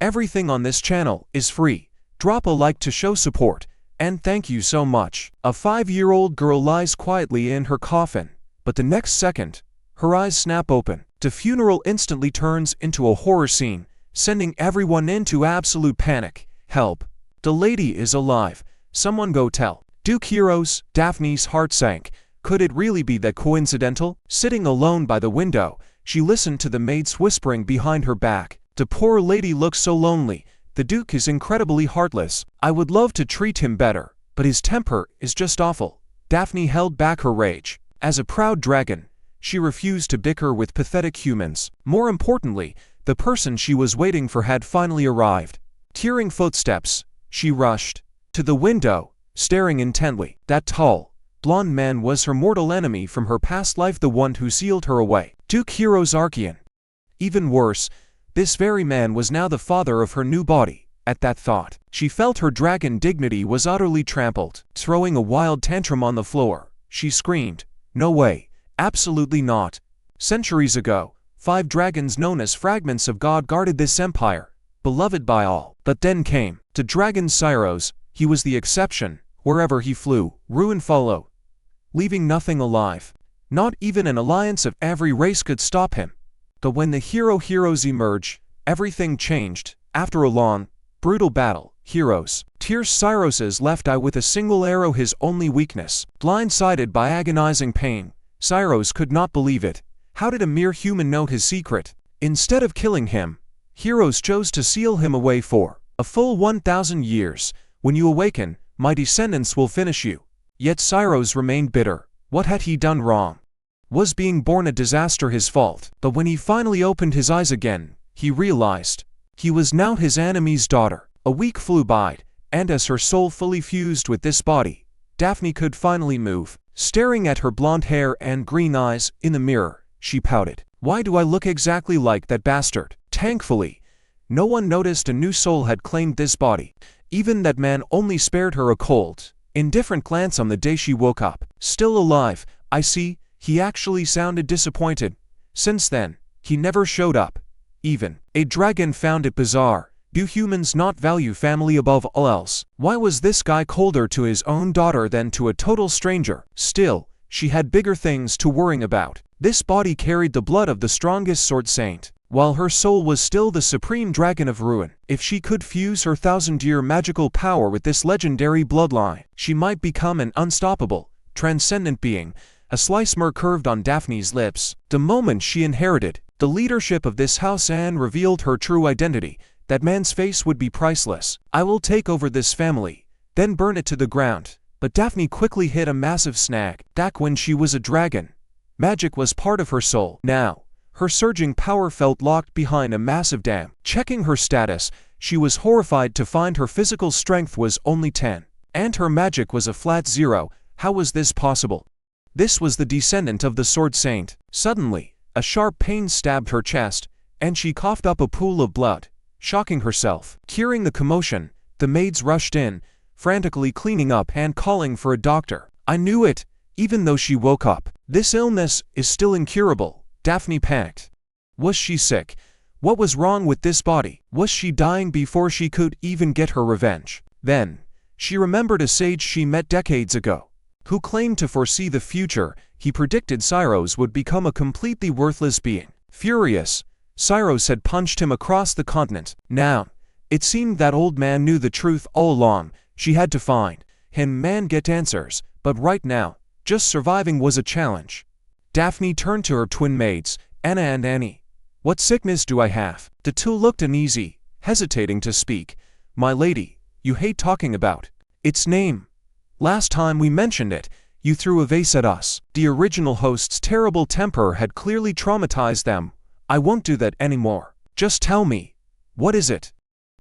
Everything on this channel is free. Drop a like to show support, and thank you so much. A 5-year-old girl lies quietly in her coffin, but the next second, her eyes snap open. The funeral instantly turns into a horror scene, sending everyone into absolute panic. Help! The lady is alive. Someone go tell. Duke Heroes. Daphne's heart sank. Could it really be that coincidental? Sitting alone by the window, she listened to the maids whispering behind her back. The poor lady looks so lonely. The Duke is incredibly heartless. I would love to treat him better, but his temper is just awful. Daphne held back her rage. As a proud dragon, she refused to bicker with pathetic humans. More importantly, the person she was waiting for had finally arrived. Tearing footsteps, she rushed to the window, staring intently. That tall, blonde man was her mortal enemy from her past life, the one who sealed her away. Duke Heroes Archean. Even worse, this very man was now the father of her new body. At that thought, she felt her dragon dignity was utterly trampled. Throwing a wild tantrum on the floor, she screamed, "No way, absolutely not." Centuries ago, 5 dragons known as fragments of God guarded this empire, beloved by all. But then came the dragon Cyros. He was the exception. Wherever he flew, ruin followed, leaving nothing alive. Not even an alliance of every race could stop him. But when the heroes emerged, everything changed. After a long, brutal battle, Heroes pierced Cyros's left eye with a single arrow, his only weakness. Blindsided by agonizing pain, Cyros could not believe it. How did a mere human know his secret? Instead of killing him, Heroes chose to seal him away for a full 1,000 years. When you awaken, my descendants will finish you. Yet Cyros remained bitter. What had he done wrong? Was being born a disaster his fault? But when he finally opened his eyes again, he realized he was now his enemy's daughter. A week flew by, and as her soul fully fused with this body, Daphne could finally move. Staring at her blonde hair and green eyes in the mirror, she pouted. Why do I look exactly like that bastard? Thankfully, no one noticed a new soul had claimed this body. Even that man only spared her a cold, indifferent glance on the day she woke up. Still alive, I see. He actually sounded disappointed. Since then, he never showed up. Even a dragon found it bizarre. Do humans not value family above all else? Why was this guy colder to his own daughter than to a total stranger? Still, she had bigger things to worry about. This body carried the blood of the strongest sword saint, while her soul was still the supreme dragon of ruin. If she could fuse her 1,000-year magical power with this legendary bloodline, she might become an unstoppable, transcendent being. A sly smirk curved on Daphne's lips. The moment she inherited the leadership of this house and revealed her true identity, that man's face would be priceless. I will take over this family, then burn it to the ground. But Daphne quickly hit a massive snag. Back when she was a dragon, magic was part of her soul. Now, her surging power felt locked behind a massive dam. Checking her status, she was horrified to find her physical strength was only 10, and her magic was a flat 0. How was this possible? This was the descendant of the Sword Saint. Suddenly, a sharp pain stabbed her chest, and she coughed up a pool of blood. Shocking herself. Hearing the commotion, the maids rushed in, frantically cleaning up and calling for a doctor. I knew it, even though she woke up. This illness is still incurable. Daphne panicked. Was she sick? What was wrong with this body? Was she dying before she could even get her revenge? Then, she remembered a sage she met decades ago, who claimed to foresee the future. He predicted Cyros would become a completely worthless being. Furious, Cyros had punched him across the continent. Now, it seemed that old man knew the truth all along. She had to find him and get answers, but right now, just surviving was a challenge. Daphne turned to her twin maids, Anna and Annie. What sickness do I have? The two looked uneasy, hesitating to speak. My lady, you hate talking about its name. Last time we mentioned it, you threw a vase at us. The original host's terrible temper had clearly traumatized them. I won't do that anymore. Just tell me. What is it?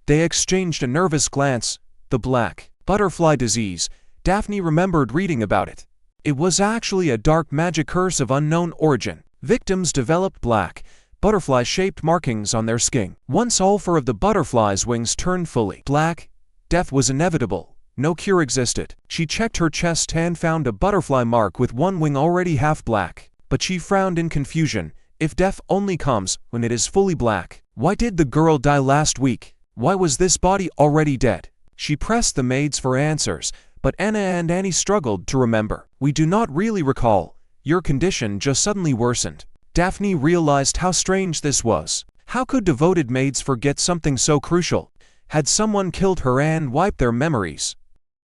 They exchanged a nervous glance. The black butterfly disease. Daphne remembered reading about it. It was actually a dark magic curse of unknown origin. Victims developed black, butterfly-shaped markings on their skin. Once all 4 of the butterfly's wings turned fully black, death was inevitable. No cure existed. She checked her chest and found a butterfly mark with one wing already half black. But she frowned in confusion. If death only comes when it is fully black, why did the girl die last week? Why was this body already dead? She pressed the maids for answers, but Anna and Annie struggled to remember. We do not really recall. Your condition just suddenly worsened. Daphne realized how strange this was. How could devoted maids forget something so crucial? Had someone killed her and wiped their memories?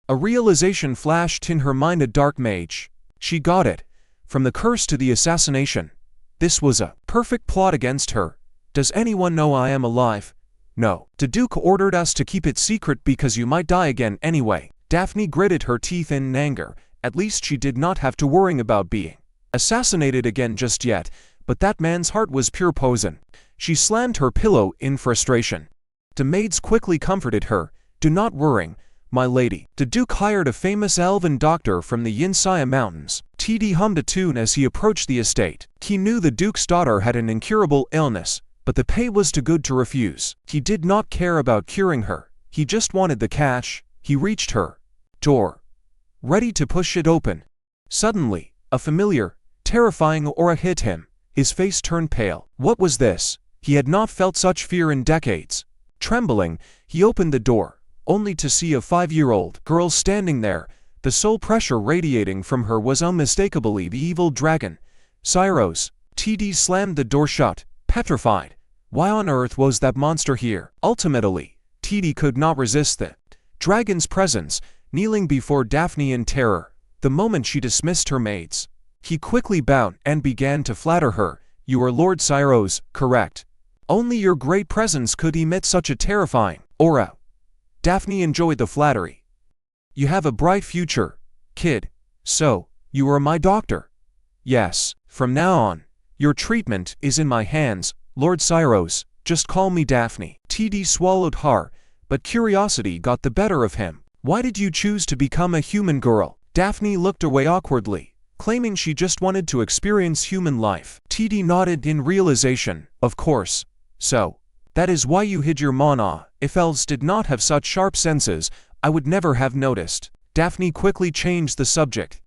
A realization flashed in her mind. A dark mage. She got it. From the curse to the assassination. This was a perfect plot against her. Does anyone know I am alive? No. The Duke ordered us to keep it secret because you might die again anyway. Daphne gritted her teeth in anger. At least she did not have to worry about being assassinated again just yet, but that man's heart was pure poison. She slammed her pillow in frustration. The maids quickly comforted her. Do not worry, my lady. The Duke hired a famous elven doctor from the Yinsaya Mountains. TD hummed a tune as he approached the estate. He knew the Duke's daughter had an incurable illness, but the pay was too good to refuse. He did not care about curing her. He just wanted the cash. He reached her door, ready to push it open. Suddenly, a familiar, terrifying aura hit him. His face turned pale. What was this? He had not felt such fear in decades. Trembling, he opened the door, only to see a 5-year-old girl standing there. The soul pressure radiating from her was unmistakably the evil dragon. Cyros. TD slammed the door shut, petrified. Why on earth was that monster here? Ultimately, TD could not resist the dragon's presence, kneeling before Daphne in terror. The moment she dismissed her maids, he quickly bowed and began to flatter her. You are Lord Cyros, correct? Only your great presence could emit such a terrifying aura. Daphne enjoyed the flattery. You have a bright future, kid. So, you are my doctor? Yes, from now on, your treatment is in my hands, Lord Cyros. Just call me Daphne. TD swallowed hard, but curiosity got the better of him. Why did you choose to become a human girl? Daphne looked away awkwardly, claiming she just wanted to experience human life. TD nodded in realization. Of course. So, that is why you hid your mana. If elves did not have such sharp senses, I would never have noticed. Daphne quickly changed the subject.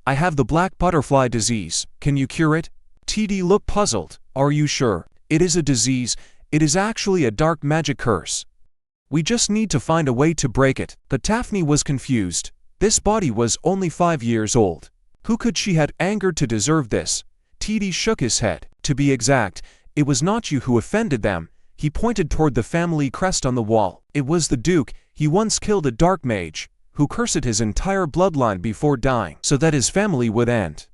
I have the black butterfly disease. Can you cure it? TD looked puzzled. Are you sure? It is a disease. It is actually a dark magic curse. We just need to find a way to break it. But Daphne was confused. This body was only 5 years old. Who could she have angered to deserve this? TD shook his head. To be exact, it was not you who offended them. He pointed toward the family crest on the wall. It was the Duke. He once killed a dark mage, who cursed his entire bloodline before dying, so that his family would end.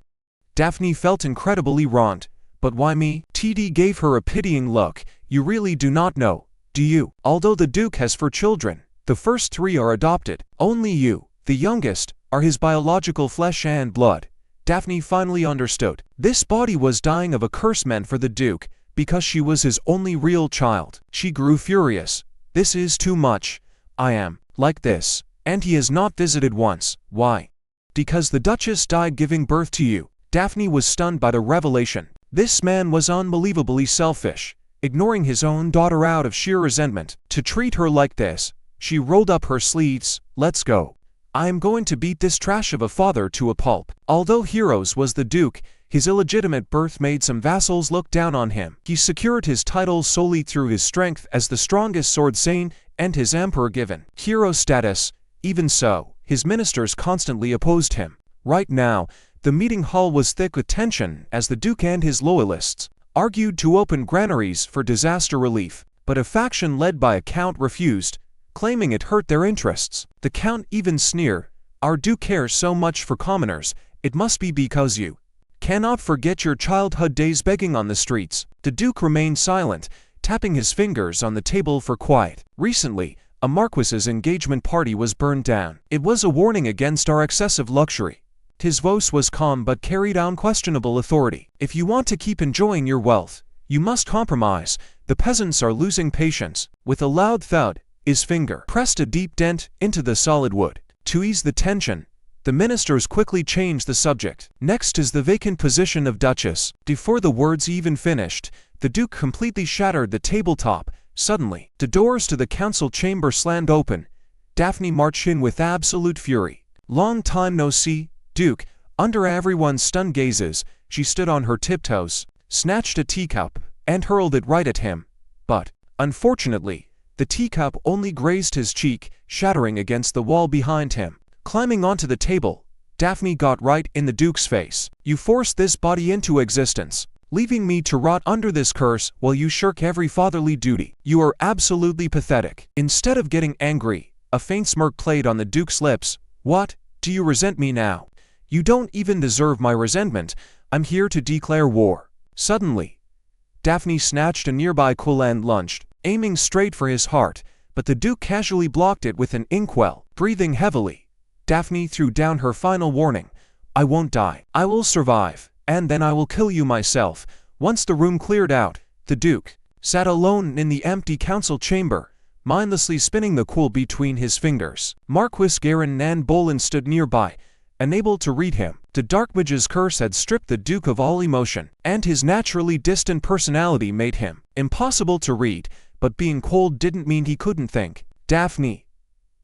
Daphne felt incredibly wronged. But why me? TD gave her a pitying look. You really do not know, do you? Although the Duke has 4 children, the first 3 are adopted. Only you, the youngest, are his biological flesh and blood. Daphne finally understood. This body was dying of a curse meant for the Duke, because she was his only real child. She grew furious. This is too much. I am like this, and he has not visited once. Why? Because the Duchess died giving birth to you. Daphne was stunned by the revelation. This man was unbelievably selfish, ignoring his own daughter out of sheer resentment. To treat her like this, she rolled up her sleeves. Let's go. I am going to beat this trash of a father to a pulp. Although Heroes was the Duke, his illegitimate birth made some vassals look down on him. He secured his title solely through his strength as the strongest swordsman and his emperor-given hero status. Even so, his ministers constantly opposed him. Right now, the meeting hall was thick with tension as the Duke and his loyalists argued to open granaries for disaster relief, but a faction led by a count refused, claiming it hurt their interests. The count even sneered, "Our Duke cares so much for commoners, it must be because you cannot forget your childhood days begging on the streets." The Duke remained silent, tapping his fingers on the table for quiet. Recently, a marquis's engagement party was burned down. It was a warning against our excessive luxury. His voice was calm but carried unquestionable authority. If you want to keep enjoying your wealth, you must compromise. The peasants are losing patience. With a loud thud, his finger pressed a deep dent into the solid wood. To ease the tension, the ministers quickly changed the subject. Next is the vacant position of Duchess. Before the words even finished, the Duke completely shattered the tabletop. Suddenly, the doors to the council chamber slammed open. Daphne marched in with absolute fury. Long time no see, Duke. Under everyone's stunned gazes, she stood on her tiptoes, snatched a teacup, and hurled it right at him. But, unfortunately, The teacup only grazed his cheek, shattering against the wall behind him. Climbing onto the table, Daphne got right in the Duke's face. "You forced this body into existence, leaving me to rot under this curse while you shirk every fatherly duty. You are absolutely pathetic." Instead of getting angry, a faint smirk played on the Duke's lips. "What? Do you resent me now? You don't even deserve my resentment. I'm here to declare war." Suddenly, Daphne snatched a nearby quill and lunged, aiming straight for his heart, but the Duke casually blocked it with an inkwell. Breathing heavily, Daphne threw down her final warning. "I won't die. I will survive, and then I will kill you myself." Once the room cleared out, the Duke sat alone in the empty council chamber, mindlessly spinning the quill between his fingers. Marquis Garin and Bolin stood nearby, unable to read him. The Dark Mage's curse had stripped the Duke of all emotion, and his naturally distant personality made him impossible to read, but being cold didn't mean he couldn't think. Daphne,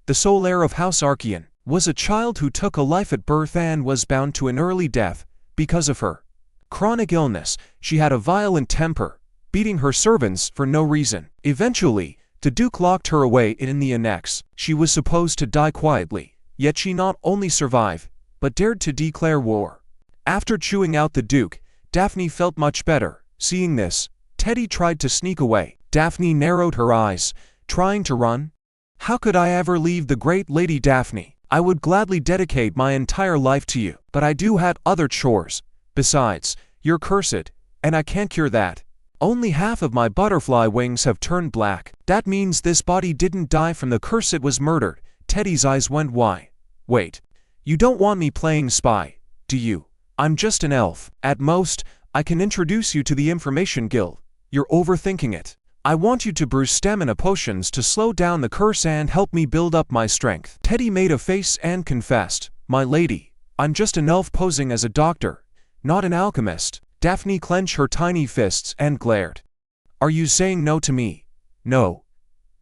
the sole heir of House Archean, was a child who took a life at birth and was bound to an early death because of her chronic illness. She had a violent temper, beating her servants for no reason. Eventually, the Duke locked her away in the annex. She was supposed to die quietly, yet she not only survived, but dared to declare war. After chewing out the Duke, Daphne felt much better. Seeing this, Teddy tried to sneak away. Daphne narrowed her eyes, trying to run. "How could I ever leave the great Lady Daphne? I would gladly dedicate my entire life to you, but I do have other chores. Besides, you're cursed, and I can't cure that. Only half of my butterfly wings have turned black. That means this body didn't die from the curse, it was murdered." Teddy's eyes went wide. "Wait. You don't want me playing spy, do you? I'm just an elf. At most, I can introduce you to the Information Guild. You're overthinking it. I want you to brew stamina potions to slow down the curse and help me build up my strength." Teddy made a face and confessed, "My lady, I'm just an elf posing as a doctor, not an alchemist." Daphne clenched her tiny fists and glared. "Are you saying no to me?" "No.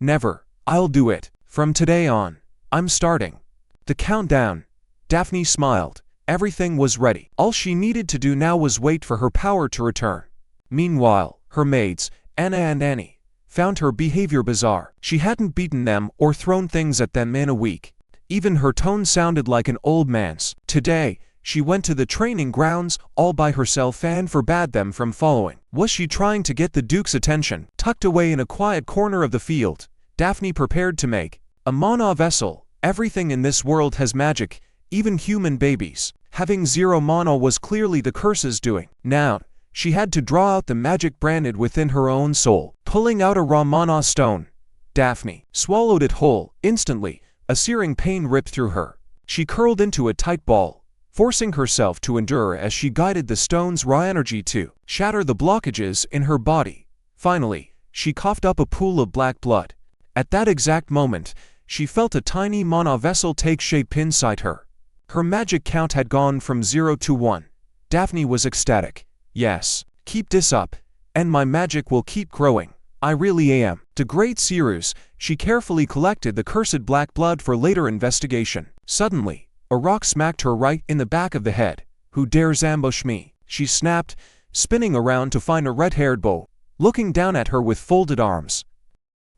Never. I'll do it. From today on, I'm starting the countdown." Daphne smiled. Everything was ready. All she needed to do now was wait for her power to return. Meanwhile, her maids, Anna and Annie, found her behavior bizarre. She hadn't beaten them or thrown things at them in a week. Even her tone sounded like an old man's. Today, she went to the training grounds all by herself and forbade them from following. Was she trying to get the Duke's attention? Tucked away in a quiet corner of the field, Daphne prepared to make a mana vessel. Everything in this world has magic, even human babies. Having zero mana was clearly the curse's doing. Now, she had to draw out the magic branded within her own soul. Pulling out a raw mana stone, Daphne swallowed it whole. Instantly, a searing pain ripped through her. She curled into a tight ball, forcing herself to endure as she guided the stone's raw energy to shatter the blockages in her body. Finally, she coughed up a pool of black blood. At that exact moment, she felt a tiny mana vessel take shape inside her. Her magic count had gone from 0 to 1. Daphne was ecstatic. "Yes, keep this up, and my magic will keep growing. I really am." To great Sirius, she carefully collected the cursed black blood for later investigation. Suddenly, a rock smacked her right in the back of the head. "Who dares ambush me?" she snapped, spinning around to find a red-haired bow, looking down at her with folded arms.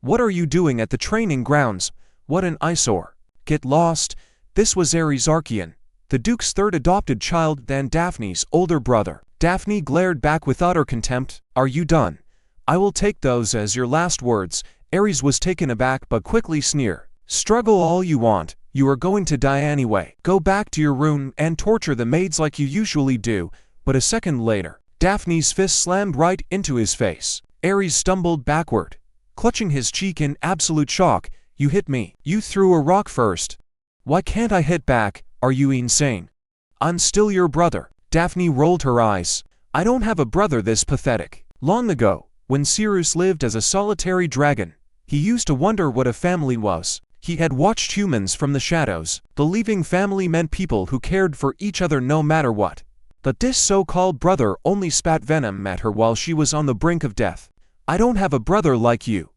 "What are you doing at the training grounds? What an eyesore. Get lost." This was Ares Archean, the Duke's third adopted child and Daphne's older brother. Daphne glared back with utter contempt. "Are you done? I will take those as your last words." Ares was taken aback but quickly sneered. "Struggle all you want, you are going to die anyway. Go back to your room and torture the maids like you usually do." But a second later, Daphne's fist slammed right into his face. Ares stumbled backward, clutching his cheek in absolute shock. "You hit me. You threw a rock first. Why can't I hit back? Are you insane? I'm still your brother." Daphne rolled her eyes. "I don't have a brother this pathetic." Long ago, when Sirius lived as a solitary dragon, he used to wonder what a family was. He had watched humans from the shadows, believing family meant people who cared for each other no matter what. But this so-called brother only spat venom at her while she was on the brink of death. "I don't have a brother like you.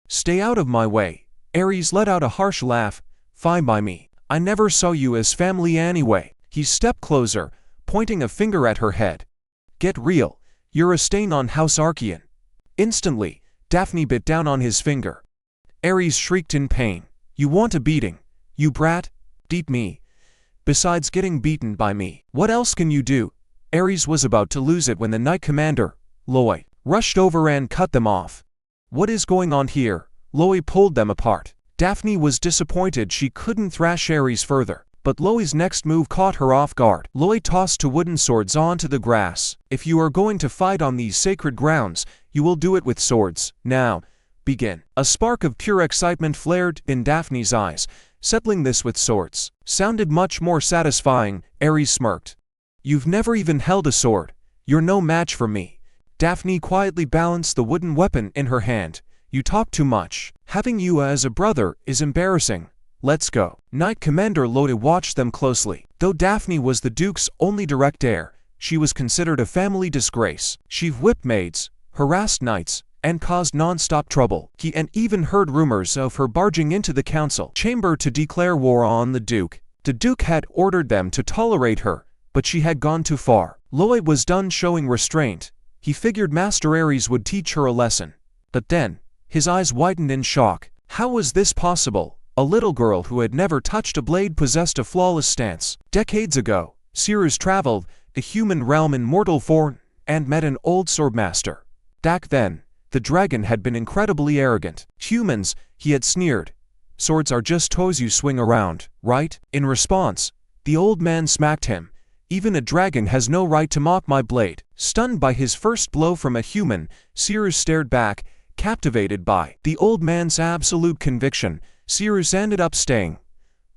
Stay out of my way." Ares let out a harsh laugh. "Fine by me. I never saw you as family anyway." He stepped closer, pointing a finger at her head. "Get real. You're a stain on House Archean." Instantly, Daphne bit down on his finger. Ares shrieked in pain. You want a beating, you brat? Beat me. Besides getting beaten by me, what else can you do? Ares was about to lose it when the Knight Commander, Loi, rushed over and cut them off. What is going on here? Loi pulled them apart. Daphne was disappointed she couldn't thrash Ares further, but Loi's next move caught her off guard. Loi tossed two wooden swords onto the grass. If you are going to fight on these sacred grounds, you will do it with swords. Now, begin. A spark of pure excitement flared in Daphne's eyes. Settling this with swords sounded much more satisfying. Ares smirked. You've never even held a sword. You're no match for me. Daphne quietly balanced the wooden weapon in her hand. You talk too much. Having you as a brother is embarrassing. Let's go. Knight Commander Loi watched them closely. Though Daphne was the Duke's only direct heir, she was considered a family disgrace. She whipped maids, harassed knights, and caused non-stop trouble. He and even heard rumors of her barging into the council chamber to declare war on the Duke. The Duke had ordered them to tolerate her, but she had gone too far. Loi was done showing restraint. He figured Master Ares would teach her a lesson. But then, his eyes widened in shock. How was this possible? A little girl who had never touched a blade possessed a flawless stance. Decades ago, Cyrus traveled the human realm in mortal form and met an old swordmaster. Back then, the dragon had been incredibly arrogant. Humans, he had sneered. Swords are just toys you swing around, right? In response, the old man smacked him. Even a dragon has no right to mock my blade. Stunned by his first blow from a human, Cyrus stared back, captivated by the old man's absolute conviction. Cyrus ended up staying,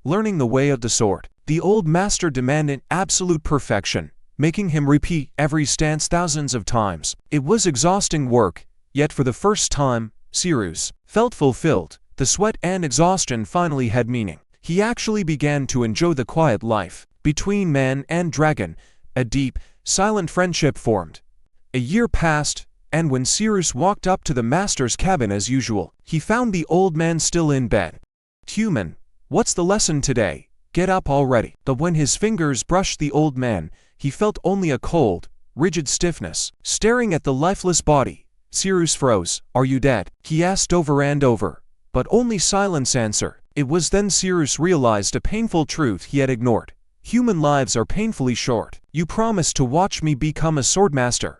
learning the way of the sword. The old master demanded absolute perfection, making him repeat every stance thousands of times. It was exhausting work, yet for the first time, Cyrus felt fulfilled. The sweat and exhaustion finally had meaning. He actually began to enjoy the quiet life. Between man and dragon, a deep, silent friendship formed. A year passed, and when Cyrus walked up to the master's cabin as usual, he found the old man still in bed. Human, what's the lesson today? Get up already. But when his fingers brushed the old man, he felt only a cold, rigid stiffness. Staring at the lifeless body, Cyrus froze. Are you dead? He asked over and over, but only silence answered. It was then Cyrus realized a painful truth he had ignored. Human lives are painfully short. You promised to watch me become a swordmaster.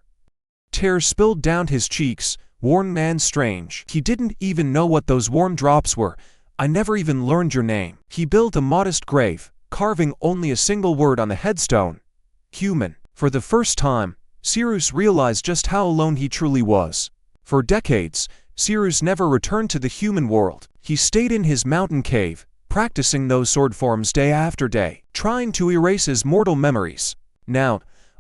Tears spilled down his cheeks, warm and strange. He didn't even know what those warm drops were. I never even learned your name. He built a modest grave, carving only a single word on the headstone. Human. For the first time, Cyrus realized just how alone he truly was. For decades, Cyrus never returned to the human world. He stayed in his mountain cave, practicing those sword forms day after day, trying to erase his mortal memories. Now,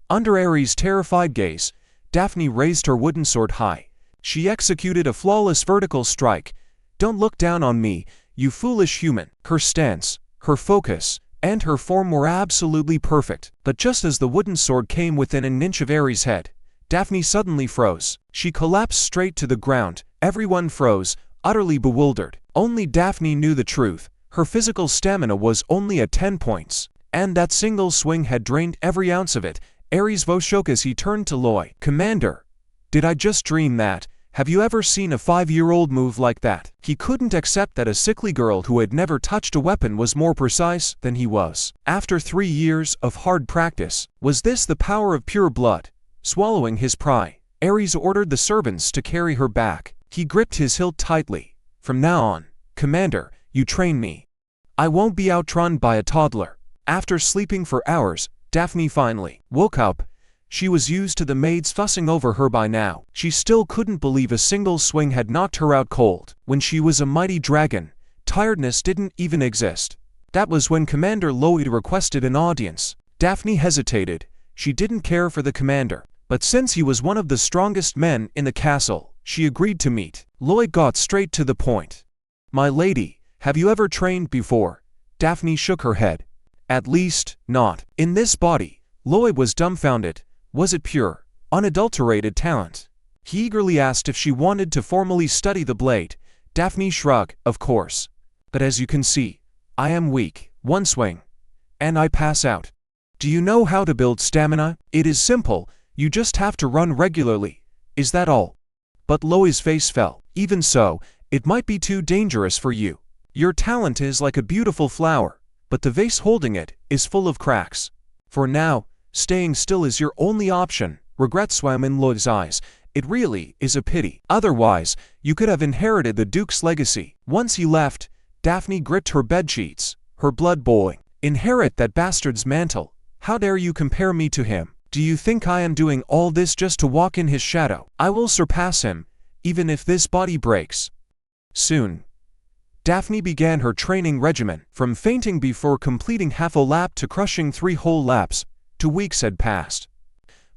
under Ares' terrified gaze, Daphne raised her wooden sword high. She executed a flawless vertical strike. Don't look down on me, you foolish human. Her stance, her focus, and her form were absolutely perfect. But just as the wooden sword came within an inch of Ares' head, Daphne suddenly froze. She collapsed straight to the ground. Everyone froze, utterly bewildered. Only Daphne knew the truth. Her physical stamina was only at 10 points, and that single swing had drained every ounce of it. Ares shook as he turned to Loi. Commander, did I just dream that? Have you ever seen a 5-year-old move like that? He couldn't accept that a sickly girl who had never touched a weapon was more precise than he was. After 3 years of hard practice, was this the power of pure blood? Swallowing his pride, Ares ordered the servants to carry her back. He gripped his hilt tightly. From now on, Commander, you train me. I won't be outrun by a toddler. After sleeping for hours, Daphne finally woke up. She was used to the maids fussing over her by now. She still couldn't believe a single swing had knocked her out cold. When she was a mighty dragon, tiredness didn't even exist. That was when Commander Loi requested an audience. Daphne hesitated. She didn't care for the commander, but since he was one of the strongest men in the castle, she agreed to meet. Loi got straight to the point. My lady, have you ever trained before? Daphne shook her head. At least, not. In this body, Loi was dumbfounded. Was it pure, unadulterated talent? He eagerly asked if she wanted to formally study the blade. Daphne shrugged. Of course. But as you can see, I am weak. One swing, and I pass out. Do you know how to build stamina? It is simple. You just have to run regularly. Is that all? But Loi's face fell. Even so, It might be too dangerous for you. Your talent is like a beautiful flower, but the vase holding it is full of cracks. For now, staying still is your only option. Regret swam in Lloyd's eyes. It really is a pity. Otherwise, you could have inherited the Duke's legacy. Once he left, Daphne gripped her bedsheets, her blood boiling. Inherit that bastard's mantle. How dare you compare me to him? Do you think I am doing all this just to walk in his shadow? I will surpass him, even if this body breaks. Soon, Daphne began her training regimen. From fainting before completing half a lap to crushing 3 whole laps, 2 weeks had passed.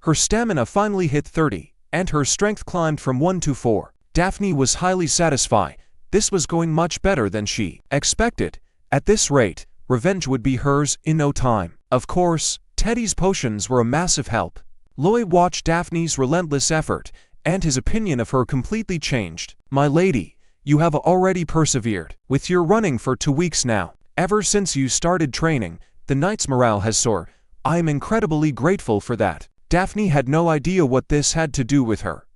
Her stamina finally hit 30, and her strength climbed from 1 to 4. Daphne was highly satisfied. This was going much better than she expected. At this rate, revenge would be hers in no time. Of course, Teddy's potions were a massive help. Lloyd watched Daphne's relentless effort, and his opinion of her completely changed. My lady, you have already persevered. With your running for 2 weeks now. Ever since you started training, the knight's morale has soared. I am incredibly grateful for that. Daphne had no idea what this had to do with her.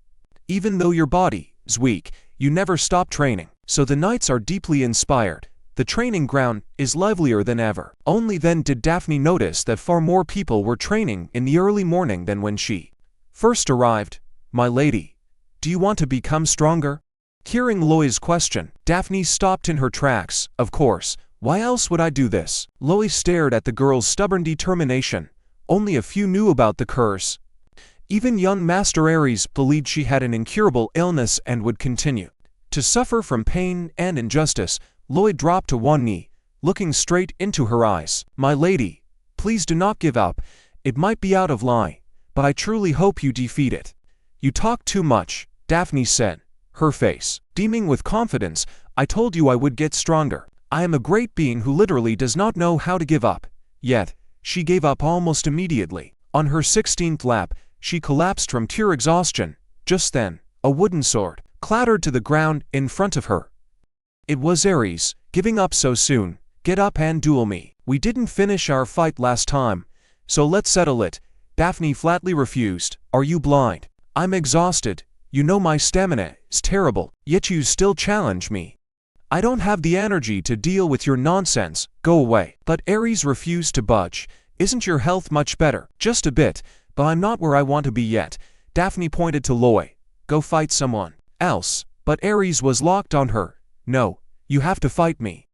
Even though your body is weak, you never stop training. So the knights are deeply inspired. The training ground is livelier than ever. Only then did Daphne notice that far more people were training in the early morning than when she first arrived. My lady, do you want to become stronger? Hearing Lloyd's question, Daphne stopped in her tracks. Of course, why else would I do this? Lloyd stared at the girl's stubborn determination. Only a few knew about the curse. Even young Master Ares believed she had an incurable illness and would continue to suffer from pain and injustice. Lloyd dropped to one knee, looking straight into her eyes. My lady, please do not give up. It might be out of line, but I truly hope you defeat it. You talk too much, Daphne said, her face beaming with confidence. I told you I would get stronger. I am a great being who literally does not know how to give up. Yet, she gave up almost immediately. On her 16th lap, she collapsed from pure exhaustion. Just then, a wooden sword clattered to the ground in front of her. It was Ares, giving up so soon. Get up and duel me. We didn't finish our fight last time, so let's settle it. Daphne flatly refused. Are you blind? I'm exhausted. You know my stamina is terrible, yet you still challenge me. I don't have the energy to deal with your nonsense. Go away. But Ares refused to budge. Isn't your health much better? Just a bit, but I'm not where I want to be yet. Daphne pointed to Lloyd. Go fight someone else. But Ares was locked on her. No, you have to fight me.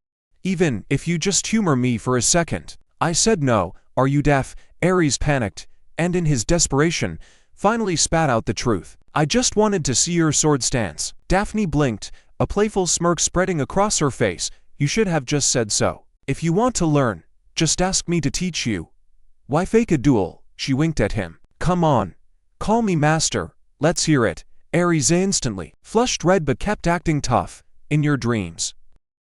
Even if you just humor me for a second. I said no. Are you deaf? Ares panicked, and in his desperation, finally spat out the truth. I just wanted to see your sword stance. Daphne blinked, a playful smirk spreading across her face. You should have just said so. If you want to learn, just ask me to teach you. Why fake a duel? She winked at him. Come on. Call me master. Let's hear it. Ares instantly flushed red but kept acting tough. In your dreams.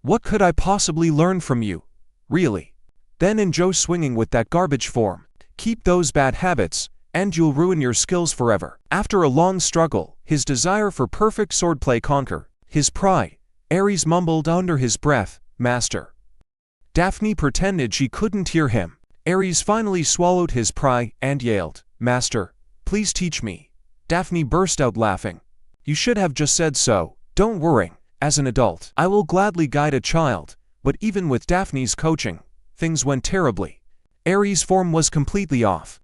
What could I possibly learn from you? Really? Then enjoy swinging with that garbage form. Keep those bad habits, and you'll ruin your skills forever. After a long struggle, his desire for perfect swordplay conquered his pride. Ares mumbled under his breath, Master. Daphne pretended she couldn't hear him. Ares finally swallowed his pride and yelled, Master, please teach me. Daphne burst out laughing. You should have just said so. Don't worry. As an adult, I will gladly guide a child. But even with Daphne's coaching, things went terribly. Ares' form was completely off.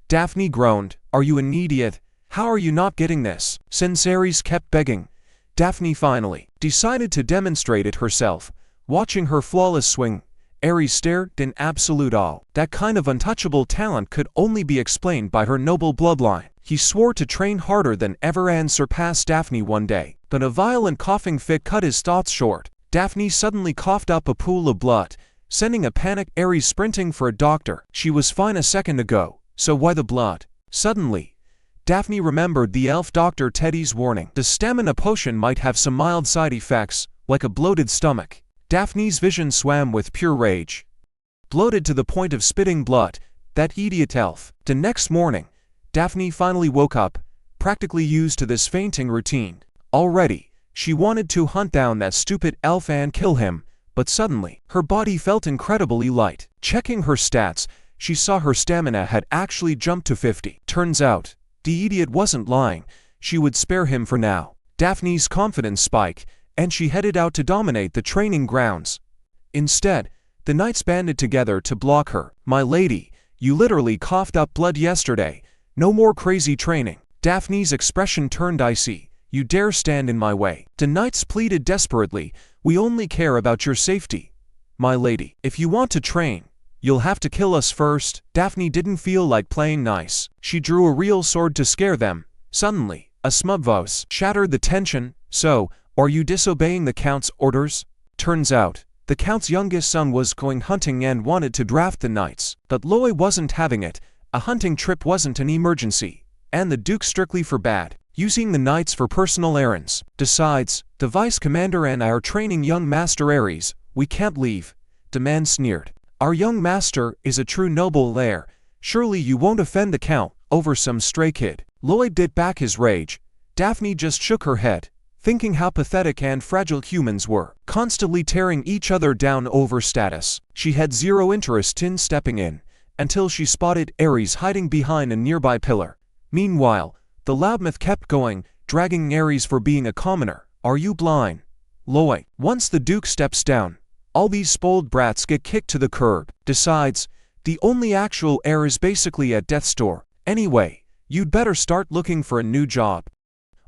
Daphne groaned. Are you an idiot? How are you not getting this? Since Ares kept begging, Daphne finally decided to demonstrate it herself. Watching her flawless swing, Ares stared in absolute awe. That kind of untouchable talent could only be explained by her noble bloodline. He swore to train harder than ever and surpass Daphne one day. But a violent coughing fit cut his thoughts short. Daphne suddenly coughed up a pool of blood, sending a panicked Ares sprinting for a doctor. She was fine a second ago, so why the blood? Suddenly, Daphne remembered the elf Dr. Teddy's warning. The stamina potion might have some mild side effects, like a bloated stomach. Daphne's vision swam with pure rage. Bloated to the point of spitting blood, that idiot elf. The next morning, Daphne finally woke up, practically used to this fainting routine. Already, she wanted to hunt down that stupid elf and kill him, but suddenly, her body felt incredibly light. Checking her stats, she saw her stamina had actually jumped to 50. Turns out, the idiot wasn't lying. She would spare him for now. Daphne's confidence spiked, and she headed out to dominate the training grounds. Instead, the knights banded together to block her. "My lady, you literally coughed up blood yesterday. No more crazy training." Daphne's expression turned icy. "You dare stand in my way?" The knights pleaded desperately. "We only care about your safety. My lady, if you want to train, you'll have to kill us first." Daphne didn't feel like playing nice. She drew a real sword to scare them. Suddenly, a smug voice shattered the tension. "So, are you disobeying the Count's orders?" Turns out, the Count's youngest son was going hunting and wanted to draft the knights. But Loi wasn't having it. A hunting trip wasn't an emergency, and the Duke strictly forbade using the knights for personal errands. "Besides, the Vice Commander and I are training young Master Ares. We can't leave." The man sneered. "Our young master is a true noble heir. Surely you won't offend the Count over some stray kid." Lloyd bit back his rage. Daphne just shook her head, thinking how pathetic and fragile humans were, constantly tearing each other down over status. She had zero interest in stepping in, until she spotted Ares hiding behind a nearby pillar. Meanwhile, the loudmouth kept going, dragging Ares for being a commoner. "Are you blind, Lloyd? Once the Duke steps down, all these spoiled brats get kicked to the curb. Besides, the only actual heir is basically at death's door. Anyway, you'd better start looking for a new job."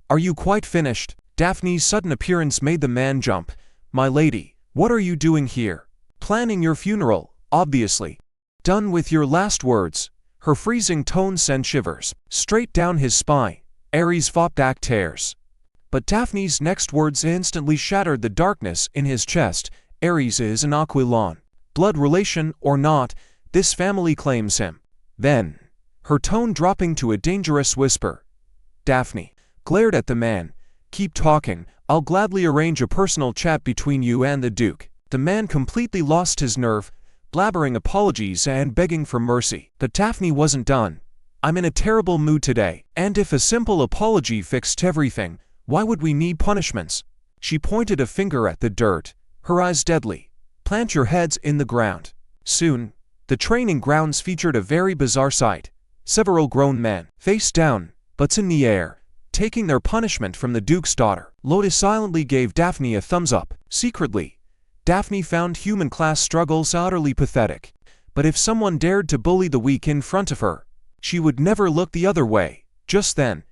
"Are you quite finished?" Daphne's sudden appearance made the man jump. "My lady, what are you doing here?" "Planning your funeral, obviously." "Done with your last words?" Her freezing tone sent shivers straight down his spine. Ares fought back tears, but Daphne's next words instantly shattered the darkness in his chest. "Ares is an Aquilon. Blood relation or not, this family claims him." Then, her tone dropping to a dangerous whisper, Daphne glared at the man. "Keep talking. I'll gladly arrange a personal chat between you and the Duke." The man completely lost his nerve, blabbering apologies and begging for mercy. But Daphne wasn't done. "I'm in a terrible mood today, and if a simple apology fixed everything, why would we need punishments?" She pointed a finger at the dirt, her eyes deadly. "Plant your heads in the ground." Soon, the training grounds featured a very bizarre sight. Several grown men, face down, butts in the air, taking their punishment from the Duke's daughter. Lotus silently gave Daphne a thumbs up. Secretly, Daphne found human class struggles utterly pathetic. But if someone dared to bully the weak in front of her, she would never look the other way. Just then,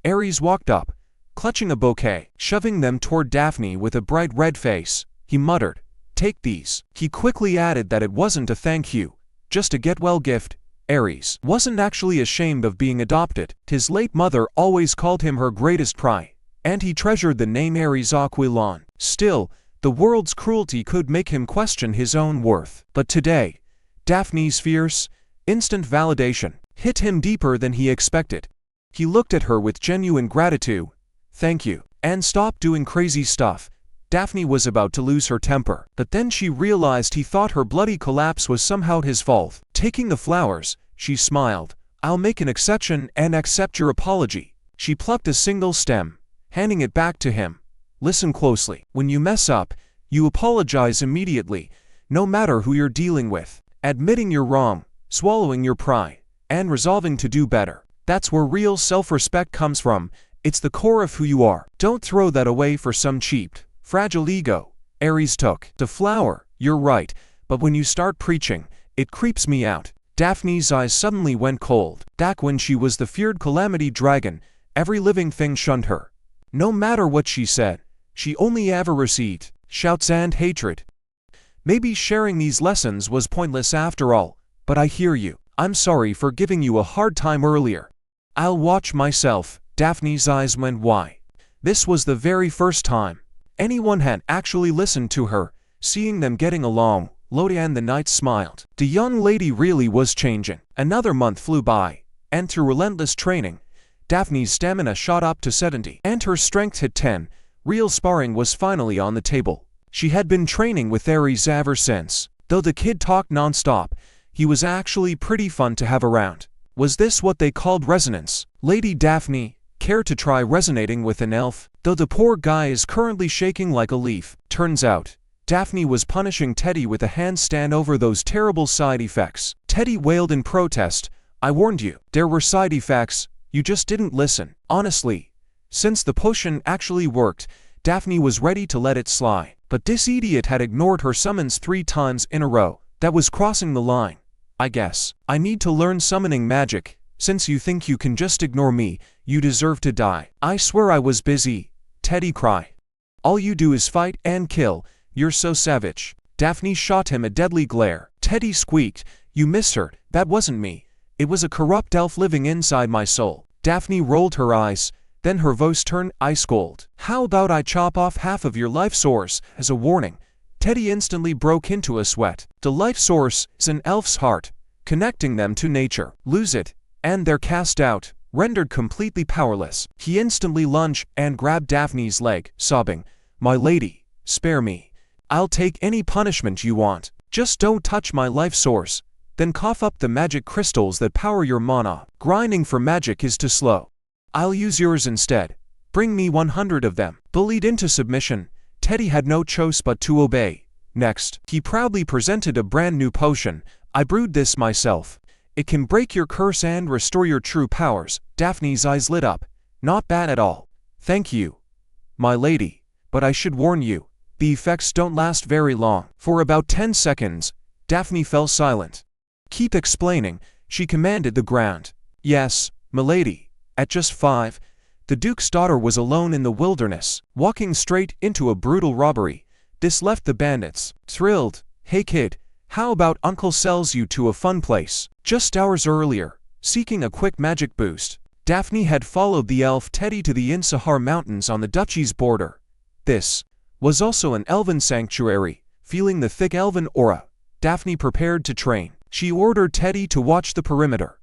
Ares walked up, clutching a bouquet, shoving them toward Daphne with a bright red face. He muttered, "Take these." He quickly added that it wasn't a thank you, just a get-well gift. Ares wasn't actually ashamed of being adopted. His late mother always called him her greatest pride, and he treasured the name Ares Aquilon. Still, the world's cruelty could make him question his own worth. But today, Daphne's fierce, instant validation hit him deeper than he expected. He looked at her with genuine gratitude. "Thank you, and stop doing crazy stuff." Daphne was about to lose her temper, but then she realized he thought her bloody collapse was somehow his fault. Taking the flowers, she smiled. "I'll make an exception and accept your apology." She plucked a single stem, handing it back to him. "Listen closely. When you mess up, you apologize immediately, no matter who you're dealing with. Admitting you're wrong, swallowing your pride, and resolving to do better. That's where real self-respect comes from. It's the core of who you are. Don't throw that away for some cheap, fragile ego." Ares took the flower. "You're right, but when you start preaching, it creeps me out." Daphne's eyes suddenly went cold. Back when she was the feared Calamity Dragon, every living thing shunned her. No matter what she said, she only ever received shouts and hatred. Maybe sharing these lessons was pointless after all, but I hear you. I'm sorry for giving you a hard time earlier. I'll watch myself. Daphne's eyes went wide. This was the very first time anyone had actually listened to her. Seeing them getting along, Lodi and the knights smiled. The young lady really was changing. Another month flew by, and through relentless training, Daphne's stamina shot up to 70, and her strength hit 10. Real sparring was finally on the table. She had been training with Ares ever since. Though the kid talked non-stop, he was actually pretty fun to have around. Was this what they called resonance? Lady Daphne, care to try resonating with an elf? Though the poor guy is currently shaking like a leaf. Turns out, Daphne was punishing Teddy with a handstand over those terrible side effects. Teddy wailed in protest. "I warned you. There were side effects. You just didn't listen." Honestly, since the potion actually worked, Daphne was ready to let it slide, but this idiot had ignored her summons 3 times in a row. That was crossing the line. I guess I need to learn summoning magic. Since you think you can just ignore me, you deserve to die. I swear I was busy, Teddy cried. All you do is fight and kill. You're so savage. Daphne shot him a deadly glare. Teddy squeaked. You missed her. That wasn't me. It was a corrupt elf living inside my soul. Daphne rolled her eyes. Then her voice turned ice cold. How about I chop off half of your life source as a warning? Teddy instantly broke into a sweat. The life source is an elf's heart, connecting them to nature. Lose it, and they're cast out, rendered completely powerless. He instantly lunged and grabbed Daphne's leg, sobbing, My lady, spare me. I'll take any punishment you want. Just don't touch my life source. Then cough up the magic crystals that power your mana. Grinding for magic is too slow. I'll use yours instead. Bring me 100 of them. Bullied into submission, Teddy had no choice but to obey. Next, he proudly presented a brand new potion. I brewed this myself. It can break your curse and restore your true powers. Daphne's eyes lit up. Not bad at all. Thank you, my lady. But I should warn you, the effects don't last very long. For about 10 seconds, Daphne fell silent. Keep explaining, she commanded the ground. Yes, milady. At just 5, the Duke's daughter was alone in the wilderness, walking straight into a brutal robbery. This left the bandits thrilled. Hey kid, how about Uncle sells you to a fun place? Just hours earlier, seeking a quick magic boost, Daphne had followed the elf Teddy to the Insahar Mountains on the duchy's border. This was also an elven sanctuary. Feeling the thick elven aura, Daphne prepared to train. She ordered Teddy to watch the perimeter.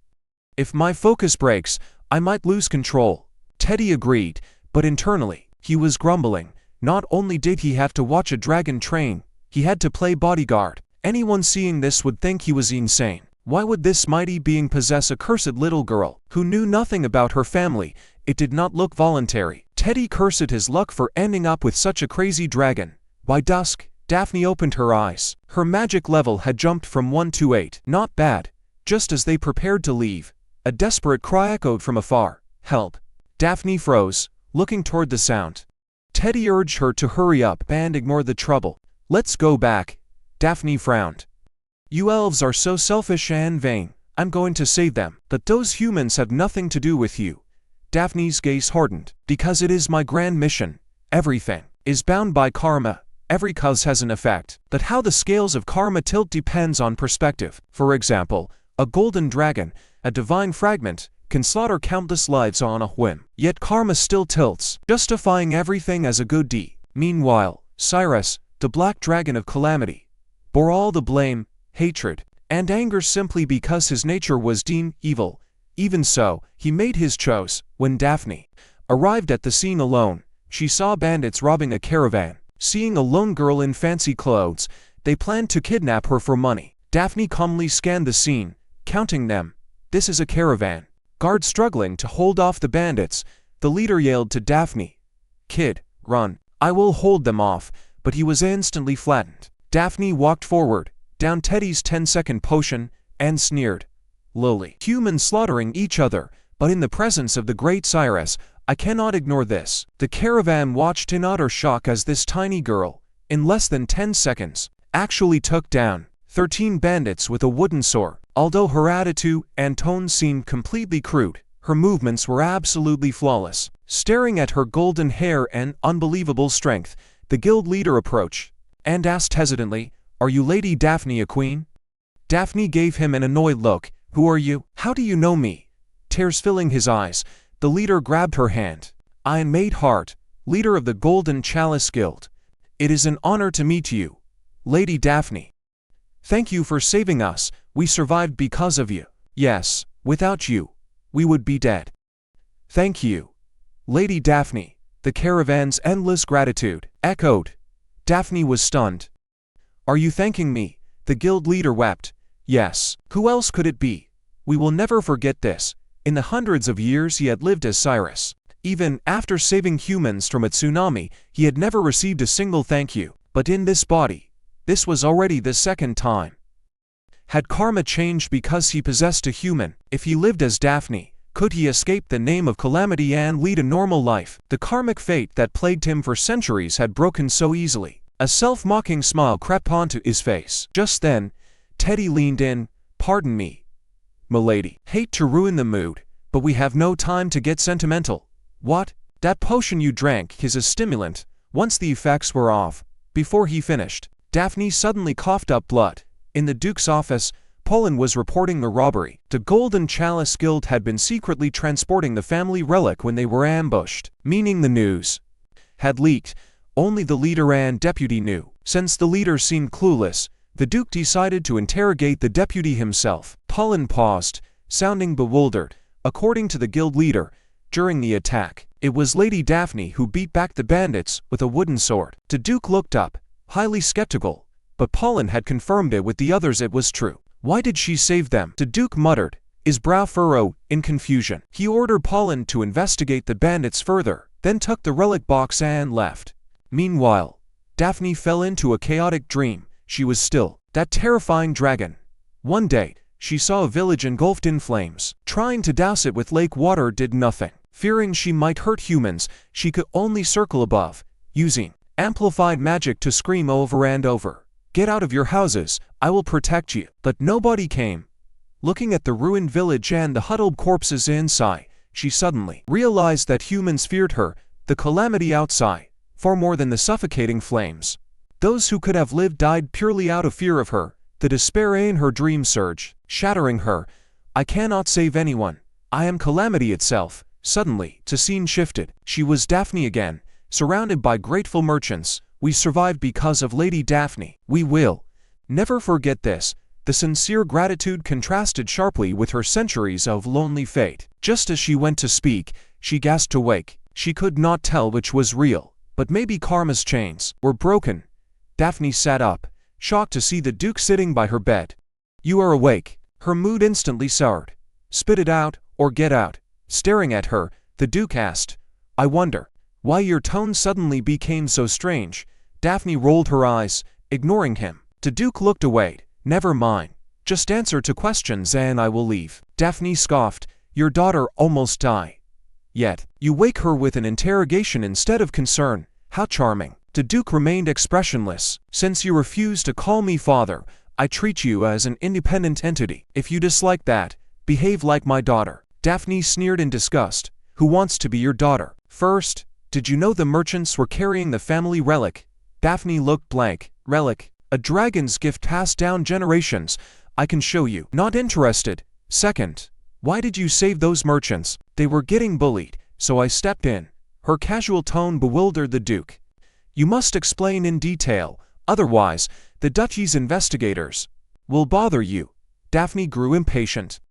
If my focus breaks, I might lose control. Teddy agreed, but internally, he was grumbling. Not only did he have to watch a dragon train, he had to play bodyguard. Anyone seeing this would think he was insane. Why would this mighty being possess a cursed little girl who knew nothing about her family? It did not look voluntary. Teddy cursed his luck for ending up with such a crazy dragon. By dusk, Daphne opened her eyes. Her magic level had jumped from 1 to 8. Not bad. Just as they prepared to leave, a desperate cry echoed from afar. Help. Daphne froze, looking toward the sound. Teddy urged her to hurry up and ignore the trouble. Let's go back. Daphne frowned. You elves are so selfish and vain. I'm going to save them. But those humans have nothing to do with you. Daphne's gaze hardened. Because it is my grand mission. Everything is bound by karma. Every cause has an effect. But how the scales of karma tilt depends on perspective. For example, a golden dragon, a divine fragment, can slaughter countless lives on a whim. Yet karma still tilts, justifying everything as a good deed. Meanwhile, Cyrus, the Black Dragon of Calamity, bore all the blame, hatred, and anger simply because his nature was deemed evil. Even so, he made his choice. When Daphne arrived at the scene alone, she saw bandits robbing a caravan. Seeing a lone girl in fancy clothes, they planned to kidnap her for money. Daphne calmly scanned the scene, counting them. This is a caravan. Guards struggling to hold off the bandits. The leader yelled to Daphne, Kid, run. I will hold them off. But he was instantly flattened. Daphne walked forward, down Teddy's 10-second potion, and sneered. Lowly. Humans slaughtering each other, but in the presence of the great Cyrus, I cannot ignore this. The caravan watched in utter shock as this tiny girl, in less than 10 seconds, actually took down 13 bandits with a wooden sword. Although her attitude and tone seemed completely crude, her movements were absolutely flawless. Staring at her golden hair and unbelievable strength, the guild leader approached and asked hesitantly, Are you Lady Daphne, a queen? Daphne gave him an annoyed look. Who are you? How do you know me? Tears filling his eyes, the leader grabbed her hand. I am Maidheart, leader of the Golden Chalice Guild. It is an honor to meet you, Lady Daphne. Thank you for saving us. We survived because of you. Yes, without you, we would be dead. Thank you, Lady Daphne. The caravan's endless gratitude echoed. Daphne was stunned. Are you thanking me? The guild leader wept. Yes. Who else could it be? We will never forget this. In the hundreds of years he had lived as Cyrus, even after saving humans from a tsunami, he had never received a single thank you. But in this body, this was already the second time. Had karma changed because he possessed a human? If he lived as Daphne, Could he escape the name of Calamity and lead a normal life? The karmic fate that plagued him for centuries had broken so easily. A self-mocking smile crept onto his face. Just then, Teddy leaned in. "Pardon me, milady. Hate to ruin the mood, but we have no time to get sentimental." "What? That potion you drank is a stimulant." Once the effects were off, before he finished, Daphne suddenly coughed up blood. In the Duke's office, Poland was reporting the robbery. The Golden Chalice Guild had been secretly transporting the family relic when they were ambushed, meaning the news had leaked. Only the leader and deputy knew. Since the leader seemed clueless, the Duke decided to interrogate the deputy himself. Poland paused, sounding bewildered. According to the guild leader, during the attack, it was Lady Daphne who beat back the bandits with a wooden sword. The Duke looked up, highly skeptical, but Poland had confirmed it with the others. It was true. Why did she save them? The Duke muttered, his brow furrowed in confusion. He ordered Poland to investigate the bandits further, then took the relic box and left. Meanwhile, Daphne fell into a chaotic dream. She was still that terrifying dragon. One day, she saw a village engulfed in flames. Trying to douse it with lake water did nothing. Fearing she might hurt humans, she could only circle above, using amplified magic to scream over and over, "Get out of your houses, I will protect you." But nobody came. Looking at the ruined village and the huddled corpses inside, she suddenly realized that humans feared her, the calamity outside, far more than the suffocating flames. Those who could have lived died purely out of fear of her. The despair in her dream surged, shattering her. "I cannot save anyone. I am calamity itself." Suddenly, the scene shifted. She was Daphne again, surrounded by grateful merchants. "We survived because of Lady Daphne. We will never forget this." The sincere gratitude contrasted sharply with her centuries of lonely fate. Just as she went to speak, she gasped awake. She could not tell which was real, but maybe karma's chains were broken. Daphne sat up, shocked to see the Duke sitting by her bed. "You are awake." Her mood instantly soured. "Spit it out, or get out." Staring at her, the Duke asked, "I wonder why your tone suddenly became so strange." Daphne rolled her eyes, ignoring him. The Duke looked away. "Never mind. Just answer to questions and I will leave." Daphne scoffed. "Your daughter almost died. Yet, you wake her with an interrogation instead of concern. How charming." The Duke remained expressionless. "Since you refuse to call me father, I treat you as an independent entity. If you dislike that, behave like my daughter." Daphne sneered in disgust. "Who wants to be your daughter? First, did you know the merchants were carrying the family relic?" Daphne looked blank. "Relic? A dragon's gift passed down generations. I can show you." "Not interested." "Second, why did you save those merchants?" "They were getting bullied, so I stepped in." Her casual tone bewildered the Duke. "You must explain in detail, otherwise, the duchy's investigators will bother you." Daphne grew impatient.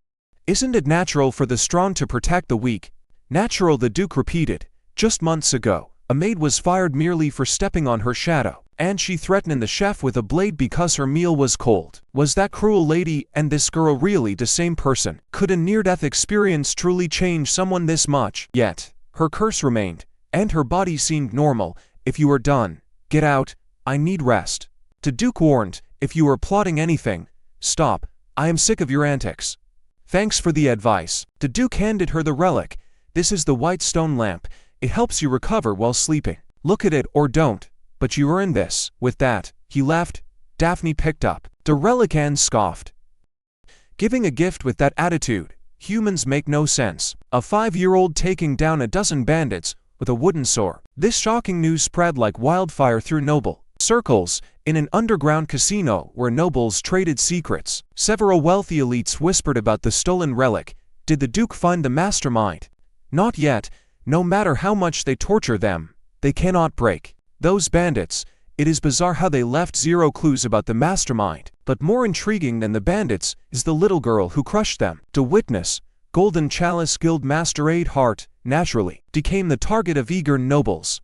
"Isn't it natural for the strong to protect the weak?" "Natural," the Duke repeated. "Just months ago, a maid was fired merely for stepping on her shadow, and she threatened the chef with a blade because her meal was cold. Was that cruel lady and this girl really the same person? Could a near-death experience truly change someone this much?" Yet, her curse remained, and her body seemed normal. "If you are done, get out. I need rest." The Duke warned, "If you are plotting anything, stop. I am sick of your antics." "Thanks for the advice." The Duke handed her the relic. "This is the white stone lamp. It helps you recover while sleeping. Look at it or don't, but you earned this." With that, he left. Daphne picked up the relic and scoffed. Giving a gift with that attitude, humans make no sense. A 5-year-old taking down a dozen bandits with a wooden sword. This shocking news spread like wildfire through noble circles. In an underground casino where nobles traded secrets, several wealthy elites whispered about the stolen relic. Did the Duke find the mastermind? Not yet. No matter how much they torture them, they cannot break those bandits. It is bizarre how they left zero clues about the mastermind. But more intriguing than the bandits is the little girl who crushed them. The witness, Golden Chalice Guild Master 8 Heart, naturally became the target of eager nobles.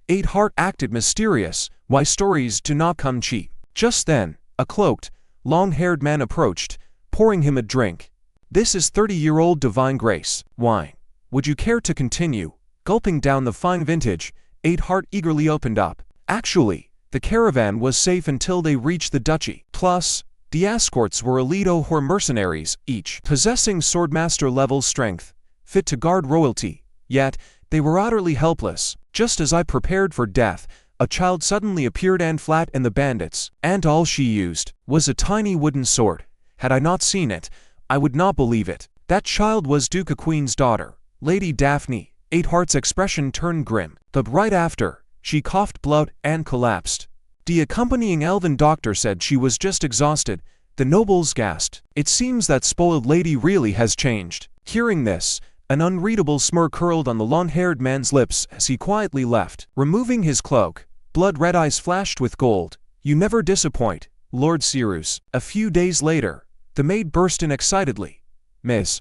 8 Heart acted mysterious. Why stories do not come cheap. Just then, a cloaked, long-haired man approached, pouring him a drink. "This is 30-year-old Divine Grace wine. Would you care to continue?" Gulping down the fine vintage, 8 Heart eagerly opened up. Actually, the caravan was safe until they reached the duchy. Plus, the escorts were elite Ohor mercenaries, each possessing swordmaster-level strength. fit to guard royalty, yet they were utterly helpless. Just as I prepared for death, a child suddenly appeared and flattened the bandits, and all she used was a tiny wooden sword. Had I not seen it, I would not believe it. That child was Duca Queen's daughter, Lady Daphne. Eightheart's expression turned grim, but right after, she coughed blood and collapsed. The accompanying elven doctor said she was just exhausted. The nobles gasped. It seems that spoiled lady really has changed. Hearing this, an unreadable smirk curled on the long-haired man's lips as he quietly left. Removing his cloak, blood-red eyes flashed with gold. You never disappoint, Lord Cyrus. A few days later, the maid burst in excitedly. Miss,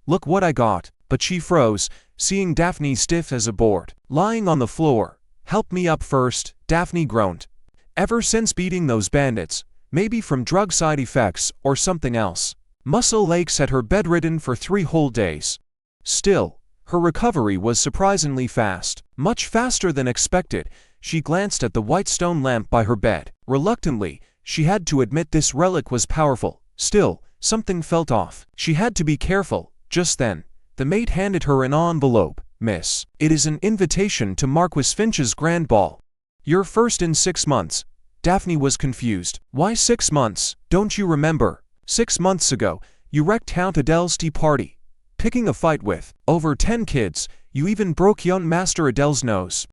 look what I got. But she froze, seeing Daphne stiff as a board, lying on the floor. Help me up first, Daphne groaned. Ever since beating those bandits, maybe from drug side effects or something else, muscle aches had her bedridden for 3 whole days. Still, her recovery was surprisingly fast, much faster than expected. She glanced at the white stone lamp by her bed. Reluctantly, she had to admit this relic was powerful. Still, something felt off. She had to be careful. Just then, the maid handed her an envelope. Miss, it is an invitation to Marquis Finch's grand ball. You're first in 6 months. Daphne was confused. Why 6 months? Don't you remember? 6 months ago, you wrecked Count Adele's tea party, picking a fight with over 10 kids. You even broke young Master Adele's nose.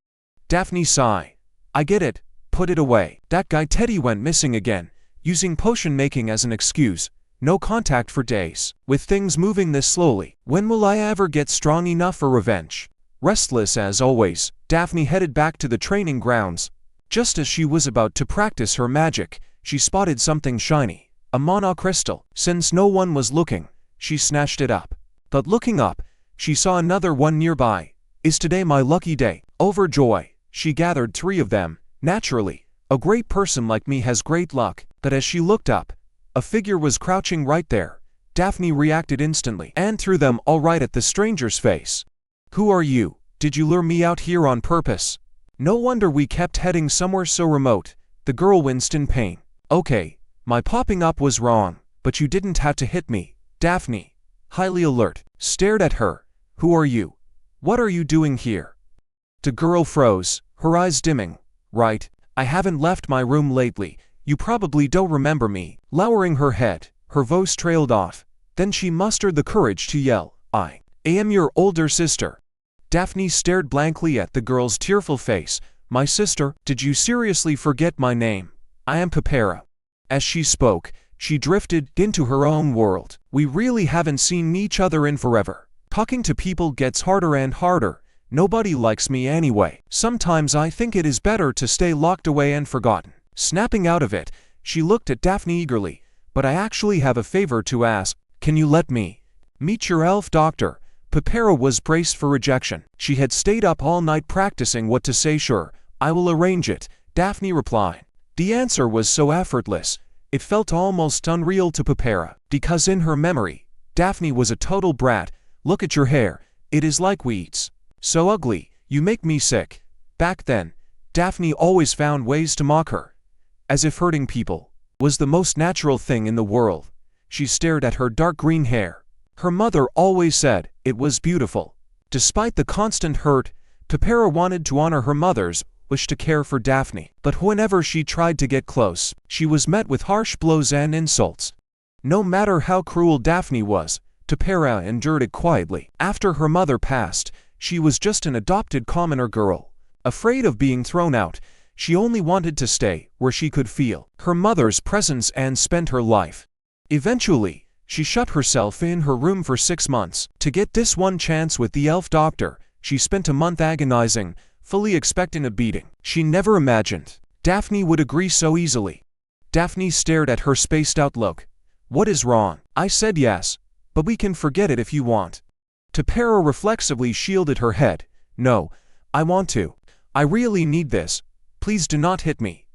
Daphne sighed. I get it. Put it away. That guy Teddy went missing again, using potion making as an excuse. No contact for days. With things moving this slowly, when will I ever get strong enough for revenge? Restless as always, Daphne headed back to the training grounds. Just as she was about to practice her magic, she spotted something shiny. A monocrystal. Since no one was looking, she snatched it up. But looking up, she saw another one nearby. Is today my lucky day? Overjoyed, she gathered 3 of them. Naturally, a great person like me has great luck. But as she looked up, a figure was crouching right there. Daphne reacted instantly and threw them all right at the stranger's face. Who are you? Did you lure me out here on purpose? No wonder we kept heading somewhere so remote. The girl winced in pain. Okay, my popping up was wrong, but you didn't have to hit me. Daphne, highly alert, stared at her. Who are you? What are you doing here? The girl froze, her eyes dimming. Right, I haven't left my room lately. You probably don't remember me. Lowering her head, her voice trailed off. Then she mustered the courage to yell, I am your older sister. Daphne stared blankly at the girl's tearful face. My sister? Did you seriously forget my name? I am Pepera. As she spoke, she drifted into her own world. We really haven't seen each other in forever. Talking to people gets harder and harder. Nobody likes me anyway. Sometimes I think it is better to stay locked away and forgotten. Snapping out of it, she looked at Daphne eagerly. But I actually have a favor to ask. Can you let me meet your elf doctor? Pepera was braced for rejection. She had stayed up all night practicing what to say. Sure, I will arrange it, Daphne replied. The answer was so effortless, it felt almost unreal to Pepera, because in her memory, Daphne was a total brat. Look at your hair, it is like weeds. So ugly, you make me sick. Back then, Daphne always found ways to mock her, as if hurting people was the most natural thing in the world. She stared at her dark green hair. Her mother always said it was beautiful. Despite the constant hurt, Pepera wanted to honor her mother's wish to care for Daphne. But whenever she tried to get close, she was met with harsh blows and insults. No matter how cruel Daphne was, Pepera endured it quietly. After her mother passed, she was just an adopted commoner girl. Afraid of being thrown out, she only wanted to stay where she could feel her mother's presence and spend her life. Eventually, she shut herself in her room for 6 months. To get this one chance with the elf doctor, she spent a month agonizing, fully expecting a beating. She never imagined Daphne would agree so easily. Daphne stared at her spaced-out look. What is wrong? I said yes, but we can forget it if you want. Pepera reflexively shielded her head. No, I want to. I really need this. Please do not hit me.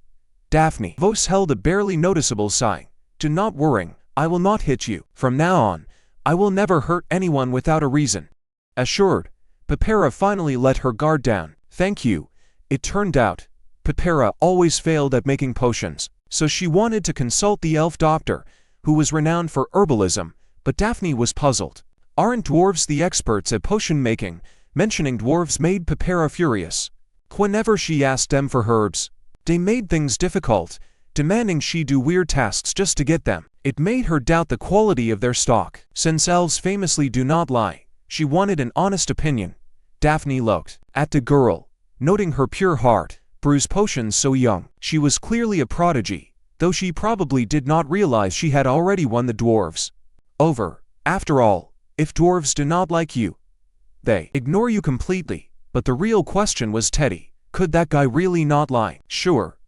Daphne voice held a barely noticeable sigh. Do not worry, I will not hit you. From now on, I will never hurt anyone without a reason. Assured, Pepera finally let her guard down. Thank you. It turned out, Pepera always failed at making potions, so she wanted to consult the elf doctor, who was renowned for herbalism, but Daphne was puzzled. Aren't dwarves the experts at potion making? Mentioning dwarves made Pepera furious. Whenever she asked them for herbs, they made things difficult, demanding she do weird tasks just to get them. It made her doubt the quality of their stock. Since elves famously do not lie, she wanted an honest opinion. Daphne looked at the girl, noting her pure heart. Brews potions so young. She was clearly a prodigy, though she probably did not realize she had already won the dwarves over. After all, if dwarves do not like you, they ignore you completely. But the real question was Teddy. Could that guy really not lie? Sure.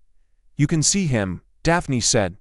You can see him, Daphne said.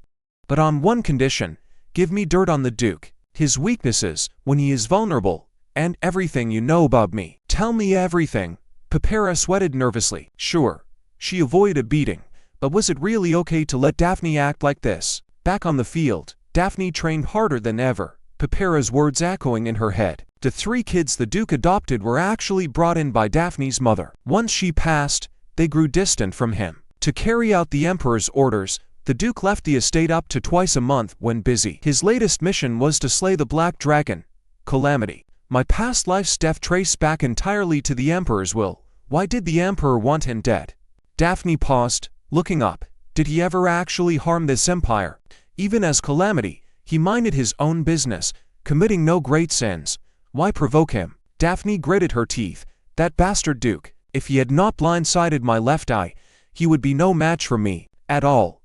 But on one condition, give me dirt on the Duke, his weaknesses, when he is vulnerable, and everything you know about me. Tell me everything. Pepera sweated nervously. Sure. She avoided a beating, but was it really okay to let Daphne act like this? Back on the field, Daphne trained harder than ever, Pepera's words echoing in her head. The 3 kids the Duke adopted were actually brought in by Daphne's mother. Once she passed, they grew distant from him. To carry out the Emperor's orders, the Duke left the estate up to twice a month when busy. His latest mission was to slay the Black Dragon, Calamity. My past life's death traced back entirely to the Emperor's will. Why did the Emperor want him dead? Daphne paused, looking up. Did he ever actually harm this empire? Even as Calamity, he minded his own business, committing no great sins. Why provoke him? Daphne gritted her teeth. That bastard Duke, if he had not blindsided my left eye, he would be no match for me, at all.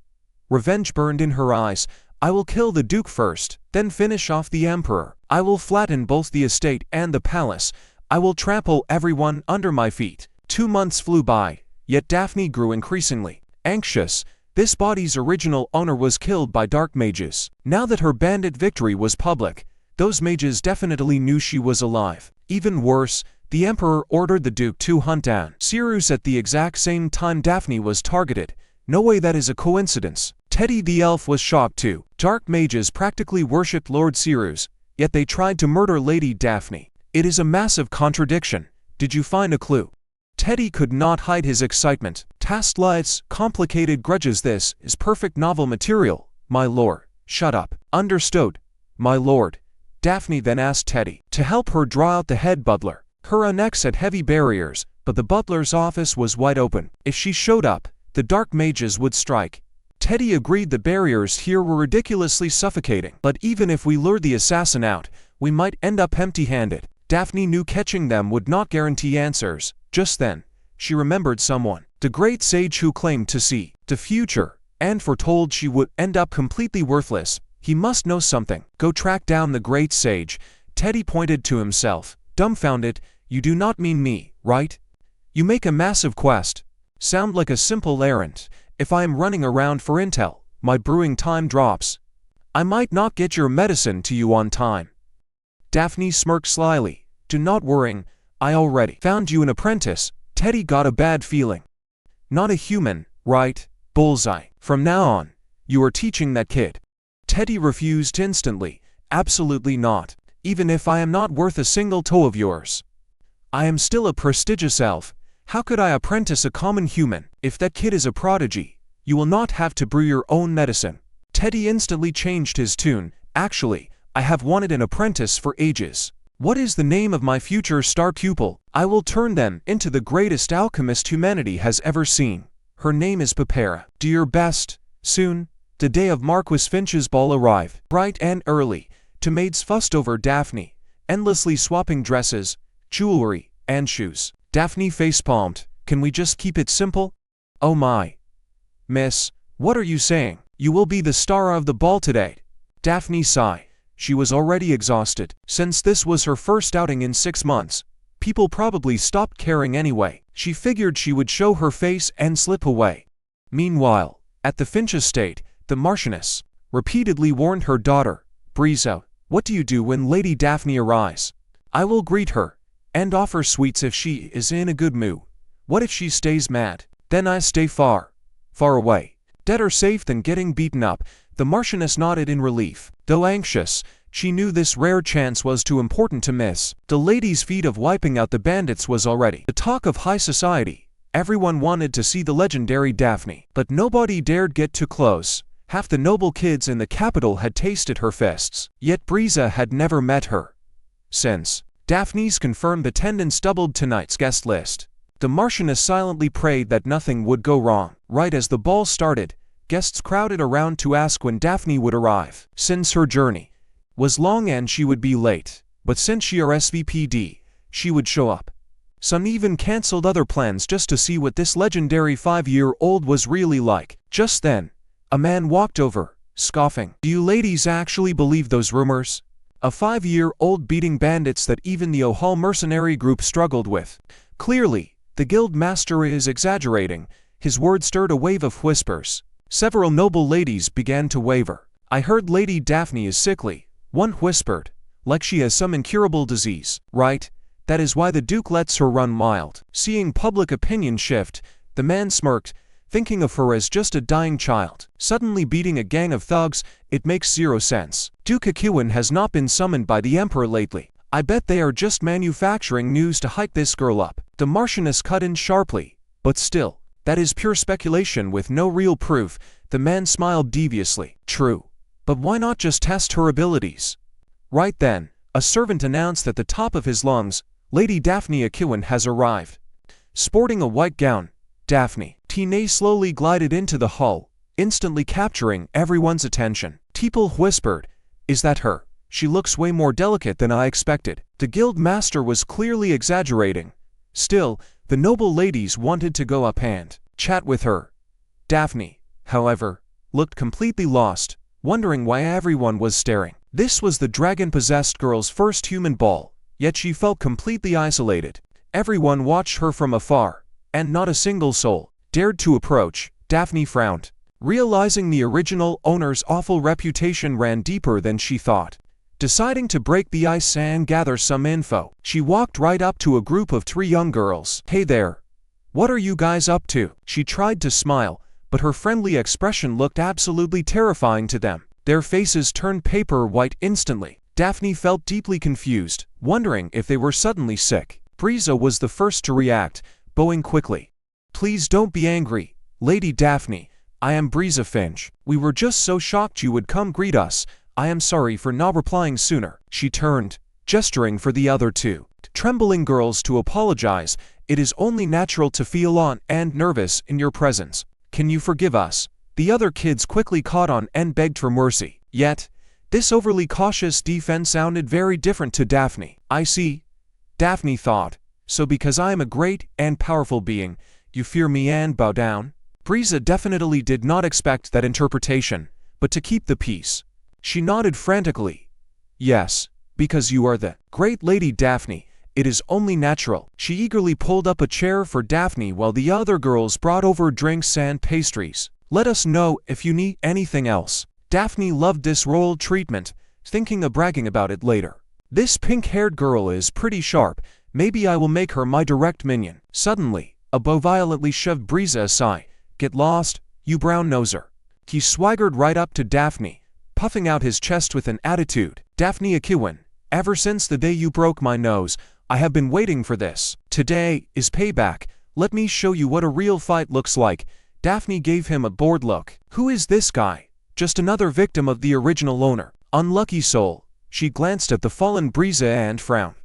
Revenge burned in her eyes. I will kill the Duke first, then finish off the Emperor. I will flatten both the estate and the palace. I will trample everyone under my feet. 2 months flew by. Yet Daphne grew increasingly anxious. This body's original owner was killed by dark mages. Now that her bandit victory was public, those mages definitely knew she was alive. Even worse, the Emperor ordered the Duke to hunt down Cyrus at the exact same time Daphne was targeted. No way that is a coincidence. Teddy the elf was shocked too. Dark mages practically worshipped Lord Cyrus, yet they tried to murder Lady Daphne. It is a massive contradiction. Did you find a clue? Teddy could not hide his excitement. Past lives, complicated grudges. This is perfect novel material, my lord. Shut up. Understood, my lord. Daphne then asked Teddy to help her draw out the head butler. Her annex had heavy barriers, but the butler's office was wide open. If she showed up, the dark mages would strike. Teddy agreed the barriers here were ridiculously suffocating. But even if we lured the assassin out, we might end up empty-handed. Daphne knew catching them would not guarantee answers. Just then, she remembered someone, the great sage who claimed to see the future, and foretold she would end up completely worthless. He must know something. Go track down the great sage. Teddy pointed to himself, dumbfounded. You do not mean me, right? You make a massive quest. Sound like a simple errand. If I am running around for intel, my brewing time drops. I might not get your medicine to you on time. Daphne smirked slyly. Do not worry. I already found you an apprentice. Teddy got a bad feeling. Not a human, right? Bullseye. From now on, you are teaching that kid. Teddy refused instantly. Absolutely not. Even if I am not worth a single toe of yours. I am still a prestigious elf. How could I apprentice a common human? If that kid is a prodigy, you will not have to brew your own medicine. Teddy instantly changed his tune. Actually, I have wanted an apprentice for ages. What is the name of my future star pupil? I will turn them into the greatest alchemist humanity has ever seen. Her name is Pepera. Do your best. Soon, the day of Marquis Finch's ball arrived. Bright and early, two maids fussed over Daphne, endlessly swapping dresses, jewelry, and shoes. Daphne facepalmed. Can we just keep it simple? Oh my. Miss, what are you saying? You will be the star of the ball today. Daphne sighed. She was already exhausted. Since this was her first outing in 6 months, people probably stopped caring anyway. She figured she would show her face and slip away. Meanwhile, at the Finch estate, the Marchioness repeatedly warned her daughter, Breeza, what do you do when Lady Daphne arrives? I will greet her and offer sweets if she is in a good mood. What if she stays mad? Then I stay far, far away. Better safe than getting beaten up. The Marchioness nodded in relief. Though anxious, she knew this rare chance was too important to miss. The lady's feat of wiping out the bandits was already the talk of high society. Everyone wanted to see the legendary Daphne, but nobody dared get too close. Half the noble kids in the capital had tasted her fists, yet Breeza had never met her. since Daphne's confirmed attendance doubled tonight's guest list. The Marchioness silently prayed that nothing would go wrong. Right as the ball started, guests crowded around to ask when Daphne would arrive, since her journey was long and she would be late. But since she RSVP'd, she would show up. Some even cancelled other plans just to see what this legendary 5-year-old was really like. Just then, a man walked over, scoffing. "Do you ladies actually believe those rumors? A 5-year-old beating bandits that even the Ohal mercenary group struggled with." Clearly, the guild master is exaggerating. His words stirred a wave of whispers. Several noble ladies began to waver. "I heard Lady Daphne is sickly," one whispered, "like she has some incurable disease." "Right, that is why the Duke lets her run wild." Seeing public opinion shift, the man smirked, thinking of her as just a dying child. Suddenly beating a gang of thugs, it makes zero sense. Duke Akiwan has not been summoned by the Emperor lately. I bet they are just manufacturing news to hype this girl up. The Marchioness cut in sharply. "But still, that is pure speculation with no real proof." The man smiled deviously. "True. But why not just test her abilities?" Right then, a servant announced at the top of his lungs, "Lady Daphne Akiwan has arrived." Sporting a white gown, Daphne Tine slowly glided into the hall, instantly capturing everyone's attention. People whispered, "Is that her? She looks way more delicate than I expected." The guild master was clearly exaggerating. Still, the noble ladies wanted to go up and chat with her. Daphne, however, looked completely lost, wondering why everyone was staring. This was the dragon-possessed girl's first human ball, yet she felt completely isolated. Everyone watched her from afar, and not a single soul dared to approach. Daphne frowned, realizing the original owner's awful reputation ran deeper than she thought. Deciding to break the ice and gather some info, she walked right up to a group of 3 young girls. "Hey there. What are you guys up to?" She tried to smile, but her friendly expression looked absolutely terrifying to them. Their faces turned paper white instantly. Daphne felt deeply confused, wondering if they were suddenly sick. Briza was the first to react, bowing quickly. "Please don't be angry, Lady Daphne. I am Briza Finch. We were just so shocked you would come greet us. I am sorry for not replying sooner." She turned, gesturing for the other 2 trembling girls to apologize. "It is only natural to feel on and nervous in your presence. Can you forgive us?" The other kids quickly caught on and begged for mercy. Yet, this overly cautious defense sounded very different to Daphne. "I see," Daphne thought. "So because I am a great and powerful being, you fear me and bow down?" Briza definitely did not expect that interpretation, but to keep the peace. She nodded frantically. "Yes, because you are the great Lady Daphne. It is only natural." She eagerly pulled up a chair for Daphne while the other girls brought over drinks and pastries. "Let us know if you need anything else." Daphne loved this royal treatment, thinking of bragging about it later. "This pink-haired girl is pretty sharp. Maybe I will make her my direct minion." Suddenly, a bow violently shoved Briza aside. "Get lost, you brown-noser." He swaggered right up to Daphne, puffing out his chest with an attitude. "Daphne Akiwan, ever since the day you broke my nose, I have been waiting for this. Today is payback. Let me show you what a real fight looks like." Daphne gave him a bored look. Who is this guy? Just another victim of the original owner. Unlucky soul. She glanced at the fallen Briza and frowned.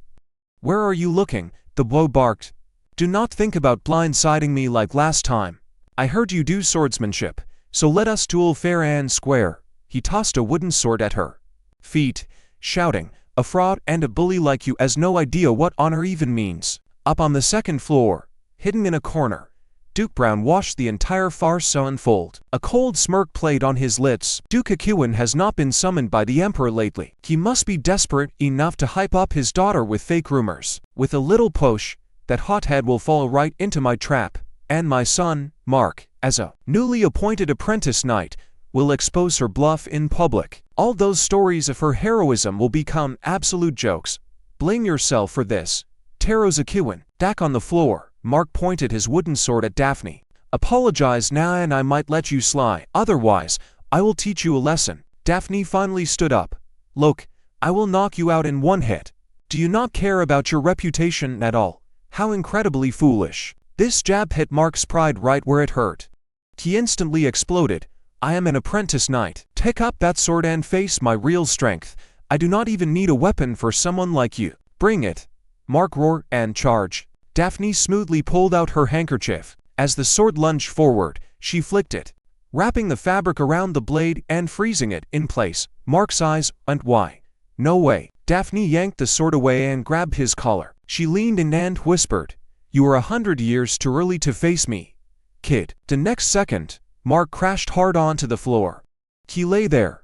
"Where are you looking?" the bow barked. "Do not think about blindsiding me like last time. I heard you do swordsmanship, so let us duel fair and square." He tossed a wooden sword at her feet, shouting, "A fraud and a bully like you has no idea what honor even means." Up on the second floor, hidden in a corner, Duke Brown watched the entire farce unfold. A cold smirk played on his lips. Duke Akiwan has not been summoned by the Emperor lately. He must be desperate enough to hype up his daughter with fake rumors. With a little push, that hothead will fall right into my trap, and my son, Mark, as a newly appointed apprentice knight, will expose her bluff in public. All those stories of her heroism will become absolute jokes. Blame yourself for this. Taros Akiwan. Back on the floor, Mark pointed his wooden sword at Daphne. "Apologize now and I might let you slide. Otherwise, I will teach you a lesson." Daphne finally stood up. "Look, I will knock you out in one hit. Do you not care about your reputation at all? How incredibly foolish." This jab hit Mark's pride right where it hurt. He instantly exploded. "I am an apprentice knight. Pick up that sword and face my real strength. I do not even need a weapon for someone like you. Bring it. Mark roared and charged. Daphne smoothly pulled out her handkerchief. As the sword lunged forward, she flicked it, wrapping the fabric around the blade and freezing it in place. Mark's eyes went wide. No way. Daphne yanked the sword away and grabbed his collar. She leaned in and whispered, "You are 100 years too early to face me, kid." The next second, Mark crashed hard onto the floor. He lay there,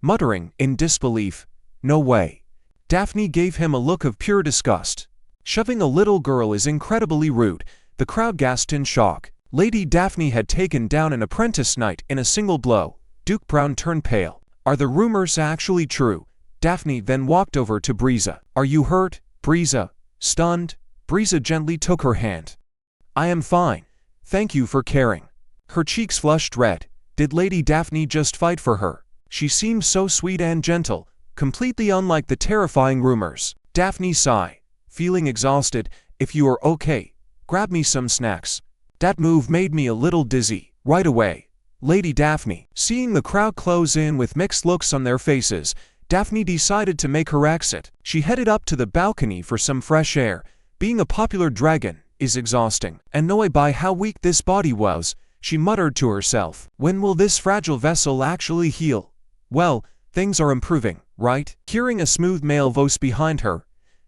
muttering in disbelief, "No way." Daphne gave him a look of pure disgust. Shoving a little girl is incredibly rude. The crowd gasped in shock. Lady Daphne had taken down an apprentice knight in a single blow. Duke Brown turned pale. "Are the rumors actually true?" Daphne then walked over to Breeza. "Are you hurt, Breeza?" Stunned, Breeza gently took her hand. "I am fine. Thank you for caring." Her cheeks flushed red. Did Lady Daphne just fight for her? She seemed so sweet and gentle, completely unlike the terrifying rumors. Daphne sighed, feeling exhausted. "If you are okay, grab me some snacks. That move made me a little dizzy." "Right away, Lady Daphne." Seeing the crowd close in with mixed looks on their faces, Daphne decided to make her exit. She headed up to the balcony for some fresh air. Being a popular dragon is exhausting. Annoyed by how weak this body was, she muttered to herself, "When will this fragile vessel actually heal? Well, things are improving, right?" Hearing a smooth male voice behind her,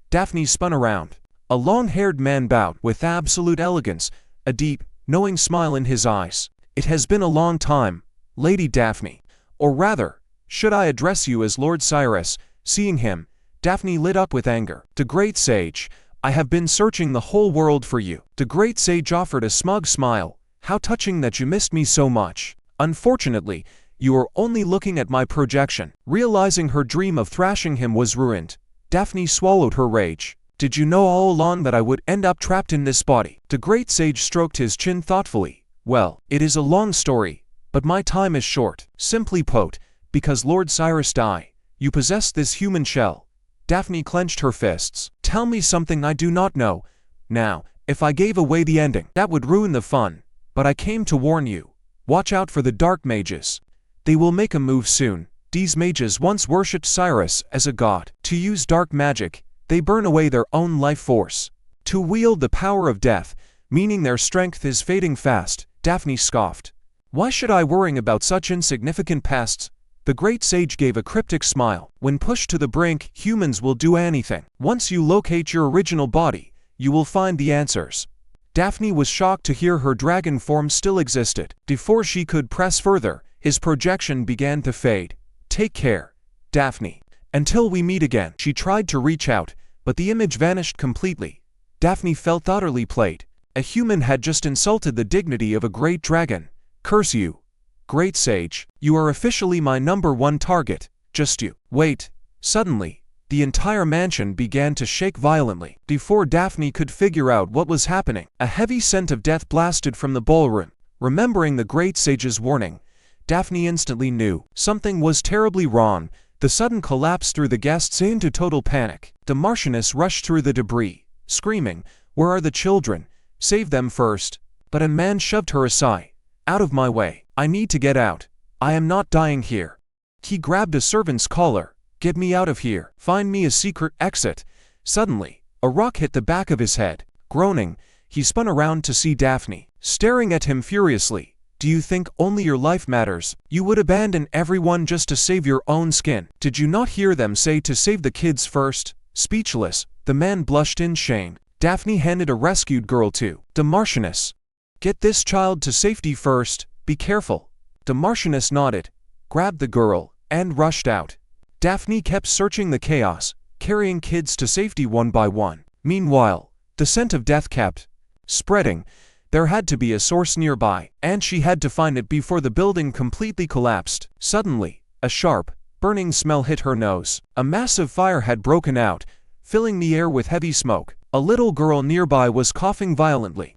Daphne spun around. A long-haired man bowed with absolute elegance, a deep, knowing smile in his eyes. "It has been a long time, Lady Daphne. Or rather, should I address you as Lord Cyrus?" Seeing him, Daphne lit up with anger. "The Great Sage, I have been searching the whole world for you." The Great Sage offered a smug smile. "How touching that you missed me so much. Unfortunately, you are only looking at my projection." Realizing her dream of thrashing him was ruined, Daphne swallowed her rage. "Did you know all along that I would end up trapped in this body?" The Great Sage stroked his chin thoughtfully. "Well, it is a long story, but my time is short. Simply put, because Lord Cyrus died, you possess this human shell." Daphne clenched her fists. "Tell me something I do not know. Now, if I gave away the ending, that would ruin the fun. But I came to warn you. Watch out for the dark mages. They will make a move soon. These mages once worshipped Cyrus as a god. To use dark magic, they burn away their own life force. To wield the power of death, meaning their strength is fading fast." Daphne scoffed. "Why should I worry about such insignificant pests?" The Great Sage gave a cryptic smile. "When pushed to the brink, humans will do anything. Once you locate your original body, you will find the answers." Daphne was shocked to hear her dragon form still existed. Before she could press further, his projection began to fade. "Take care, Daphne. Until we meet again." She tried to reach out, but the image vanished completely. Daphne felt utterly played. A human had just insulted the dignity of a great dragon. "Curse you, Great Sage. You are officially my #1 target. Just you." "Wait." Suddenly, the entire mansion began to shake violently. Before Daphne could figure out what was happening, a heavy scent of death blasted from the ballroom. Remembering the Great Sage's warning, Daphne instantly knew something was terribly wrong. The sudden collapse threw the guests into total panic. The Marchioness rushed through the debris, screaming, "Where are the children? Save them first." But a man shoved her aside. "Out of my way. I need to get out. I am not dying here." He grabbed a servant's collar. "Get me out of here. Find me a secret exit." Suddenly, a rock hit the back of his head. Groaning, he spun around to see Daphne, staring at him furiously. "Do you think only your life matters? You would abandon everyone just to save your own skin. Did you not hear them say to save the kids first?" Speechless, the man blushed in shame. Daphne handed a rescued girl to the Marchioness. "Get this child to safety first. Be careful." The Marchioness nodded, grabbed the girl, and rushed out. Daphne kept searching the chaos, carrying kids to safety one by one. Meanwhile, the scent of death kept spreading. There had to be a source nearby, and she had to find it before the building completely collapsed. Suddenly, a sharp, burning smell hit her nose. A massive fire had broken out, filling the air with heavy smoke. A little girl nearby was coughing violently.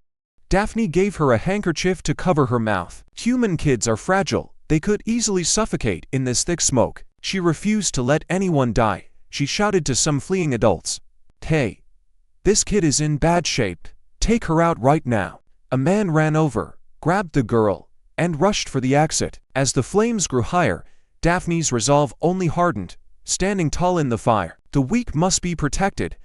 Daphne gave her a handkerchief to cover her mouth. Human kids are fragile. They could easily suffocate in this thick smoke. She refused to let anyone die. She shouted to some fleeing adults, "Hey, this kid is in bad shape. Take her out right now." A man ran over, grabbed the girl, and rushed for the exit. As the flames grew higher, Daphne's resolve only hardened. standing tall in the fire. The weak must be protected.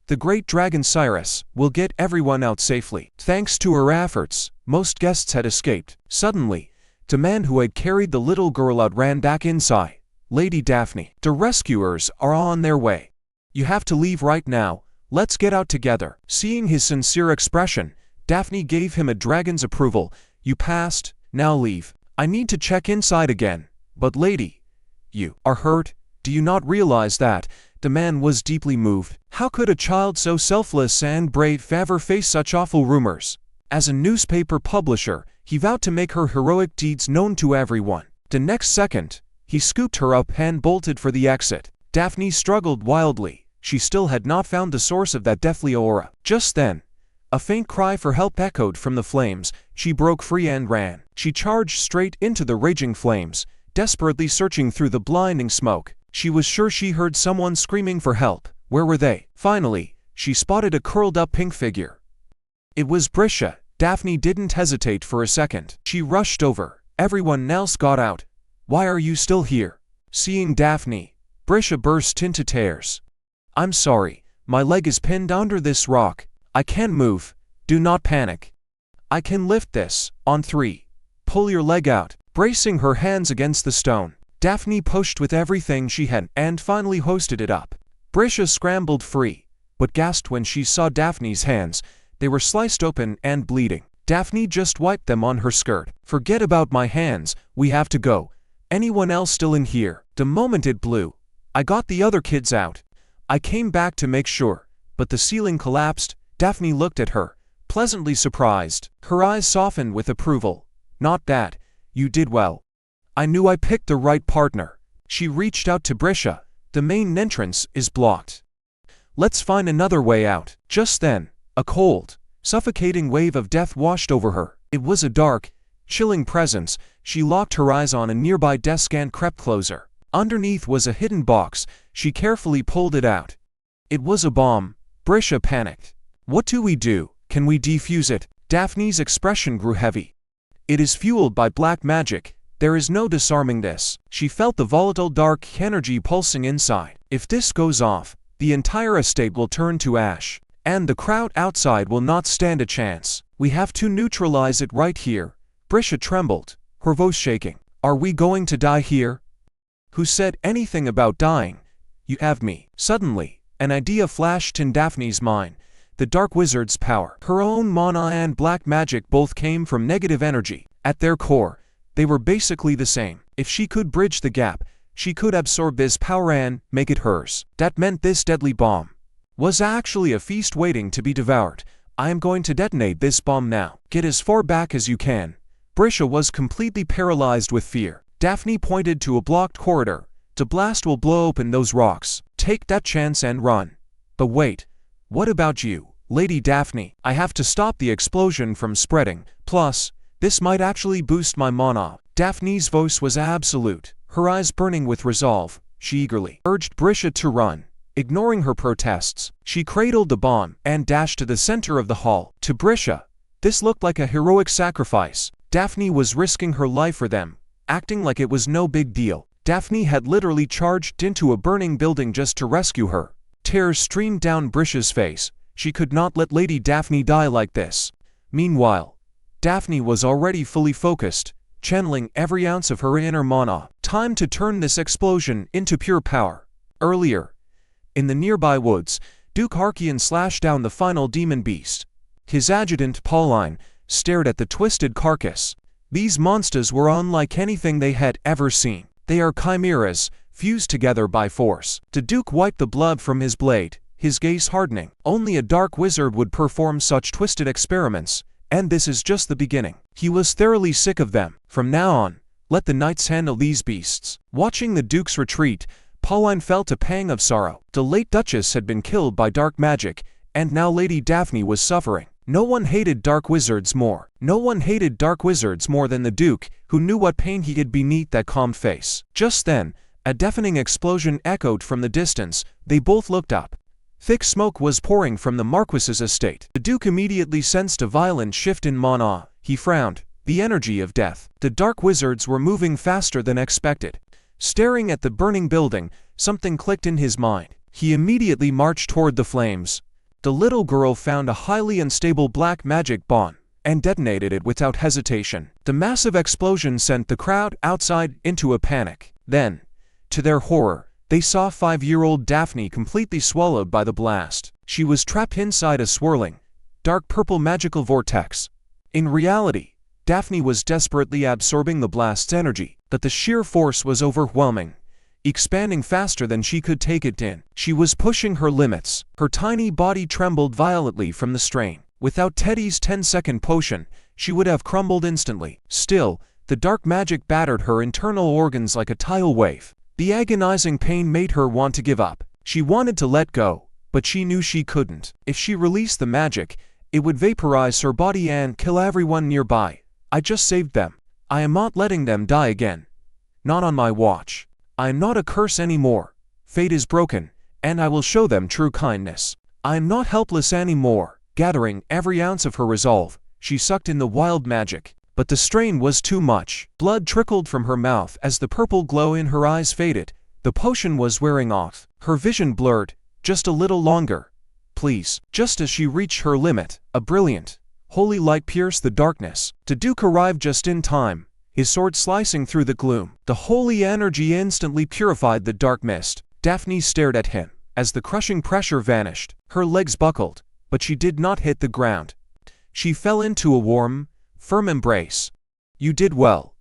The great dragon Cyrus, will get everyone out safely. Thanks to her efforts, most guests had escaped. Suddenly, the man who had carried the little girl out ran back inside. Lady Daphne, the rescuers are on their way. You have to leave right now. Let's get out together. Seeing his sincere expression, Daphne gave him a dragon's approval. You passed, now leave. I need to check inside again. But lady, you are hurt. Do you not realize that? The man was deeply moved. How could a child so selfless and brave ever face such awful rumors? As a newspaper publisher, he vowed to make her heroic deeds known to everyone. The next second, he scooped her up and bolted for the exit. Daphne struggled wildly. She still had not found the source of that deathly aura. Just then, a faint cry for help echoed from the flames. She broke free and ran. She charged straight into the raging flames, desperately searching through the blinding smoke. She was sure she heard someone screaming for help. Where were they? Finally, she spotted a curled-up pink figure. It was Brisha. Daphne didn't hesitate for a second. She rushed over. Everyone else got out. Why are you still here? Seeing Daphne, Brisha burst into tears. I'm sorry. My leg is pinned under this rock. I can't move. Do not panic. I can lift this. On 3. Pull your leg out. Bracing her hands against the stone, Daphne pushed with everything she had and finally hoisted it up. Brisha scrambled free, but gasped when she saw Daphne's hands. They were sliced open and bleeding. Daphne just wiped them on her skirt. Forget about my hands, we have to go. Anyone else still in here? The moment it blew, I got the other kids out. I came back to make sure, but the ceiling collapsed. Daphne looked at her, pleasantly surprised. Her eyes softened with approval. Not that. You did well. I knew I picked the right partner. She reached out to Brisha. The main entrance is blocked. Let's find another way out. Just then, a cold, suffocating wave of death washed over her. It was a dark, chilling presence. She locked her eyes on a nearby desk and crept closer. Underneath was a hidden box. She carefully pulled it out. It was a bomb. Brisha panicked. What do we do? Can we defuse it? Daphne's expression grew heavy. It is fueled by black magic. There is no disarming this. She felt the volatile dark energy pulsing inside. If this goes off, the entire estate will turn to ash, and the crowd outside will not stand a chance. We have to neutralize it right here. Brisha trembled, her voice shaking. Are we going to die here? Who said anything about dying? You have me. Suddenly, an idea flashed in Daphne's mind. The dark wizard's power. Her own mana and black magic both came from negative energy. At their core, they were basically the same. If she could bridge the gap, she could absorb this power and make it hers. That meant this deadly bomb was actually a feast waiting to be devoured. I am going to detonate this bomb now. Get as far back as you can. Brisha was completely paralyzed with fear. Daphne pointed to a blocked corridor. The blast will blow open those rocks. Take that chance and run. But wait. What about you, Lady Daphne? I have to stop the explosion from spreading. Plus, this might actually boost my mana. Daphne's voice was absolute, her eyes burning with resolve. She eagerly urged Brisha to run. Ignoring her protests, she cradled the bomb and dashed to the center of the hall. To Brisha, this looked like a heroic sacrifice. Daphne was risking her life for them, acting like it was no big deal. Daphne had literally charged into a burning building just to rescue her. Tears streamed down Brisha's face. She could not let Lady Daphne die like this. Meanwhile, Daphne was already fully focused, channeling every ounce of her inner mana. Time to turn this explosion into pure power. Earlier, in the nearby woods, Duke Harkian slashed down the final demon beast. His adjutant, Pauline, stared at the twisted carcass. These monsters were unlike anything they had ever seen. They are chimeras, fused together by force. The Duke wiped the blood from his blade, his gaze hardening. Only a dark wizard would perform such twisted experiments. And this is just the beginning. He was thoroughly sick of them. From now on, let the knights handle these beasts. Watching the Duke's retreat, Pauline felt a pang of sorrow. The late Duchess had been killed by dark magic, and now Lady Daphne was suffering. No one hated dark wizards more. No one hated dark wizards more than the Duke, who knew what pain he had beneath that calm face. Just then, a deafening explosion echoed from the distance. They both looked up. Thick smoke was pouring from the Marquis's estate. The Duke immediately sensed a violent shift in mana. He frowned. The energy of death. The dark wizards were moving faster than expected. Staring at the burning building, something clicked in his mind. He immediately marched toward the flames. The little girl found a highly unstable black magic bomb and detonated it without hesitation. The massive explosion sent the crowd outside into a panic. Then, to their horror, they saw 5-year-old Daphne completely swallowed by the blast. She was trapped inside a swirling, dark purple magical vortex. In reality, Daphne was desperately absorbing the blast's energy, but the sheer force was overwhelming, expanding faster than she could take it in. She was pushing her limits. Her tiny body trembled violently from the strain. Without Teddy's 10-second potion, she would have crumbled instantly. Still, the dark magic battered her internal organs like a tidal wave. The agonizing pain made her want to give up. She wanted to let go, but she knew she couldn't. If she released the magic, it would vaporize her body and kill everyone nearby. I just saved them. I am not letting them die again. Not on my watch. I am not a curse anymore. Fate is broken, and I will show them true kindness. I am not helpless anymore. Gathering every ounce of her resolve, she sucked in the wild magic. But the strain was too much. Blood trickled from her mouth as the purple glow in her eyes faded. The potion was wearing off. Her vision blurred. Just a little longer. Please. Just as she reached her limit, a brilliant, holy light pierced the darkness. The Duke arrived just in time, his sword slicing through the gloom. The holy energy instantly purified the dark mist. Daphne stared at him. As the crushing pressure vanished, her legs buckled, but she did not hit the ground. She fell into a warm, firm embrace. You did well.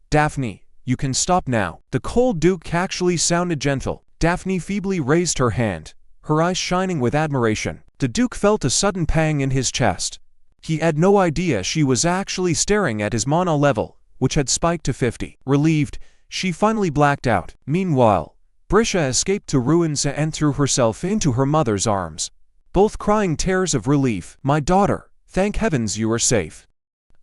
Daphne, you can stop now. The cold Duke actually sounded gentle. Daphne feebly raised her hand, her eyes shining with admiration. The Duke felt a sudden pang in his chest. He had no idea she was actually staring at his mana level, which had spiked to 50. Relieved, she finally blacked out. Meanwhile, Brisha escaped to ruins and threw herself into her mother's arms, both crying tears of relief. My daughter, thank heavens you are safe.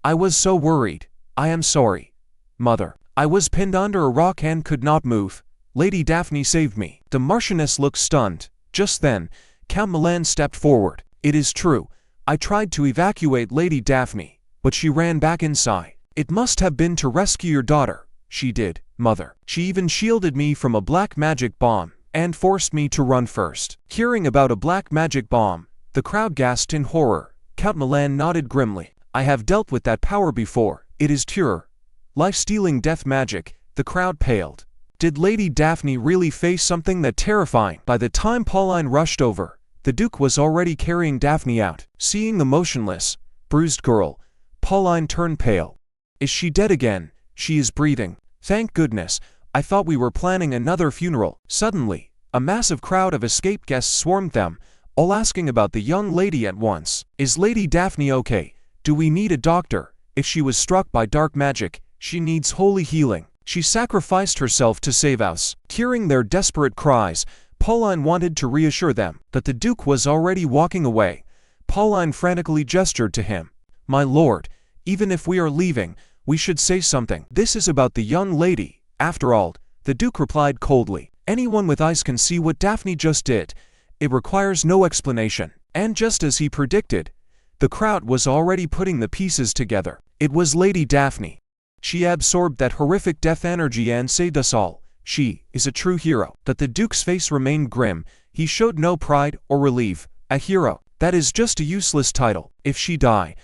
I was so worried. I am sorry. Mother, I was pinned under a rock and could not move. Lady Daphne saved me. The Marchioness looked stunned. Just then, Count Milan stepped forward. It is true. I tried to evacuate Lady Daphne, but she ran back inside. It must have been to rescue your daughter. She did, Mother. She even shielded me from a black magic bomb and forced me to run first. Hearing about a black magic bomb, the crowd gasped in horror. Count Milan nodded grimly. I have dealt with that power before. It is pure, life-stealing death magic. The crowd paled. Did Lady Daphne really face something that terrifying? By the time Pauline rushed over, the Duke was already carrying Daphne out. Seeing the motionless, bruised girl, Pauline turned pale. Is she dead again? She is breathing. Thank goodness. I thought we were planning another funeral. Suddenly, a massive crowd of escaped guests swarmed them, all asking about the young lady at once. Is Lady Daphne okay? Do we need a doctor? If she was struck by dark magic, she needs holy healing. She sacrificed herself to save us. Hearing their desperate cries, Pauline wanted to reassure them, but the Duke was already walking away. Pauline frantically gestured to him. My lord, even if we are leaving, we should say something. This is about the young lady. After all, the Duke replied coldly. Anyone with eyes can see what Daphne just did. It requires no explanation. And just as he predicted, the crowd was already putting the pieces together. It was Lady Daphne. She absorbed that horrific death energy and saved us all. She is a true hero. But the Duke's face remained grim. He showed no pride or relief. A hero. That is just a useless title. If she die,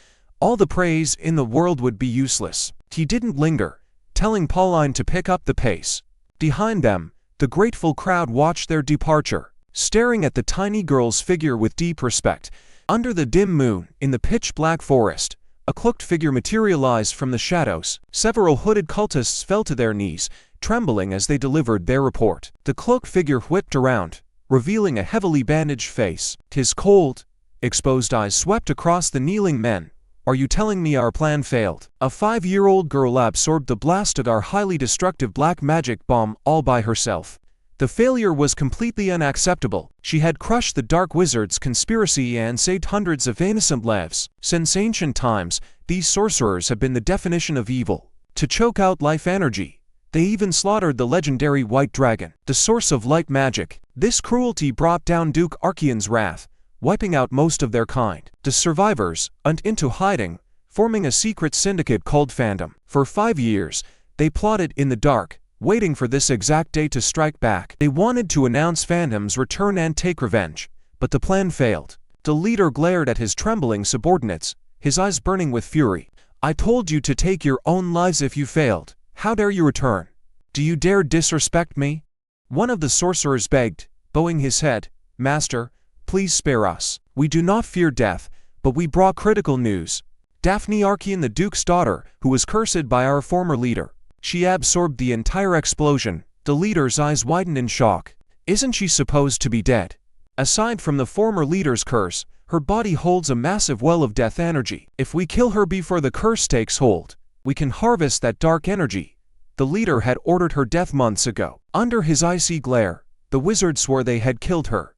all the praise in the world would be useless. He didn't linger, telling Pauline to pick up the pace. Behind them, the grateful crowd watched their departure, staring at the tiny girl's figure with deep respect. Under the dim moon, in the pitch-black forest, a cloaked figure materialized from the shadows. Several hooded cultists fell to their knees, trembling as they delivered their report. The cloaked figure whipped around, revealing a heavily bandaged face. His cold, exposed eyes swept across the kneeling men. Are you telling me our plan failed? A 5-year-old girl absorbed the blast of our highly destructive black magic bomb all by herself. The failure was completely unacceptable. She had crushed the Dark Wizard's conspiracy and saved hundreds of innocent lives. Since ancient times, these sorcerers have been the definition of evil. To choke out life energy, they even slaughtered the legendary White Dragon, the source of light magic. This cruelty brought down Duke Archeon's wrath, wiping out most of their kind. The survivors went into hiding, forming a secret syndicate called Fandom. For 5 years, they plotted in the dark, waiting for this exact day to strike back. They wanted to announce Phantom's return and take revenge, but the plan failed. The leader glared at his trembling subordinates, his eyes burning with fury. I told you to take your own lives if you failed. How dare you return? Do you dare disrespect me? One of the sorcerers begged, bowing his head. Master, please spare us. We do not fear death, but we brought critical news. Daphne Archean, the Duke's daughter, who was cursed by our former leader. She absorbed the entire explosion. The leader's eyes widened in shock. Isn't she supposed to be dead? Aside from the former leader's curse, her body holds a massive well of death energy. If we kill her before the curse takes hold, we can harvest that dark energy. The leader had ordered her death months ago. Under his icy glare, the wizard swore they had killed her.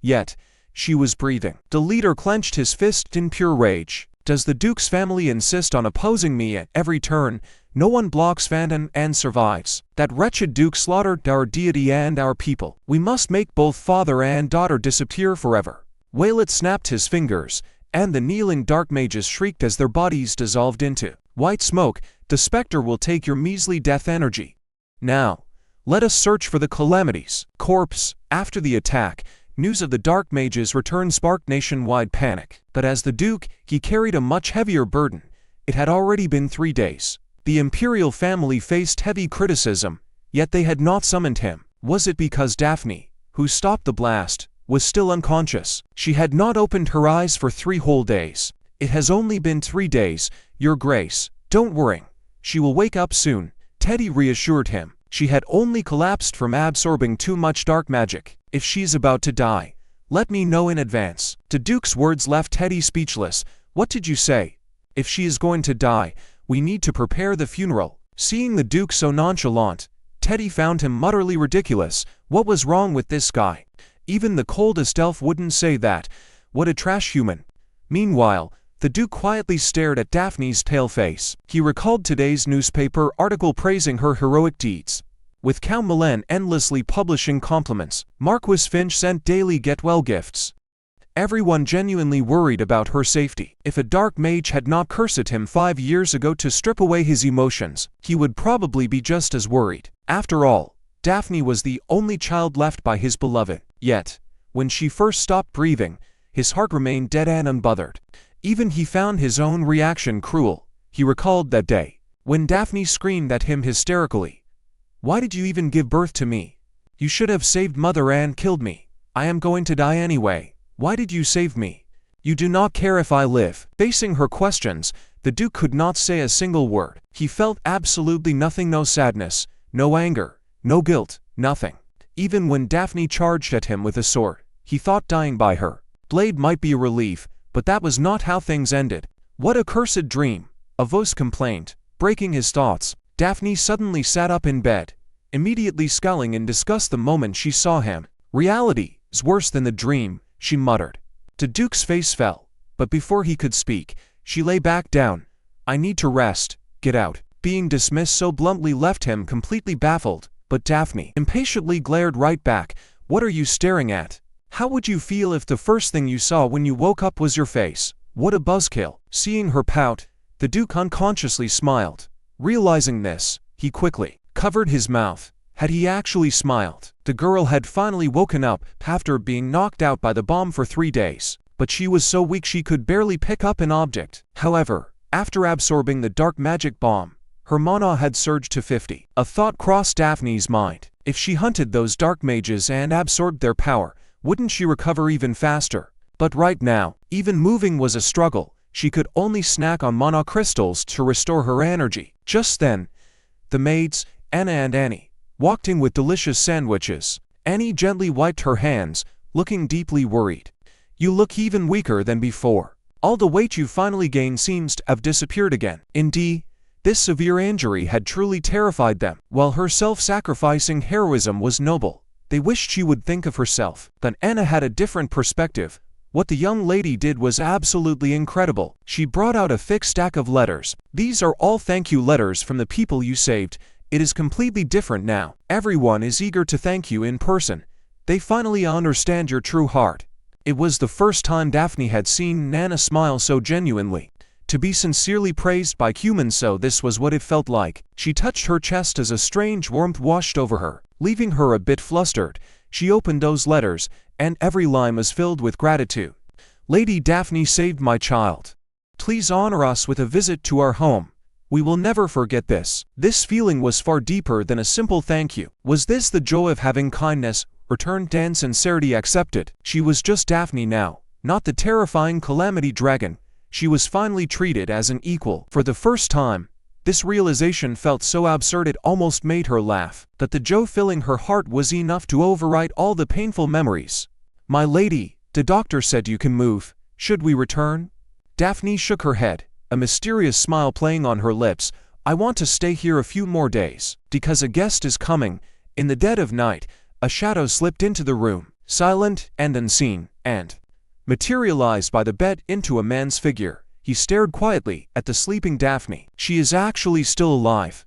Yet, she was breathing. The leader clenched his fist in pure rage. Does the Duke's family insist on opposing me at every turn? No one blocks Phantom and survives. That wretched Duke slaughtered our deity and our people. We must make both father and daughter disappear forever. Waylett snapped his fingers, and the kneeling dark mages shrieked as their bodies dissolved into white smoke. The specter will take your measly death energy. Now, let us search for the Calamity's corpse. After the attack, news of the dark mages' return sparked nationwide panic. But as the Duke, he carried a much heavier burden. It had already been 3 days. The imperial family faced heavy criticism, yet they had not summoned him. Was it because Daphne, who stopped the blast, was still unconscious? She had not opened her eyes for 3 whole days. It has only been 3 days, Your Grace. Don't worry. She will wake up soon, Teddy reassured him. She had only collapsed from absorbing too much dark magic. If she's about to die, let me know in advance. The Duke's words left Teddy speechless. What did you say? If she is going to die, we need to prepare the funeral. Seeing the Duke so nonchalant, Teddy found him utterly ridiculous. What was wrong with this guy? Even the coldest elf wouldn't say that. What a trash human. Meanwhile, the Duke quietly stared at Daphne's pale face. He recalled today's newspaper article praising her heroic deeds. With Count Milan endlessly publishing compliments, Marquis Finch sent daily get-well gifts. Everyone genuinely worried about her safety. If a dark mage had not cursed him 5 years ago to strip away his emotions, he would probably be just as worried. After all, Daphne was the only child left by his beloved. Yet, when she first stopped breathing, his heart remained dead and unbothered. Even he found his own reaction cruel. He recalled that day, when Daphne screamed at him hysterically. Why did you even give birth to me? You should have saved mother and killed me. I am going to die anyway. Why did you save me? You do not care if I live. Facing her questions, the Duke could not say a single word. He felt absolutely nothing, no sadness, no anger, no guilt, nothing. Even when Daphne charged at him with a sword, he thought dying by her blade might be a relief, but that was not how things ended. What a cursed dream, a voice complained, breaking his thoughts. Daphne suddenly sat up in bed, immediately scowling in disgust the moment she saw him. Reality is worse than the dream, she muttered. The Duke's face fell, but before he could speak, she lay back down. I need to rest. Get out. Being dismissed so bluntly left him completely baffled, but Daphne impatiently glared right back. What are you staring at? How would you feel if the first thing you saw when you woke up was your face? What a buzzkill. Seeing her pout, the Duke unconsciously smiled. Realizing this, he quickly covered his mouth. Had he actually smiled? The girl had finally woken up after being knocked out by the bomb for 3 days, but she was so weak she could barely pick up an object. However, after absorbing the dark magic bomb, her mana had surged to 50. A thought crossed Daphne's mind. If she hunted those dark mages and absorbed their power, wouldn't she recover even faster? But right now, even moving was a struggle. She could only snack on mana crystals to restore her energy. Just then, the maids, Anna and Annie, walked in with delicious sandwiches. Annie gently wiped her hands, looking deeply worried. You look even weaker than before. All the weight you finally gained seems to have disappeared again. Indeed, this severe injury had truly terrified them. While her self-sacrificing heroism was noble, they wished she would think of herself. But Anna had a different perspective. What the young lady did was absolutely incredible. She brought out a thick stack of letters. These are all thank you letters from the people you saved. It is completely different now. Everyone is eager to thank you in person. They finally understand your true heart. It was the first time Daphne had seen Nana smile so genuinely. To be sincerely praised by humans, so this was what it felt like. She touched her chest as a strange warmth washed over her, leaving her a bit flustered. She opened those letters, and every line was filled with gratitude. Lady Daphne saved my child. Please honor us with a visit to our home. We will never forget this. This feeling was far deeper than a simple thank you. Was this the joy of having kindness returned and sincerity accepted? She was just Daphne now, not the terrifying Calamity dragon. She was finally treated as an equal. For the first time, this realization felt so absurd it almost made her laugh. That the joy filling her heart was enough to overwrite all the painful memories. My lady, the doctor said you can move. Should we return? Daphne shook her head, a mysterious smile playing on her lips. I want to stay here a few more days, because a guest is coming. In the dead of night, a shadow slipped into the room, silent and unseen, and materialized by the bed into a man's figure. He stared quietly at the sleeping Daphne. She is actually still alive.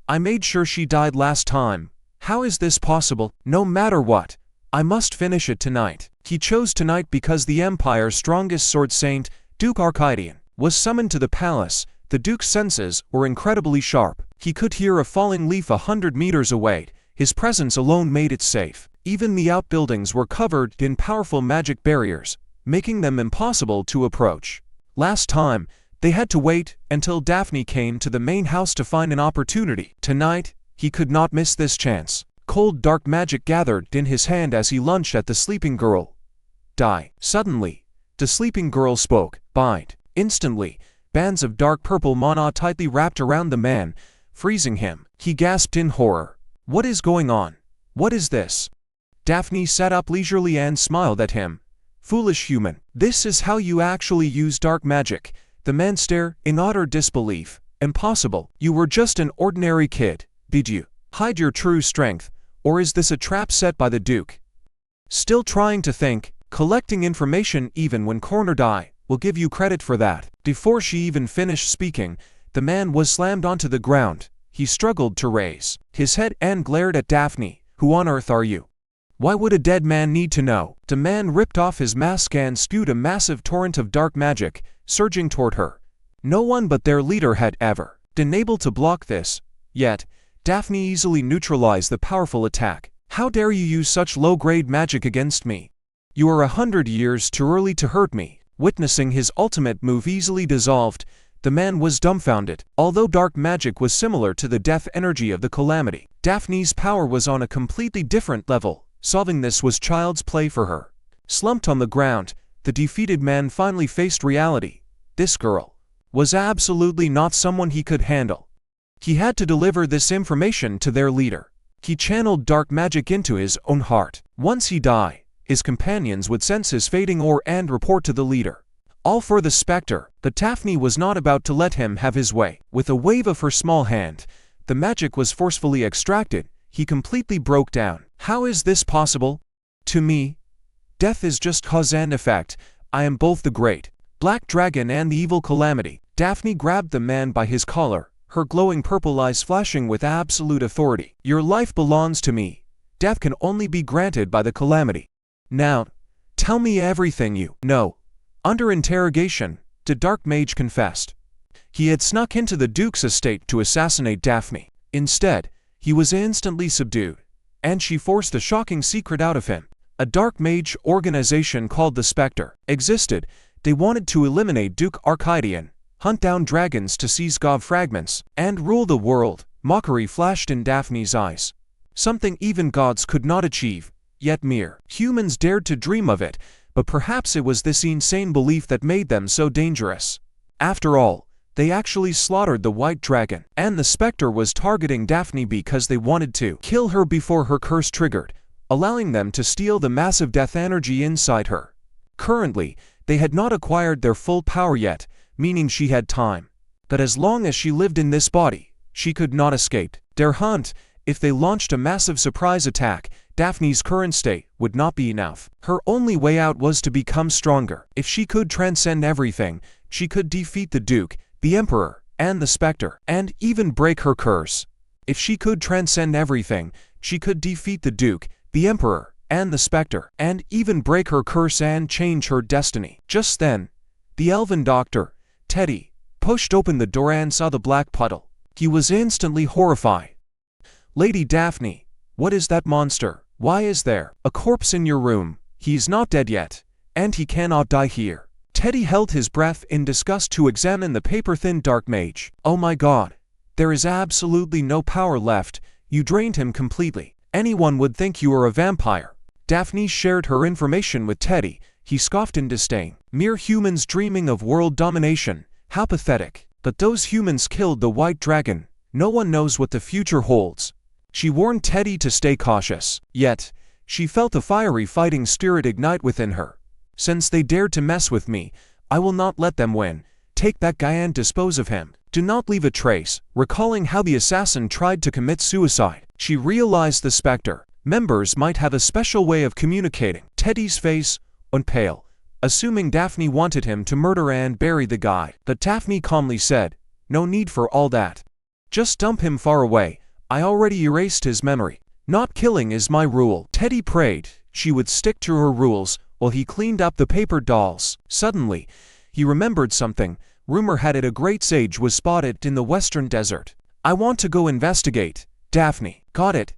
I made sure she died last time. How is this possible? No matter what, I must finish it tonight. He chose tonight because the Empire's strongest sword saint, Duke Arcadian, was summoned to the palace. The Duke's senses were incredibly sharp. He could hear a falling leaf 100 meters away. His presence alone made it safe. Even the outbuildings were covered in powerful magic barriers, making them impossible to approach. Last time, they had to wait until Daphne came to the main house to find an opportunity. Tonight, he could not miss this chance. Cold dark magic gathered in his hand as he lunged at the sleeping girl. Die. Suddenly, the sleeping girl spoke. Bind. Instantly, bands of dark purple mana tightly wrapped around the man, freezing him. He gasped in horror. What is going on? What is this? Daphne sat up leisurely and smiled at him. Foolish human. This is how you actually use dark magic. The man stared in utter disbelief. Impossible. You were just an ordinary kid. Did you hide your true strength? Or is this a trap set by the Duke? Still trying to think, collecting information even when cornered. I will give you credit for that. Before she even finished speaking, the man was slammed onto the ground. He struggled to raise his head and glared at Daphne. Who on earth are you? Why would a dead man need to know? The man ripped off his mask and spewed a massive torrent of dark magic, surging toward her. No one but their leader had ever been able to block this. Yet, Daphne easily neutralized the powerful attack. How dare you use such low-grade magic against me? You are 100 years too early to hurt me. Witnessing his ultimate move easily dissolved, the man was dumbfounded. Although dark magic was similar to the death energy of the Calamity, Daphne's power was on a completely different level. Solving this was child's play for her. Slumped on the ground, the defeated man finally faced reality. This girl was absolutely not someone he could handle. He had to deliver this information to their leader. He channeled dark magic into his own heart. Once he died, his companions would sense his fading aura and report to the leader. All for the specter, but Daphne was not about to let him have his way. With a wave of her small hand, the magic was forcefully extracted. He completely broke down. How is this possible? To me, death is just cause and effect. I am both the great black dragon and the evil Calamity. Daphne grabbed the man by his collar, her glowing purple eyes flashing with absolute authority. Your life belongs to me. Death can only be granted by the Calamity. Now, tell me everything you know. Under interrogation, the dark mage confessed. He had snuck into the Duke's estate to assassinate Daphne. Instead, he was instantly subdued, and she forced the shocking secret out of him. A dark mage organization called the Spectre existed. They wanted to eliminate Duke Arcadian, hunt down dragons to seize god fragments, and rule the world. Mockery flashed in Daphne's eyes. Something even gods could not achieve, yet mere humans dared to dream of it, but perhaps it was this insane belief that made them so dangerous. After all, they actually slaughtered the white dragon, and the Spectre was targeting Daphne because they wanted to kill her before her curse triggered, allowing them to steal the massive death energy inside her. Currently, they had not acquired their full power yet, meaning she had time. But as long as she lived in this body, she could not escape their hunt. If they launched a massive surprise attack, Daphne's current state would not be enough. Her only way out was to become stronger. If she could transcend everything, she could defeat the Duke, the Emperor, and the Spectre, and even break her curse. If she could transcend everything, she could defeat the Duke, the Emperor, and the Spectre, and even break her curse and change her destiny. Just then, the elven doctor, Teddy, pushed open the door and saw the black puddle. He was instantly horrified. "Lady Daphne, what is that monster? Why is there a corpse in your room? He is not dead yet, and he cannot die here." Teddy held his breath in disgust to examine the paper-thin dark mage. "Oh my god. There is absolutely no power left. You drained him completely. Anyone would think you were a vampire." Daphne shared her information with Teddy. He scoffed in disdain. "Mere humans dreaming of world domination. How pathetic. But those humans killed the white dragon. No one knows what the future holds." She warned Teddy to stay cautious. Yet, she felt a fiery fighting spirit ignite within her. "Since they dared to mess with me, I will not let them win. Take that guy and dispose of him. Do not leave a trace." Recalling how the assassin tried to commit suicide, she realized the Spectre members might have a special way of communicating. Teddy's face went pale, assuming Daphne wanted him to murder and bury the guy. But Daphne calmly said, "No need for all that. Just dump him far away. I already erased his memory. Not killing is my rule." Teddy prayed she would stick to her rules while he cleaned up the paper dolls. Suddenly, he remembered something. Rumor had it a great sage was spotted in the western desert. "I want to go investigate." Daphne, "Got it.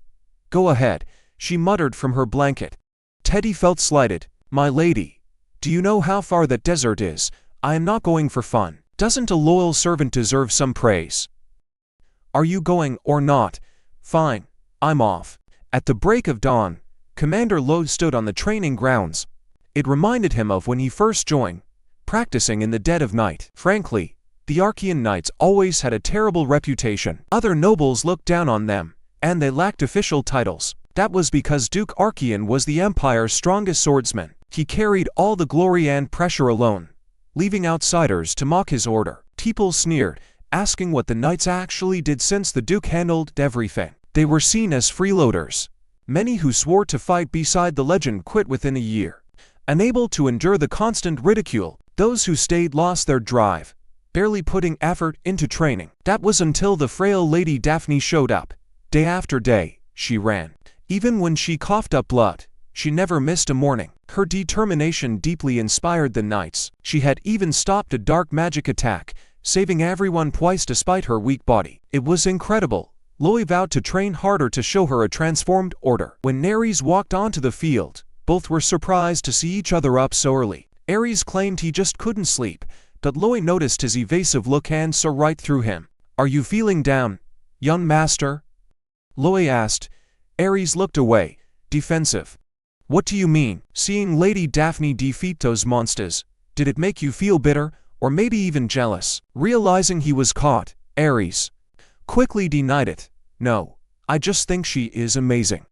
Go ahead," she muttered from her blanket. Teddy felt slighted. "My lady, do you know how far that desert is? I am not going for fun. Doesn't a loyal servant deserve some praise? Are you going or not?" "Fine. I'm off." At the break of dawn, Commander Lowe stood on the training grounds. It reminded him of when he first joined, practicing in the dead of night. Frankly, the Archean Knights always had a terrible reputation. Other nobles looked down on them, and they lacked official titles. That was because Duke Archean was the Empire's strongest swordsman. He carried all the glory and pressure alone, leaving outsiders to mock his order. People sneered, asking what the knights actually did since the Duke handled everything. They were seen as freeloaders. Many who swore to fight beside the legend quit within a year. Unable to endure the constant ridicule, those who stayed lost their drive, barely putting effort into training. That was until the frail Lady Daphne showed up. Day after day, she ran. Even when she coughed up blood, she never missed a morning. Her determination deeply inspired the knights. She had even stopped a dark magic attack, saving everyone twice despite her weak body. It was incredible. Lowe vowed to train harder to show her a transformed order. When Ares walked onto the field, both were surprised to see each other up so early. Ares claimed he just couldn't sleep, but Lowe noticed his evasive look and saw right through him. "Are you feeling down, young master?" Lowe asked. Ares looked away, defensive. "What do you mean?" "Seeing Lady Daphne defeat those monsters, did it make you feel bitter, or maybe even jealous?" Realizing he was caught, Ares quickly denied it. "No, I just think she is amazing.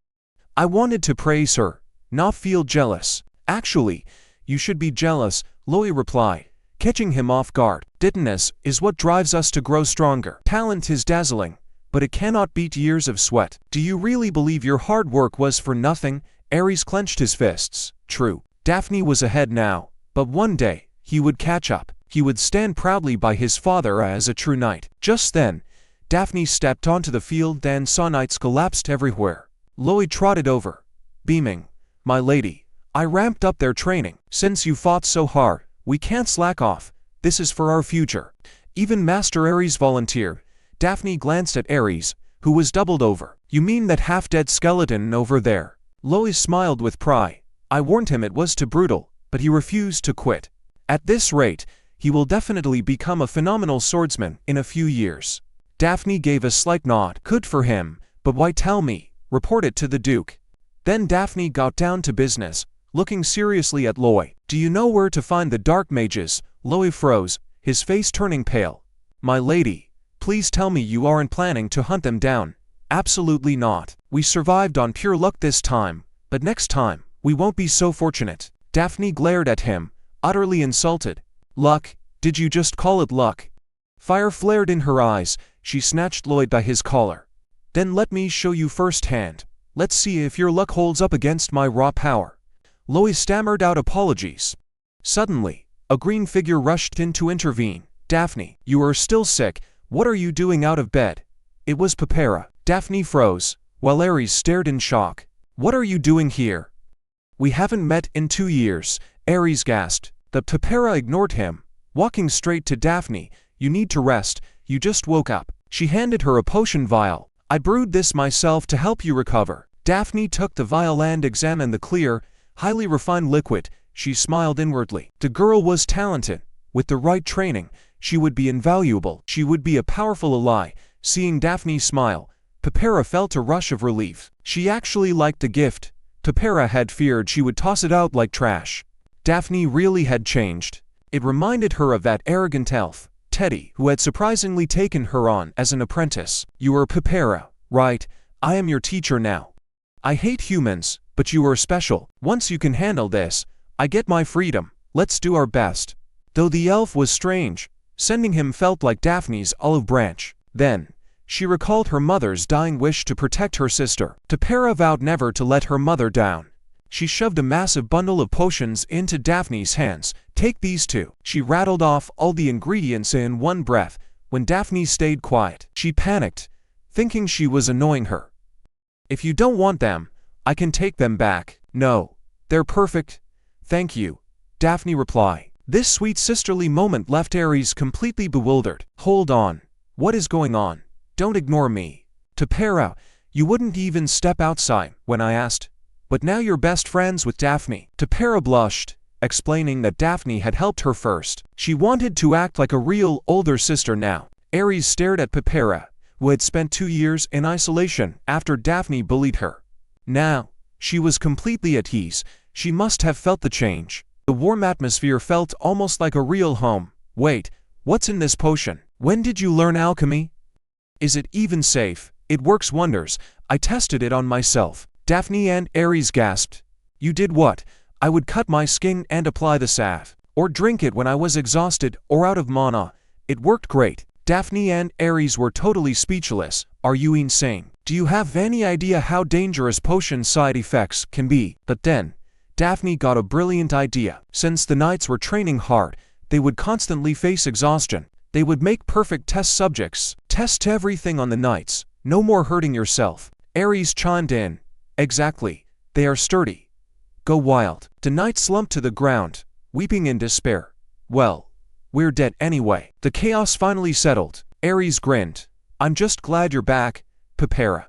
I wanted to praise her, not feel jealous." "Actually, you should be jealous," Lowe replied, catching him off guard. "Deadness is what drives us to grow stronger. Talent is dazzling, but it cannot beat years of sweat." "Do you really believe your hard work was for nothing?" Ares clenched his fists. True, Daphne was ahead now, but one day, he would catch up. He would stand proudly by his father as a true knight. Just then, Daphne stepped onto the field and saw knights collapsed everywhere. Lowe trotted over, beaming. "My lady, I ramped up their training. Since you fought so hard, we can't slack off. This is for our future." Even Master Ares volunteered. Daphne glanced at Ares, who was doubled over. "You mean that half-dead skeleton over there?" Lowe smiled with pride. "I warned him it was too brutal, but he refused to quit. At this rate, he will definitely become a phenomenal swordsman in a few years." Daphne gave a slight nod. "Good for him, but why tell me? Report it to the Duke." Then Daphne got down to business, looking seriously at Lowe. "Do you know where to find the dark mages?" Lowe froze, his face turning pale. "My lady, please tell me you aren't planning to hunt them down." "Absolutely not. We survived on pure luck this time, but next time, we won't be so fortunate." Daphne glared at him, utterly insulted. "Luck? Did you just call it luck?" Fire flared in her eyes. She snatched Lowe by his collar. "Then let me show you firsthand. Let's see if your luck holds up against my raw power." Lowe stammered out apologies. Suddenly, a green figure rushed in to intervene. "Daphne, you are still sick. What are you doing out of bed?" It was Papera. Daphne froze, while Ares stared in shock. "What are you doing here?" "We haven't met in 2 years," Ares gasped. The Papera ignored him, walking straight to Daphne. You need to rest, you just woke up. She handed her a potion vial. I brewed this myself to help you recover. Daphne took the vial and examined the clear, highly refined liquid. She smiled inwardly. The girl was talented. With the right training, she would be invaluable. She would be a powerful ally. Seeing Daphne smile, Pepera felt a rush of relief. She actually liked the gift. Pepera had feared she would toss it out like trash. Daphne really had changed. It reminded her of that arrogant elf, Teddy, who had surprisingly taken her on as an apprentice. You are Pepera, right? I am your teacher now. I hate humans, but you are special. Once you can handle this, I get my freedom. Let's do our best. Though the elf was strange, sending him felt like Daphne's olive branch. Then, she recalled her mother's dying wish to protect her sister. Pepera vowed never to let her mother down. She shoved a massive bundle of potions into Daphne's hands. Take these two. She rattled off all the ingredients in one breath. When Daphne stayed quiet, she panicked, thinking she was annoying her. If you don't want them, I can take them back. No, they're perfect. Thank you, Daphne replied. This sweet sisterly moment left Ares completely bewildered. Hold on. What is going on? Don't ignore me. Pepera, you wouldn't even step outside when I asked. But now you're best friends with Daphne. Pepera blushed, explaining that Daphne had helped her first. She wanted to act like a real older sister now. Ares stared at Pepera, who had spent 2 years in isolation after Daphne bullied her. Now, she was completely at ease. She must have felt the change. The warm atmosphere felt almost like a real home. Wait, what's in this potion? When did you learn alchemy? Is it even safe? It works wonders. I tested it on myself. Daphne and Ares gasped. You did what? I would cut my skin and apply the salve, or drink it when I was exhausted or out of mana. It worked great. Daphne and Ares were totally speechless. Are you insane? Do you have any idea how dangerous potion side effects can be? But then, Daphne got a brilliant idea. Since the knights were training hard, they would constantly face exhaustion. They would make perfect test subjects. Test everything on the knights. No more hurting yourself. Ares chimed in. Exactly. They are sturdy. Go wild. The knight slumped to the ground, weeping in despair. Well, we're dead anyway. The chaos finally settled. Ares grinned. I'm just glad you're back, Pepera.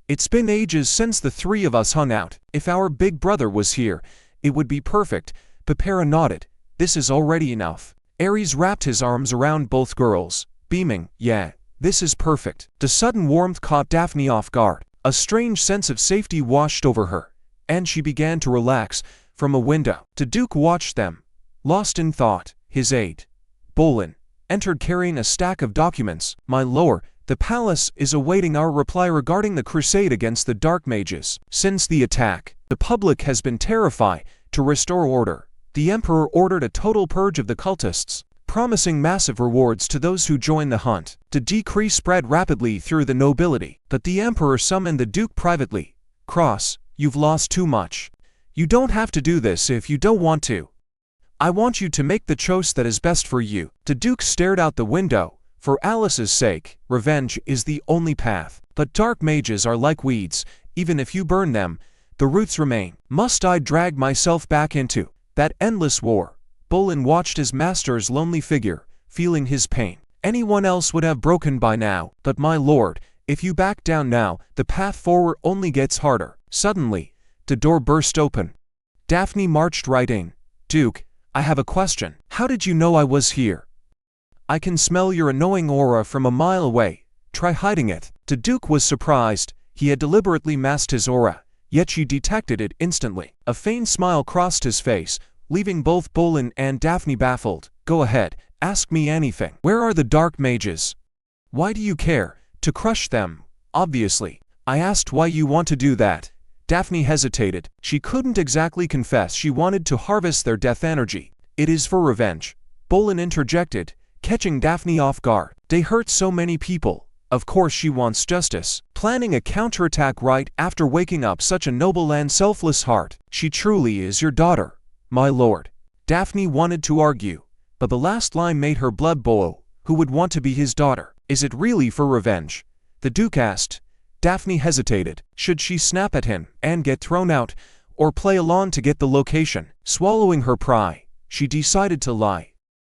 It's been ages since the three of us hung out. If our big brother was here, it would be perfect. Pepera nodded. This is already enough. Ares wrapped his arms around both girls, beaming. Yeah, this is perfect. The sudden warmth caught Daphne off guard. A strange sense of safety washed over her, and she began to relax. From a window, the Duke watched them, lost in thought. His aide, Bolin, entered carrying a stack of documents. My lord, the palace is awaiting our reply regarding the crusade against the Dark Mages. Since the attack, the public has been terrified. To restore order, the Emperor ordered a total purge of the cultists, promising massive rewards to those who join the hunt. The decree spread rapidly through the nobility, but the Emperor summoned the Duke privately. Cross, you've lost too much. You don't have to do this if you don't want to. I want you to make the choice that is best for you. The Duke stared out the window. For Alice's sake, revenge is the only path. But dark mages are like weeds. Even if you burn them, the roots remain. Must I drag myself back into that endless war? Bolin watched his master's lonely figure, feeling his pain. Anyone else would have broken by now. But my lord, if you back down now, the path forward only gets harder. Suddenly, the door burst open. Daphne marched right in. Duke, I have a question. How did you know I was here? I can smell your annoying aura from a mile away. Try hiding it. The Duke was surprised. He had deliberately masked his aura, yet she detected it instantly. A faint smile crossed his face, leaving both Bolin and Daphne baffled. Go ahead, ask me anything. Where are the dark mages? Why do you care? To crush them, obviously. I asked why you want to do that. Daphne hesitated. She couldn't exactly confess she wanted to harvest their death energy. It is for revenge. Bolin interjected, catching Daphne off guard. They hurt so many people. Of course she wants justice. Planning a counterattack right after waking up such a noble and selfless heart. She truly is your daughter, my lord. Daphne wanted to argue, but the last line made her blood boil. Who would want to be his daughter? Is it really for revenge? The Duke asked. Daphne hesitated. Should she snap at him and get thrown out, or play along to get the location? Swallowing her pride, she decided to lie.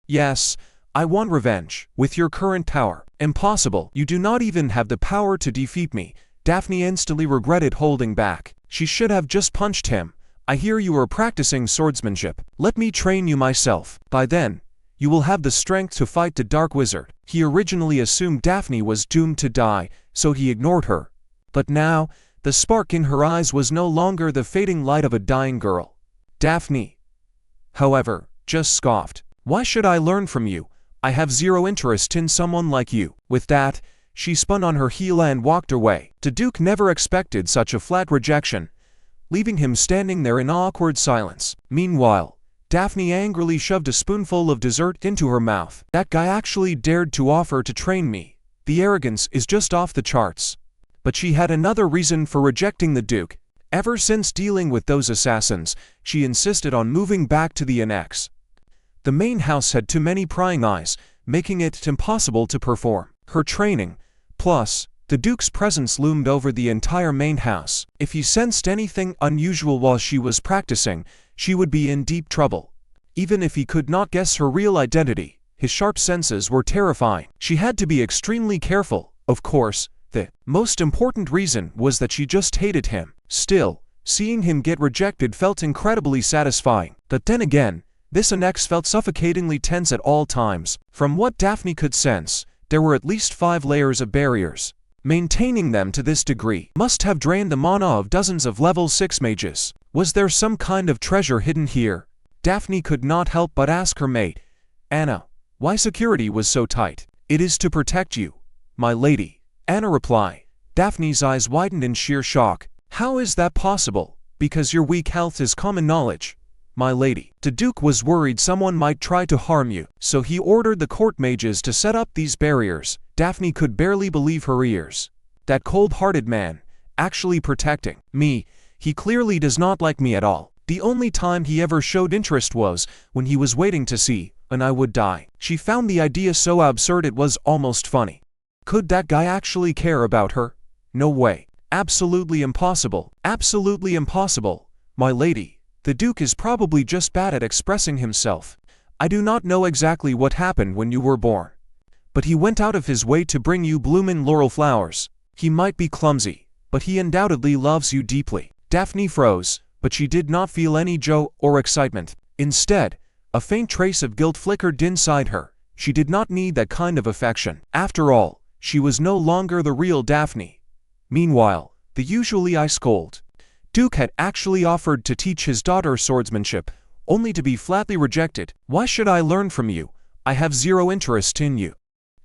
Yes, I want revenge. With your current power. Impossible. You do not even have the power to defeat me. Daphne instantly regretted holding back. She should have just punched him. I hear you are practicing swordsmanship. Let me train you myself. By then, you will have the strength to fight the Dark Wizard. He originally assumed Daphne was doomed to die, so he ignored her. But now, the spark in her eyes was no longer the fading light of a dying girl. Daphne, however, just scoffed. Why should I learn from you? I have zero interest in someone like you. With that, she spun on her heel and walked away. The Duke never expected such a flat rejection, leaving him standing there in awkward silence. Meanwhile, Daphne angrily shoved a spoonful of dessert into her mouth. That guy actually dared to offer to train me. The arrogance is just off the charts. But she had another reason for rejecting the Duke. Ever since dealing with those assassins, she insisted on moving back to the annex. The main house had too many prying eyes, making it impossible to perform her training. Plus, the Duke's presence loomed over the entire main house. If he sensed anything unusual while she was practicing, she would be in deep trouble. Even if he could not guess her real identity, his sharp senses were terrifying. She had to be extremely careful. Of course, the most important reason was that she just hated him. Still, seeing him get rejected felt incredibly satisfying. But then again, this annex felt suffocatingly tense at all times. From what Daphne could sense, there were at least 5 layers of barriers. Maintaining them to this degree must have drained the mana of dozens of level 6 mages. Was there some kind of treasure hidden here? Daphne could not help but ask her mate, Anna, why security was so tight. It is to protect you, my lady. Anna replied. Daphne's eyes widened in sheer shock. How is that possible? Because your weak health is common knowledge, my lady. The Duke was worried someone might try to harm you, so he ordered the court mages to set up these barriers. Daphne could barely believe her ears. That cold-hearted man, actually protecting me. He clearly does not like me at all. The only time he ever showed interest was when he was waiting to see when I would die. She found the idea so absurd it was almost funny. Could that guy actually care about her? No way. Absolutely impossible. Absolutely impossible, my lady. The Duke is probably just bad at expressing himself. I do not know exactly what happened when you were born, but he went out of his way to bring you bloomin' laurel flowers. He might be clumsy, but he undoubtedly loves you deeply. Daphne froze, but she did not feel any joy or excitement. Instead, a faint trace of guilt flickered inside her. She did not need that kind of affection. After all, she was no longer the real Daphne. Meanwhile, the usually ice-cold Duke had actually offered to teach his daughter swordsmanship, only to be flatly rejected. Why should I learn from you? I have zero interest in you.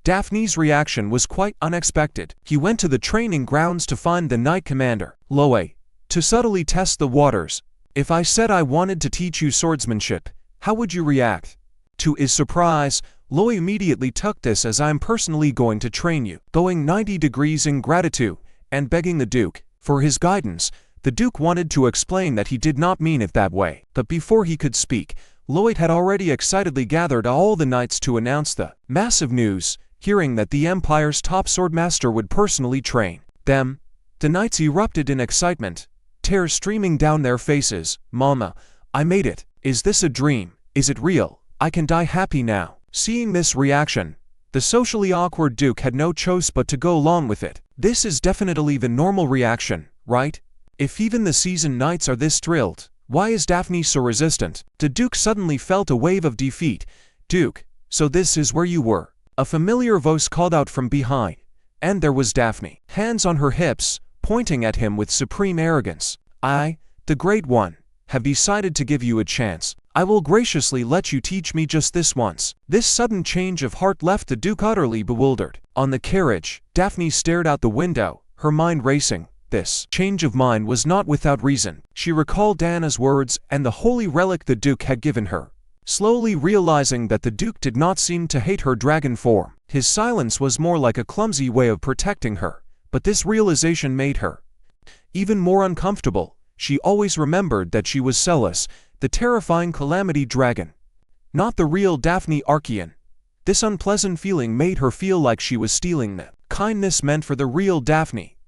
Daphne's reaction was quite unexpected. He went to the training grounds to find the Knight Commander, Loe, to subtly test the waters. If I said I wanted to teach you swordsmanship, how would you react? To his surprise, Loe immediately took this as I'm personally going to train you, going 90 degrees in gratitude, and begging the Duke for his guidance. The Duke wanted to explain that he did not mean it that way, but before he could speak, Lloyd had already excitedly gathered all the knights to announce the massive news. Hearing that the Empire's top swordmaster would personally train them, the knights erupted in excitement, tears streaming down their faces. Mama, I made it. Is this a dream? Is it real? I can die happy now. Seeing this reaction, the socially awkward Duke had no choice but to go along with it. This is definitely the normal reaction, right? If even the seasoned knights are this thrilled, why is Daphne so resistant? The Duke suddenly felt a wave of defeat. Duke, so this is where you were. A familiar voice called out from behind, and there was Daphne, hands on her hips, pointing at him with supreme arrogance. I, the Great One, have decided to give you a chance. I will graciously let you teach me just this once. This sudden change of heart left the Duke utterly bewildered. On the carriage, Daphne stared out the window, her mind racing. This change of mind was not without reason. She recalled Anna's words and the holy relic the Duke had given her. Slowly realizing that the Duke did not seem to hate her dragon form, his silence was more like a clumsy way of protecting her. But this realization made her even more uncomfortable. She always remembered that she was Celis, the terrifying Calamity dragon, not the real Daphne Archean. This unpleasant feeling made her feel like she was stealing the kindness meant for the real Daphne.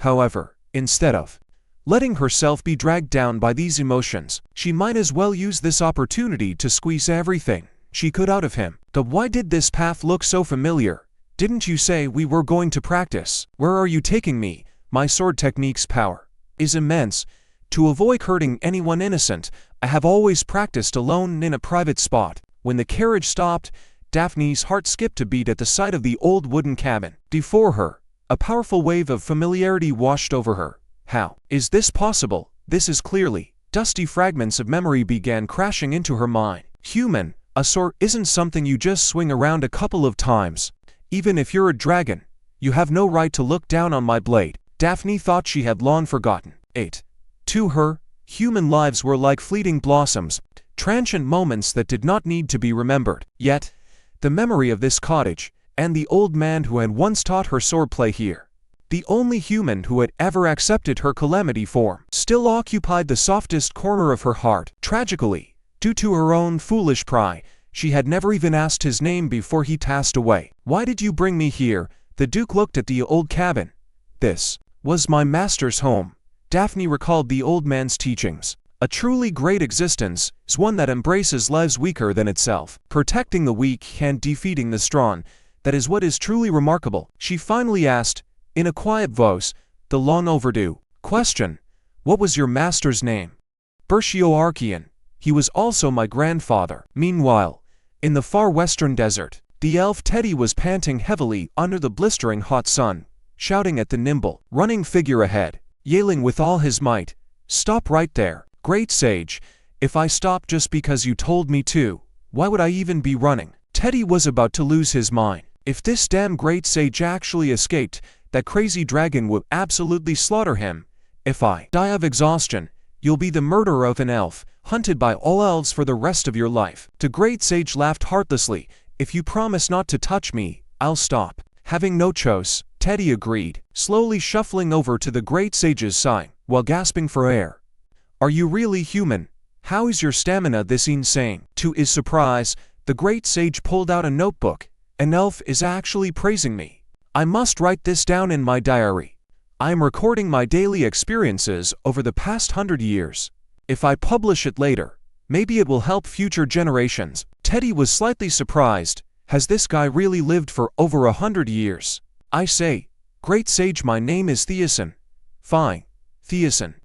However, instead of letting herself be dragged down by these emotions, she might as well use this opportunity to squeeze everything she could out of him. Why did this path look so familiar? Didn't you say we were going to practice? Where are you taking me? My sword technique's power is immense. To avoid hurting anyone innocent, I have always practiced alone in a private spot. When the carriage stopped, Daphne's heart skipped a beat at the sight of the old wooden cabin. Before her, a powerful wave of familiarity washed over her. How is this possible? This is clearly. Dusty fragments of memory began crashing into her mind. Human, a sword isn't something you just swing around a couple of times. Even if you're a dragon, you have no right to look down on my blade. Daphne thought she had long forgotten it. To her, human lives were like fleeting blossoms, transient moments that did not need to be remembered. Yet, the memory of this cottage, and the old man who had once taught her swordplay here, the only human who had ever accepted her calamity form, still occupied the softest corner of her heart. Tragically, due to her own foolish pride, she had never even asked his name before he passed away. Why did you bring me here? The Duke looked at the old cabin. This was my master's home. Daphne recalled the old man's teachings. A truly great existence is one that embraces lives weaker than itself, protecting the weak and defeating the strong. That is what is truly remarkable. She finally asked, in a quiet voice, the long overdue question. What was your master's name? Bertio Archean. He was also my grandfather. Meanwhile, in the far western desert, the elf Teddy was panting heavily under the blistering hot sun, shouting at the nimble, running figure ahead, yelling with all his might, "Stop right there, great sage! If I stop just because you told me to, why would I even be running?" Teddy was about to lose his mind. If this damn great sage actually escaped, that crazy dragon would absolutely slaughter him. If I die of exhaustion, you'll be the murderer of an elf, hunted by all elves for the rest of your life. The great sage laughed heartlessly. If you promise not to touch me, I'll stop. Having no choice, Teddy agreed, slowly shuffling over to the great sage's side, while gasping for air. Are you really human? How is your stamina this insane? To his surprise, the great sage pulled out a notebook. An elf is actually praising me. I must write this down in my diary. I am recording my daily experiences over the past 100 years. If I publish it later, maybe it will help future generations. Teddy was slightly surprised. Has this guy really lived for over 100 years? I say, great sage, my name is Theosin. Fine, Theosin.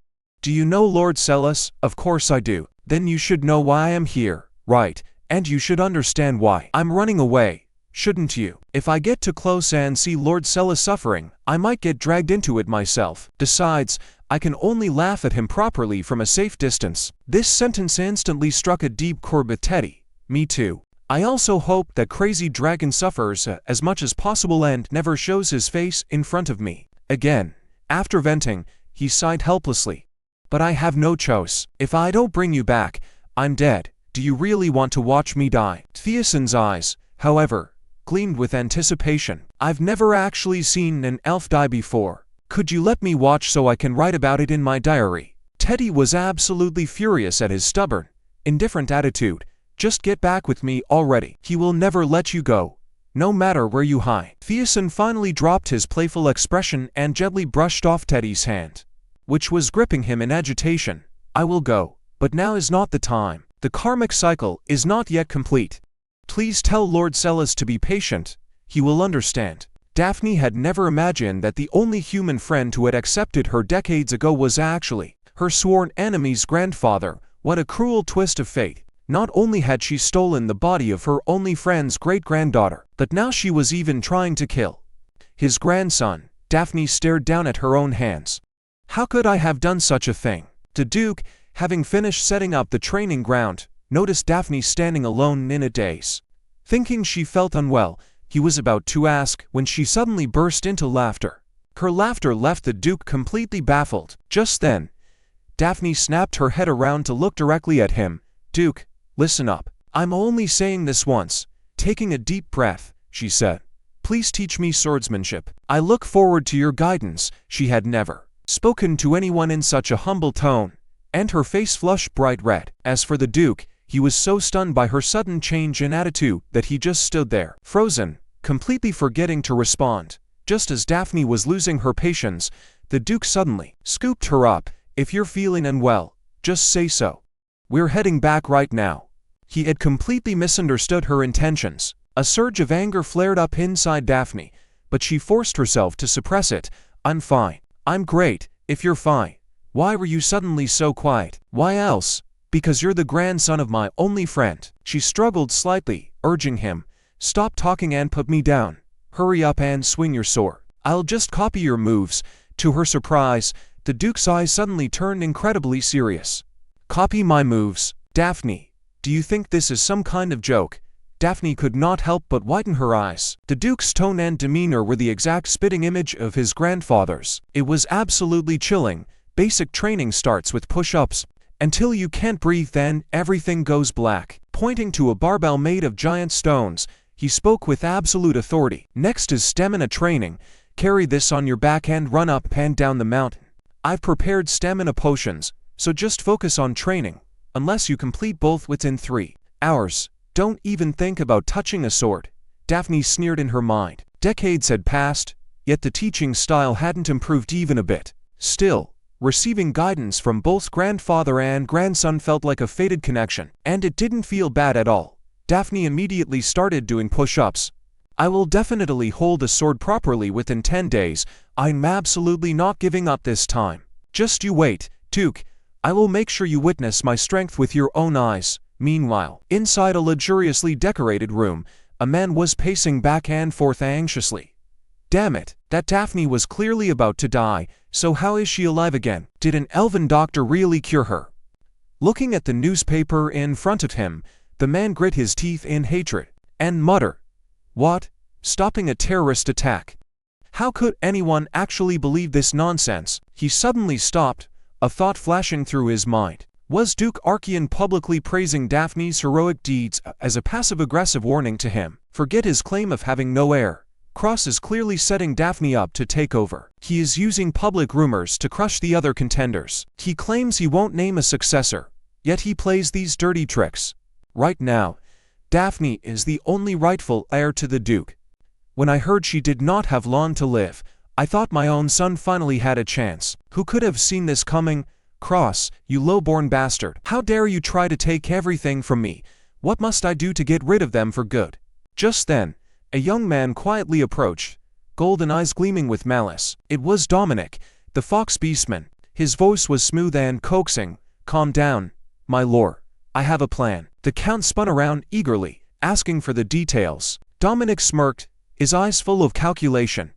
Do you know Lord Celis? Of course I do. Then you should know why I am here, right? And you should understand why I'm running away, shouldn't you? If I get too close and see Lord Celis suffering, I might get dragged into it myself. Besides, I can only laugh at him properly from a safe distance. This sentence instantly struck a deep chord with Teddy. Me too. I also hope that crazy dragon suffers as much as possible and never shows his face in front of me again. After venting, he sighed helplessly. But I have no choice. If I don't bring you back, I'm dead. Do you really want to watch me die? Theosin's eyes, however, gleamed with anticipation. I've never actually seen an elf die before. Could you let me watch so I can write about it in my diary? Teddy was absolutely furious at his stubborn, indifferent attitude. Just get back with me already. He will never let you go, no matter where you hide. Theosin finally dropped his playful expression and gently brushed off Teddy's hand, which was gripping him in agitation. I will go, but now is not the time. The karmic cycle is not yet complete. Please tell Lord Celis to be patient. He will understand. Daphne had never imagined that the only human friend who had accepted her decades ago was actually her sworn enemy's grandfather. What a cruel twist of fate. Not only had she stolen the body of her only friend's great-granddaughter, but now she was even trying to kill his grandson. Daphne stared down at her own hands. How could I have done such a thing? The Duke, having finished setting up the training ground, noticed Daphne standing alone in a daze. Thinking she felt unwell, he was about to ask when she suddenly burst into laughter. Her laughter left the Duke completely baffled. Just then, Daphne snapped her head around to look directly at him. Duke, listen up. I'm only saying this once. Taking a deep breath, she said. Please teach me swordsmanship. I look forward to your guidance. She had never spoken to anyone in such a humble tone, and her face flushed bright red. As for the Duke, he was so stunned by her sudden change in attitude that he just stood there, frozen, completely forgetting to respond. Just as Daphne was losing her patience, the Duke suddenly scooped her up. If you're feeling unwell, just say so. We're heading back right now. He had completely misunderstood her intentions. A surge of anger flared up inside Daphne, but she forced herself to suppress it. "I'm fine. I'm great, if you're fine. Why were you suddenly so quiet?" "Why else? Because you're the grandson of my only friend." She struggled slightly, urging him, "Stop talking and put me down. Hurry up and swing your sword. I'll just copy your moves." To her surprise, the Duke's eyes suddenly turned incredibly serious. "Copy my moves? Daphne, do you think this is some kind of joke?" Daphne could not help but widen her eyes. The Duke's tone and demeanor were the exact spitting image of his grandfather's. It was absolutely chilling. "Basic training starts with push-ups. Until you can't breathe, then everything goes black." Pointing to a barbell made of giant stones, he spoke with absolute authority. "Next is stamina training. Carry this on your back and run up and down the mountain. I've prepared stamina potions, so just focus on training, unless you complete both within 3 hours. Don't even think about touching a sword." Daphne sneered in her mind. Decades had passed, yet the teaching style hadn't improved even a bit. Still, receiving guidance from both grandfather and grandson felt like a fated connection, and it didn't feel bad at all. Daphne immediately started doing push-ups. "I will definitely hold a sword properly within 10 days. I'm absolutely not giving up this time. Just you wait, Duke. I will make sure you witness my strength with your own eyes." Meanwhile, inside a luxuriously decorated room, a man was pacing back and forth anxiously. Damn it, that Daphne was clearly about to die, so how is she alive again? Did an elven doctor really cure her? Looking at the newspaper in front of him, the man grit his teeth in hatred and muttered, "What? Stopping a terrorist attack? How could anyone actually believe this nonsense?" He suddenly stopped, a thought flashing through his mind. Was Duke Archeon publicly praising Daphne's heroic deeds as a passive-aggressive warning to him? Forget his claim of having no heir. Cross is clearly setting Daphne up to take over. He is using public rumors to crush the other contenders. He claims he won't name a successor, yet he plays these dirty tricks. Right now, Daphne is the only rightful heir to the Duke. When I heard she did not have long to live, I thought my own son finally had a chance. Who could have seen this coming? Cross, you low-born bastard. How dare you try to take everything from me? What must I do to get rid of them for good? Just then, a young man quietly approached, golden eyes gleaming with malice. It was Dominic, the fox beastman. His voice was smooth and coaxing. "Calm down, my lord. I have a plan." The Count spun around eagerly, asking for the details. Dominic smirked, his eyes full of calculation.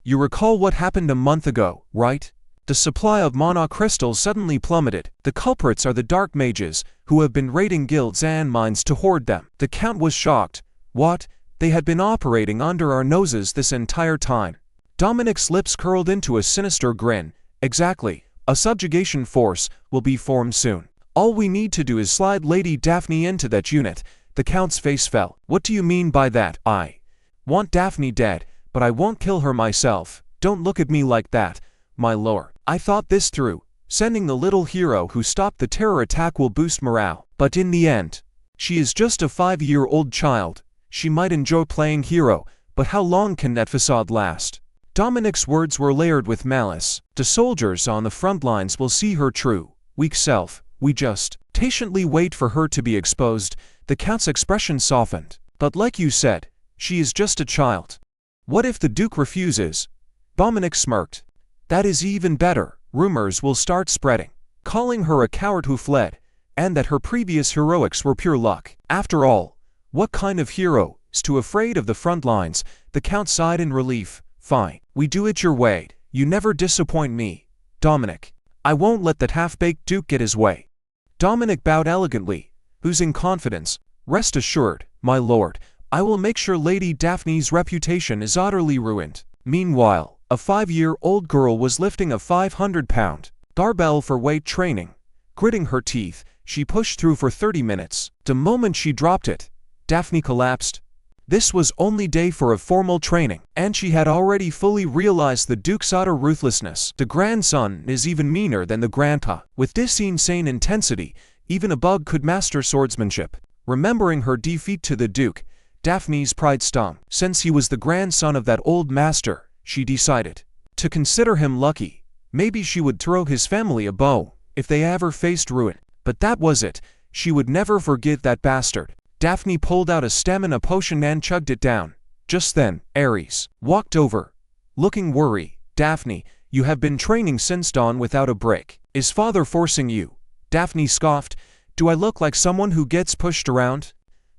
"You recall what happened a month ago, right? The supply of mana crystals suddenly plummeted. The culprits are the dark mages, who have been raiding guilds and mines to hoard them." The Count was shocked. "What? They had been operating under our noses this entire time." Dominic's lips curled into a sinister grin. "Exactly. A subjugation force will be formed soon. All we need to do is slide Lady Daphne into that unit." The Count's face fell. "What do you mean by that?" "I want Daphne dead, but I won't kill her myself. Don't look at me like that, my lord. I thought this through. Sending the little hero who stopped the terror attack will boost morale. But in the end, she is just a 5-year-old child. She might enjoy playing hero, but how long can that facade last?" Dominic's words were layered with malice. "The soldiers on the front lines will see her true, weak self. We just patiently wait for her to be exposed." The Count's expression softened. "But like you said, she is just a child. What if the Duke refuses?" Dominic smirked. "That is even better. Rumors will start spreading, calling her a coward who fled, and that her previous heroics were pure luck. After all, what kind of hero is too afraid of the front lines?" The Count sighed in relief. "Fine. We do it your way. You never disappoint me, Dominic. I won't let that half-baked Duke get his way." Dominic bowed elegantly, oozing confidence. "Rest assured, my lord, I will make sure Lady Daphne's reputation is utterly ruined." Meanwhile, a 5-year-old girl was lifting a 500-pound barbell for weight training. Gritting her teeth, she pushed through for 30 minutes. The moment she dropped it, Daphne collapsed. This was only day for a formal training, and she had already fully realized the Duke's utter ruthlessness. The grandson is even meaner than the grandpa. With this insane intensity, even a bug could master swordsmanship. Remembering her defeat to the Duke, Daphne's pride stung. Since he was the grandson of that old master, she decided to consider him lucky. Maybe she would throw his family a bone if they ever faced ruin. But that was it. She would never forget that bastard. Daphne pulled out a stamina potion and chugged it down. Just then, Ares walked over, looking worried. Daphne, you have been training since dawn without a break. Is father forcing you? Daphne scoffed. Do I look like someone who gets pushed around?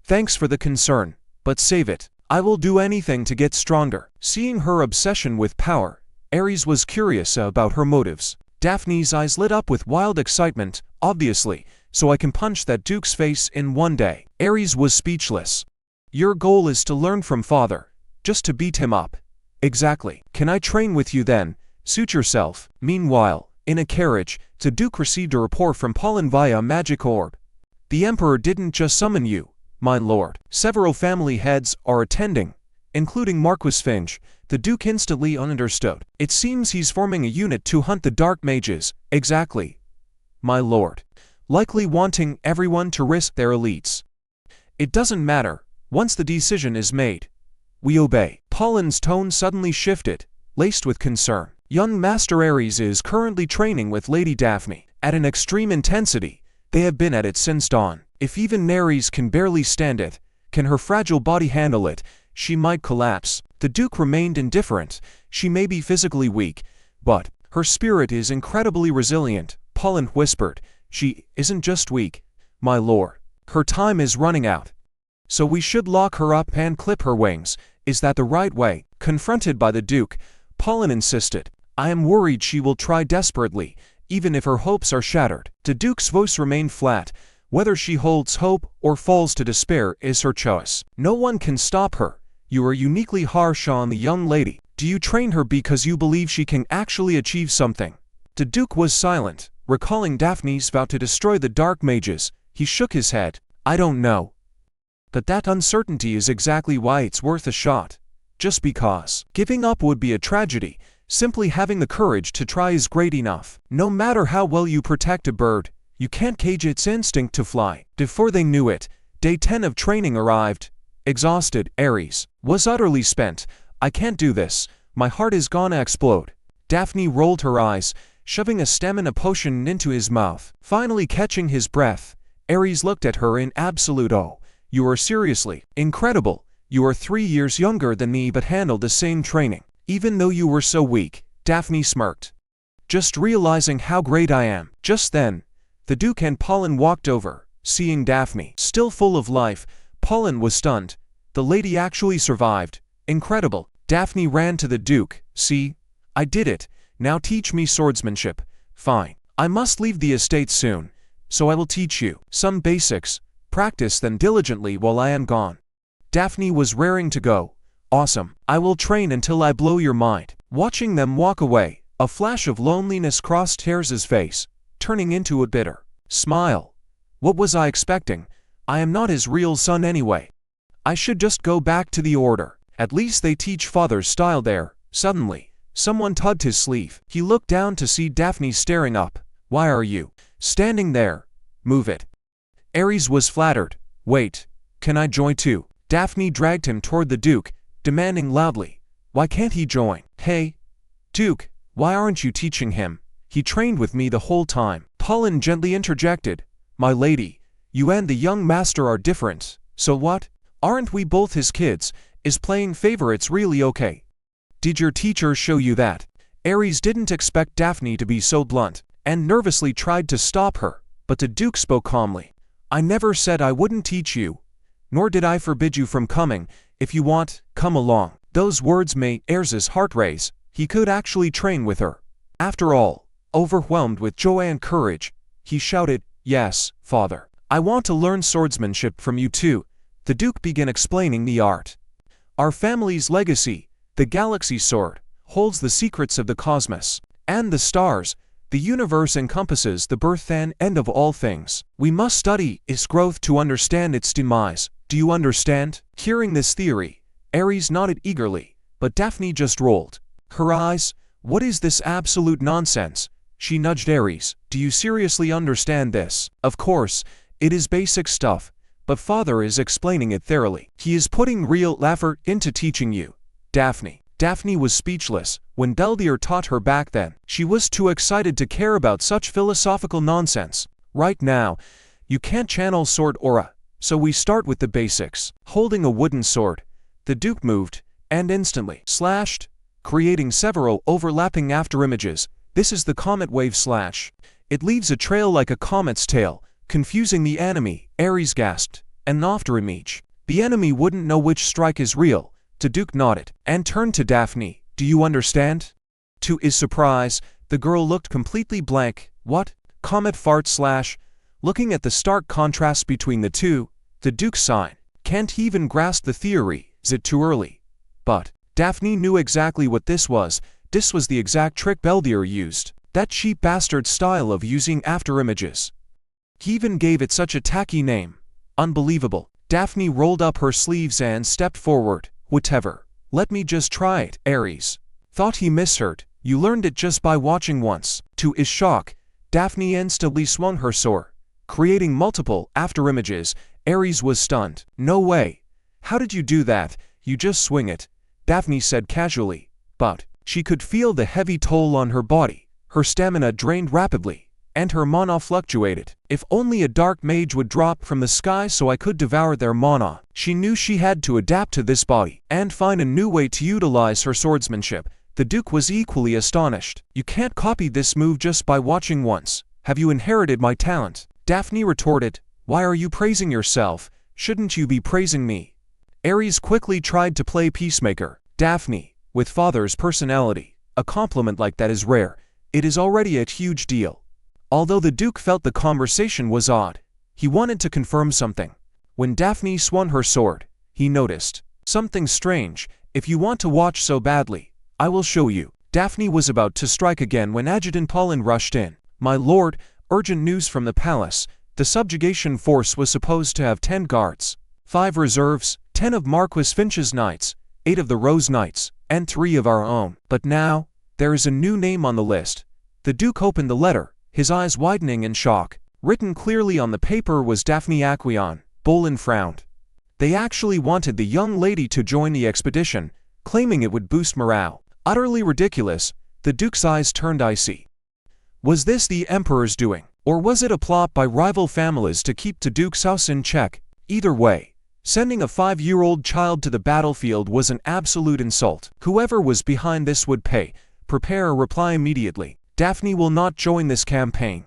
Thanks for the concern, but save it. I will do anything to get stronger. Seeing her obsession with power, Ares was curious about her motives. Daphne's eyes lit up with wild excitement. Obviously, so I can punch that duke's face in one day. Ares was speechless. Your goal is to learn from father, just to beat him up. Exactly. Can I train with you then? Suit yourself. Meanwhile, in a carriage, the duke received a report from Pollen via magic orb. The emperor didn't just summon you, my lord. Several family heads are attending, including Marquis Finch. The duke instantly understood. It seems he's forming a unit to hunt the dark mages. Exactly, my lord. Likely wanting everyone to risk their elites. It doesn't matter. Once the decision is made, we obey. Pollen's tone suddenly shifted, laced with concern. Young Master Ares is currently training with Lady Daphne. At an extreme intensity, they have been at it since dawn. If even Ares can barely stand it, can her fragile body handle it? She might collapse. The Duke remained indifferent. She may be physically weak, but her spirit is incredibly resilient. Pollen whispered. She isn't just weak, my lord. Her time is running out. So we should lock her up and clip her wings. Is that the right way? Confronted by the Duke, Pollen insisted. I am worried she will try desperately, even if her hopes are shattered. The Duke's voice remained flat. Whether she holds hope or falls to despair is her choice. No one can stop her. You are uniquely harsh on the young lady. Do you train her because you believe she can actually achieve something? The Duke was silent, recalling Daphne's vow to destroy the dark mages. He shook his head. I don't know. But that uncertainty is exactly why it's worth a shot. Just because. Giving up would be a tragedy. Simply having the courage to try is great enough. No matter how well you protect a bird, you can't cage its instinct to fly. Before they knew it, day 10 of training arrived. Exhausted, Ares was utterly spent. I can't do this. My heart is gonna explode. Daphne rolled her eyes, shoving a stamina potion into his mouth. Finally catching his breath, Ares looked at her in absolute awe. You are seriously incredible. You are 3 years younger than me but handled the same training. Even though you were so weak, Daphne smirked. Just realizing how great I am. Just then, the Duke and Pollen walked over. Seeing Daphne still full of life, Pollen was stunned. The lady actually survived. Incredible. Daphne ran to the Duke. See? I did it. Now teach me swordsmanship. Fine. I must leave the estate soon, so I will teach you some basics. Practice them diligently while I am gone. Daphne was raring to go. Awesome. I will train until I blow your mind. Watching them walk away, a flash of loneliness crossed Ares' face, turning into a bitter smile. What was I expecting? I am not his real son anyway. I should just go back to the order. At least they teach father's style there. Suddenly, someone tugged his sleeve. He looked down to see Daphne staring up. Why are you standing there? Move it. Ares was flattered. Wait, can I join too? Daphne dragged him toward the Duke, demanding loudly. Why can't he join? Hey, Duke, why aren't you teaching him? He trained with me the whole time. Pollen gently interjected. My lady, you and the young master are different. So what? Aren't we both his kids? Is playing favorites really okay? Did your teacher show you that? Ares didn't expect Daphne to be so blunt, and nervously tried to stop her, but the Duke spoke calmly. I never said I wouldn't teach you, nor did I forbid you from coming. If you want, come along. Those words made Ares' heart race. He could actually train with her. After all, overwhelmed with joy and courage, he shouted, Yes, father. I want to learn swordsmanship from you too. The Duke began explaining the art. Our family's legacy, the galaxy sword, holds the secrets of the cosmos and the stars. The universe encompasses the birth and end of all things. We must study its growth to understand its demise. Do you understand? Hearing this theory, Ares nodded eagerly, but Daphne just rolled her eyes. What is this absolute nonsense? She nudged Ares. Do you seriously understand this? Of course, it is basic stuff, but father is explaining it thoroughly. He is putting real effort into teaching you. Daphne. Daphne was speechless. When Beldier taught her back then, she was too excited to care about such philosophical nonsense. Right now, You can't channel sword aura, so we start with the basics. Holding a wooden sword, the Duke moved, and instantly slashed, creating several overlapping afterimages. This is the comet wave slash. It leaves a trail like a comet's tail, confusing the enemy. Ares gasped, and after image. The enemy wouldn't know which strike is real. The Duke nodded, and turned to Daphne. Do you understand? To his surprise, the girl looked completely blank. What? Comet fart slash. Looking at the stark contrast between the two, the Duke sighed. Can't even grasp the theory. Is it too early? But Daphne knew exactly what this was. This was the exact trick Beldier used. That cheap bastard style of using afterimages. He even gave it such a tacky name. Unbelievable. Daphne rolled up her sleeves and stepped forward. Whatever. Let me just try it. Ares thought he misheard. You learned it just by watching once. To his shock, Daphne instantly swung her sword, creating multiple afterimages. Ares was stunned. No way. How did you do that? You just swing it, Daphne said casually. But she could feel the heavy toll on her body. Her stamina drained rapidly, and her mana fluctuated. If only a dark mage would drop from the sky so I could devour their mana. She knew she had to adapt to this body, and find a new way to utilize her swordsmanship. The Duke was equally astonished. You can't copy this move just by watching once. Have you inherited my talent? Daphne retorted. Why are you praising yourself? Shouldn't you be praising me? Ares quickly tried to play peacemaker. Daphne, with father's personality, a compliment like that is rare. It is already a huge deal. Although the Duke felt the conversation was odd, he wanted to confirm something. When Daphne swung her sword, he noticed something strange. If you want to watch so badly, I will show you. Daphne was about to strike again when Adjutant Paulin rushed in. My lord, urgent news from the palace. The subjugation force was supposed to have 10 guards, 5 reserves, 10 of Marquis Finch's knights, 8 of the Rose Knights, and 3 of our own. But now, there is a new name on the list. The Duke opened the letter, his eyes widening in shock. Written clearly on the paper was Daphne Acqueon. Bolin frowned. They actually wanted the young lady to join the expedition, claiming it would boost morale. Utterly ridiculous. The Duke's eyes turned icy. Was this the Emperor's doing? Or was it a plot by rival families to keep the Duke's house in check? Either way, sending a 5-year-old child to the battlefield was an absolute insult. Whoever was behind this would pay. Prepare a reply immediately. Daphne will not join this campaign.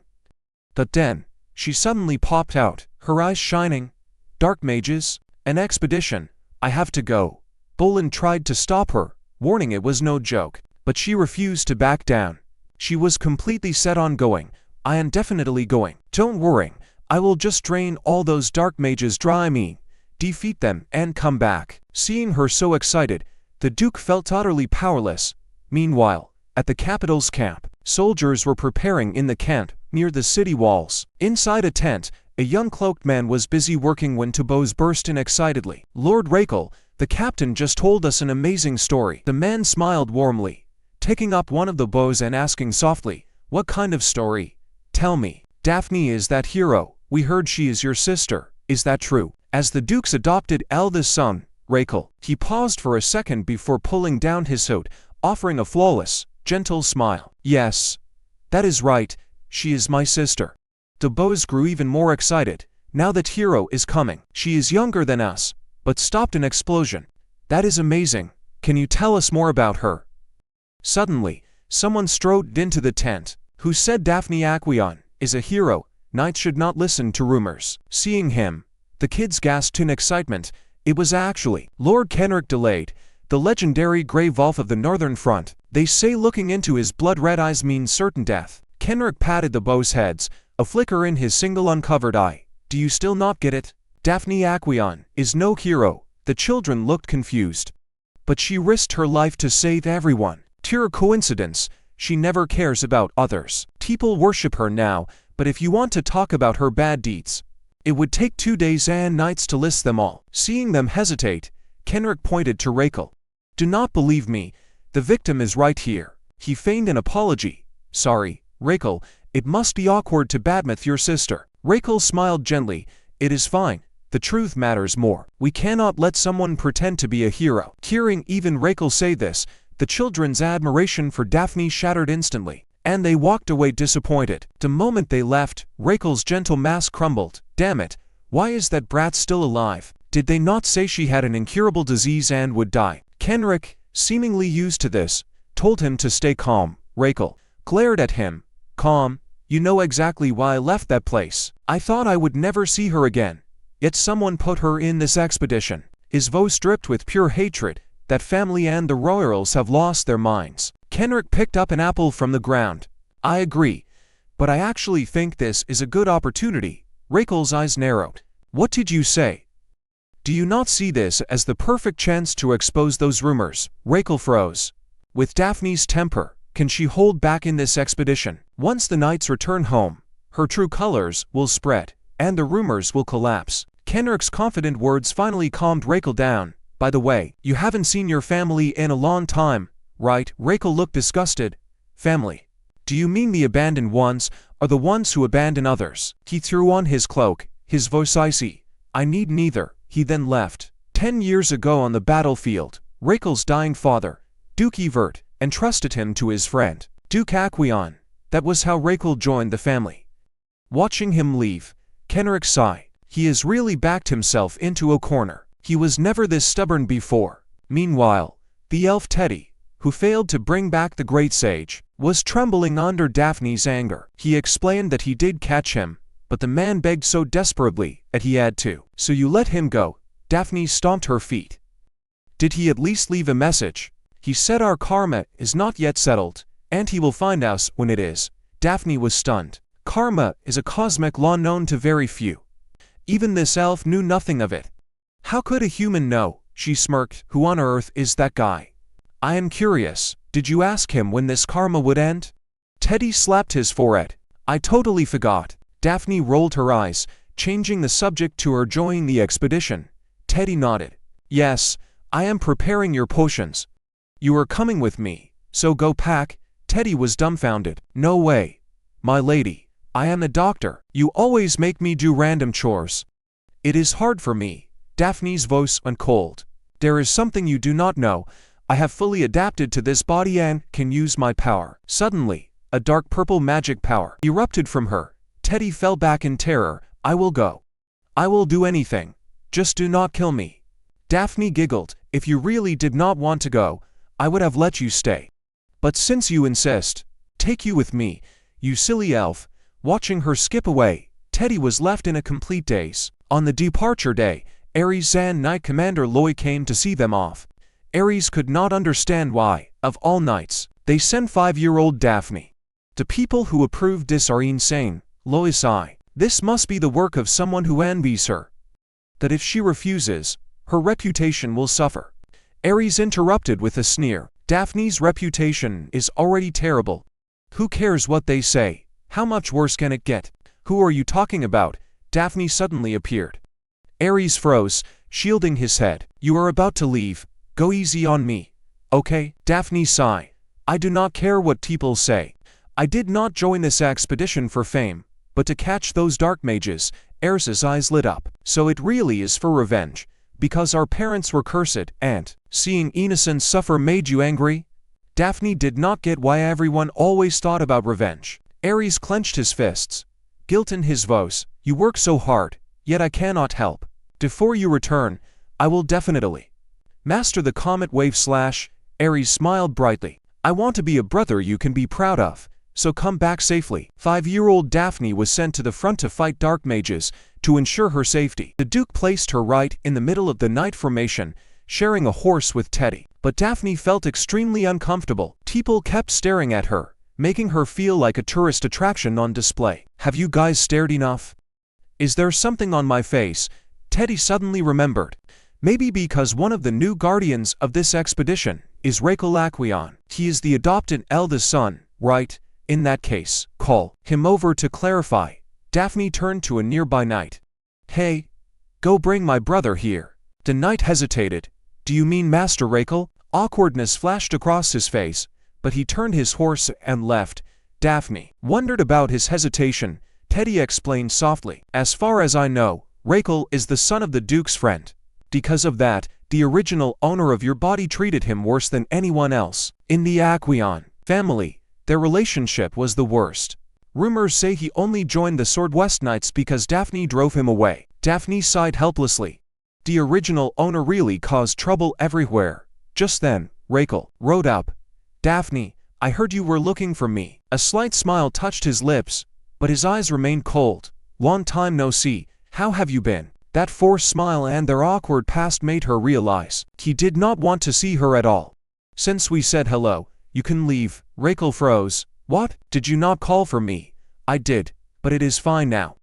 But then, she suddenly popped out, her eyes shining. Dark mages? An expedition? I have to go. Bolin tried to stop her, warning it was no joke. But she refused to back down. She was completely set on going. I am definitely going. Don't worry, I will just drain all those dark mages dry. Defeat them and come back. Seeing her so excited, the Duke felt utterly powerless. Meanwhile, at the capital's camp, soldiers were preparing in the camp near the city walls. Inside a tent, a young cloaked man was busy working when Tobos burst in excitedly. Lord Rakel, the captain just told us an amazing story. The man smiled warmly, taking up one of the bows and asking softly, what kind of story? Tell me. Daphne is that hero. We heard she is your sister. Is that true? As the Duke's adopted eldest son, Rakel, he paused for a second before pulling down his hood, offering a flawless, gentle smile. Yes, that is right. She is my sister. The bows grew even more excited. Now that hero is coming. She is younger than us, but stopped an explosion. That is amazing. Can you tell us more about her? Suddenly, someone strode into the tent, who said Daphne Acqueon is a hero. Knights should not listen to rumors. Seeing him, the kids gasped in excitement. It was actually Lord Kenric Delayed, the legendary Grey Wolf of the Northern Front. They say looking into his blood-red eyes means certain death. Kenric patted the bows' heads, a flicker in his single uncovered eye. Do you still not get it? Daphne Acqueon is no hero. The children looked confused. But she risked her life to save everyone. Pure coincidence. She never cares about others. People worship her now, but if you want to talk about her bad deeds, it would take 2 days and nights to list them all. Seeing them hesitate, Kenric pointed to Rakel. Do not believe me. The victim is right here. He feigned an apology. Sorry, Rakel, it must be awkward to badmouth your sister. Rakel smiled gently. It is fine. The truth matters more. We cannot let someone pretend to be a hero. Hearing even Rakel say this, the children's admiration for Daphne shattered instantly. And they walked away disappointed. The moment they left, Rakel's gentle mask crumbled. Damn it, why is that brat still alive? Did they not say she had an incurable disease and would die? Kenrick, seemingly used to this, told him to stay calm. Rakel glared at him. Calm? You know exactly why I left that place. I thought I would never see her again. Yet someone put her in this expedition. His voice dripped with pure hatred. That family and the royals have lost their minds. Kenrick picked up an apple from the ground. I agree, but I actually think this is a good opportunity. Rakel's eyes narrowed. What did you say? Do you not see this as the perfect chance to expose those rumors? Rakel froze. With Daphne's temper, can she hold back in this expedition? Once the knights return home, her true colors will spread, and the rumors will collapse. Kenrick's confident words finally calmed Rakel down. By the way, you haven't seen your family in a long time, right? Rakel looked disgusted. Family? Do you mean the abandoned ones, or the ones who abandon others? He threw on his cloak, his voice icy. I need neither. He then left. 10 years ago on the battlefield, Rakel's dying father, Duke Evert, entrusted him to his friend, Duke Aqueon. That was how Rakel joined the family. Watching him leave, Kenrick sighed. He has really backed himself into a corner. He was never this stubborn before. Meanwhile, the elf Teddy, who failed to bring back the great sage, was trembling under Daphne's anger. He explained that he did catch him, but the man begged so desperately that he had to. So you let him go? Daphne stomped her feet. Did he at least leave a message? He said our karma is not yet settled, and he will find us when it is. Daphne was stunned. Karma is a cosmic law known to very few. Even this elf knew nothing of it. How could a human know? She smirked. Who on earth is that guy? I am curious. Did you ask him when this karma would end? Teddy slapped his forehead. I totally forgot. Daphne rolled her eyes, changing the subject to her joining the expedition. Teddy nodded. Yes, I am preparing your potions. You are coming with me, so go pack. Teddy was dumbfounded. No way. My lady, I am a doctor. You always make me do random chores. It is hard for me. Daphne's voice went cold. There is something you do not know. I have fully adapted to this body and can use my power. Suddenly, a dark purple magic power erupted from her. Teddy fell back in terror. I will go. I will do anything. Just do not kill me. Daphne giggled. If you really did not want to go, I would have let you stay. But since you insist, take you with me, you silly elf. Watching her skip away, Teddy was left in a complete daze. On the departure day, Ares and Knight Commander Loi came to see them off. Ares could not understand why, of all nights, they sent 5-year-old Daphne. The people who approved this are insane. Loi sighed. This must be the work of someone who envies her. That if she refuses, her reputation will suffer. Ares interrupted with a sneer. Daphne's reputation is already terrible. Who cares what they say? How much worse can it get? Who are you talking about? Daphne suddenly appeared. Ares froze, shielding his head. You are about to leave. Go easy on me. Okay? Daphne sighed. I do not care what people say. I did not join this expedition for fame, but to catch those dark mages. Ares's eyes lit up. So it really is for revenge. Because our parents were cursed, and seeing innocents suffer made you angry? Daphne did not get why everyone always thought about revenge. Ares clenched his fists. Guilt in his voice. You work so hard, yet I cannot help. Before you return, I will definitely master the comet wave slash. Ares smiled brightly. I want to be a brother you can be proud of, so come back safely. 5-year-old Daphne was sent to the front to fight dark mages, to ensure her safety. The Duke placed her right in the middle of the knight formation, sharing a horse with Teddy. But Daphne felt extremely uncomfortable. People kept staring at her, making her feel like a tourist attraction on display. Have you guys stared enough? Is there something on my face? Teddy suddenly remembered. Maybe because one of the new guardians of this expedition is Rakel Aqueon. He is the adopted eldest son, right? In that case, call him over to clarify. Daphne turned to a nearby knight. Hey, go bring my brother here. The knight hesitated. Do you mean Master Rakel? Awkwardness flashed across his face, but he turned his horse and left. Daphne wondered about his hesitation. Teddy explained softly. As far as I know, Rakel is the son of the Duke's friend. Because of that, the original owner of your body treated him worse than anyone else. In the Aqueon family, Their relationship was the worst. Rumors say he only joined the Swordwest because Daphne drove him away. Daphne sighed helplessly. The original owner really caused trouble everywhere. Just then, Rakel rode up. Daphne, I heard you were looking for me. A slight smile touched his lips, but his eyes remained cold. Long time no see, how have you been? That forced smile and their awkward past made her realize he did not want to see her at all. Since we said hello, you can leave. Rakel froze. What? Did you not call for me? I did, but it is fine now.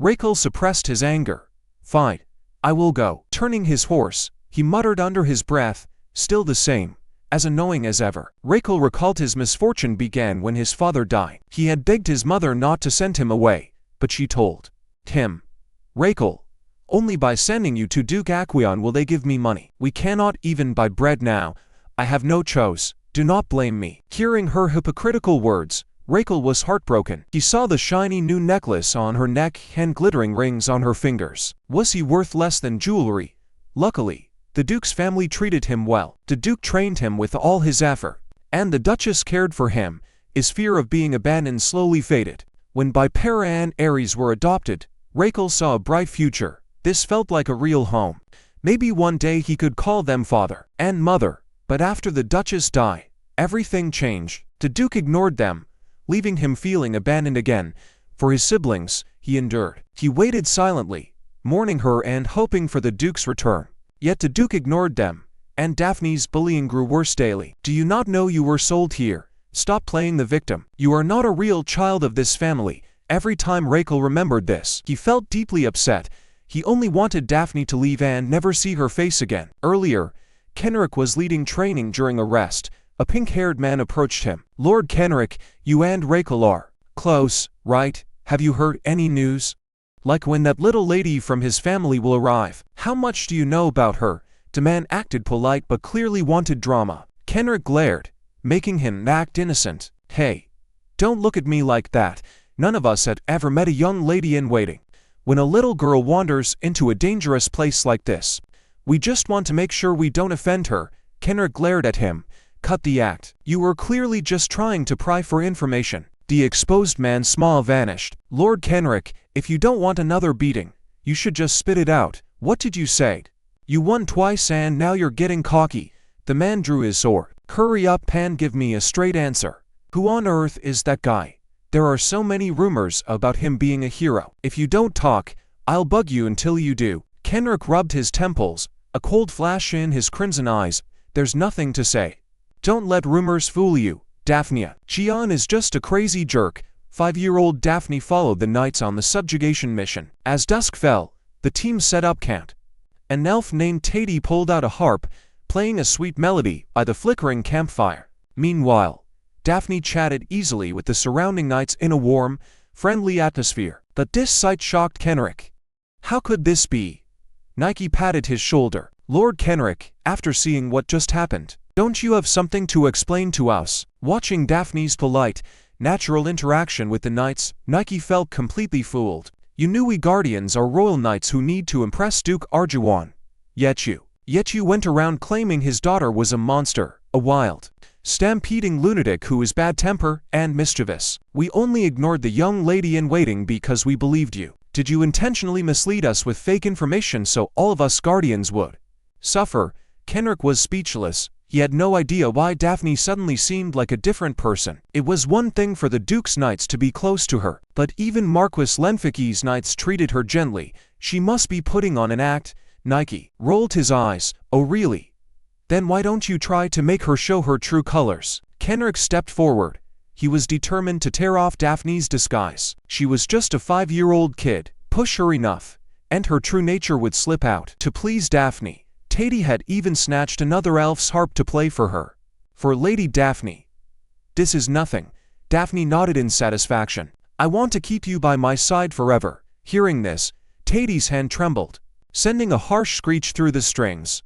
Rakel suppressed his anger. Fine. I will go. Turning his horse, he muttered under his breath, still the same, as annoying as ever. Rakel recalled his misfortune began when his father died. He had begged his mother not to send him away, but she told him, Rakel, only by sending you to Duke Aqueon will they give me money. We cannot even buy bread now. I have no choice. Do not blame me. Hearing her hypocritical words, Rakel was heartbroken. He saw the shiny new necklace on her neck and glittering rings on her fingers. Was he worth less than jewelry? Luckily, the Duke's family treated him well. The Duke trained him with all his effort, and the Duchess cared for him. His fear of being abandoned slowly faded. When Bipera and Ares were adopted, Rakel saw a bright future. This felt like a real home. Maybe one day he could call them father and mother. But after the Duchess died, everything changed. The Duke ignored them, leaving him feeling abandoned again. For his siblings, he endured. He waited silently, mourning her and hoping for the Duke's return. Yet the Duke ignored them, and Daphne's bullying grew worse daily. Do you not know you were sold here? Stop playing the victim. You are not a real child of this family. Every time Rakel remembered this, he felt deeply upset. He only wanted Daphne to leave and never see her face again. Earlier, Kenrick was leading training during a rest. A pink-haired man approached him. Lord Kenrick, you and Rakel are close, right? Have you heard any news? Like when that little lady from his family will arrive. How much do you know about her? The man acted polite but clearly wanted drama. Kenrick glared, making him act innocent. Hey, don't look at me like that. None of us had ever met a young lady in waiting. When a little girl wanders into a dangerous place like this, we just want to make sure we don't offend her. Kenrick glared at him. Cut the act. You were clearly just trying to pry for information. The exposed man's smile vanished. Lord Kenrick, if you don't want another beating, you should just spit it out. What did you say? You won twice and now you're getting cocky. The man drew his sword. Hurry up and give me a straight answer. Who on earth is that guy? There are so many rumors about him being a hero. If you don't talk, I'll bug you until you do. Kenrick rubbed his temples, a cold flash in his crimson eyes. There's nothing to say. Don't let rumors fool you, Daphne. Gian is just a crazy jerk. 5-year-old Daphne followed the knights on the subjugation mission. As dusk fell, the team set up camp. An elf named Tady pulled out a harp, playing a sweet melody by the flickering campfire. Meanwhile, Daphne chatted easily with the surrounding knights in a warm, friendly atmosphere. But this sight shocked Kenrick. How could this be? Nike patted his shoulder. Lord Kenrick, after seeing what just happened, don't you have something to explain to us? Watching Daphne's polite, natural interaction with the knights, Nike felt completely fooled. You knew we guardians are royal knights who need to impress Duke Arjuan. Yet you went around claiming his daughter was a monster, a wild, stampeding lunatic who is bad-tempered and mischievous. We only ignored the young lady in waiting because we believed you. Did you intentionally mislead us with fake information so all of us guardians would suffer? Kenrick was speechless. He had no idea why Daphne suddenly seemed like a different person. It was one thing for the Duke's knights to be close to her, but even Marquis Lenficky's knights treated her gently. She must be putting on an act. Nike rolled his eyes. Oh really? Then why don't you try to make her show her true colors? Kenrick stepped forward. He was determined to tear off Daphne's disguise. She was just a 5-year-old kid. Push her enough, and her true nature would slip out. To please Daphne, Tady had even snatched another elf's harp to play for her. For Lady Daphne. This is nothing. Daphne nodded in satisfaction. I want to keep you by my side forever. Hearing this, Tady's hand trembled, sending a harsh screech through the strings.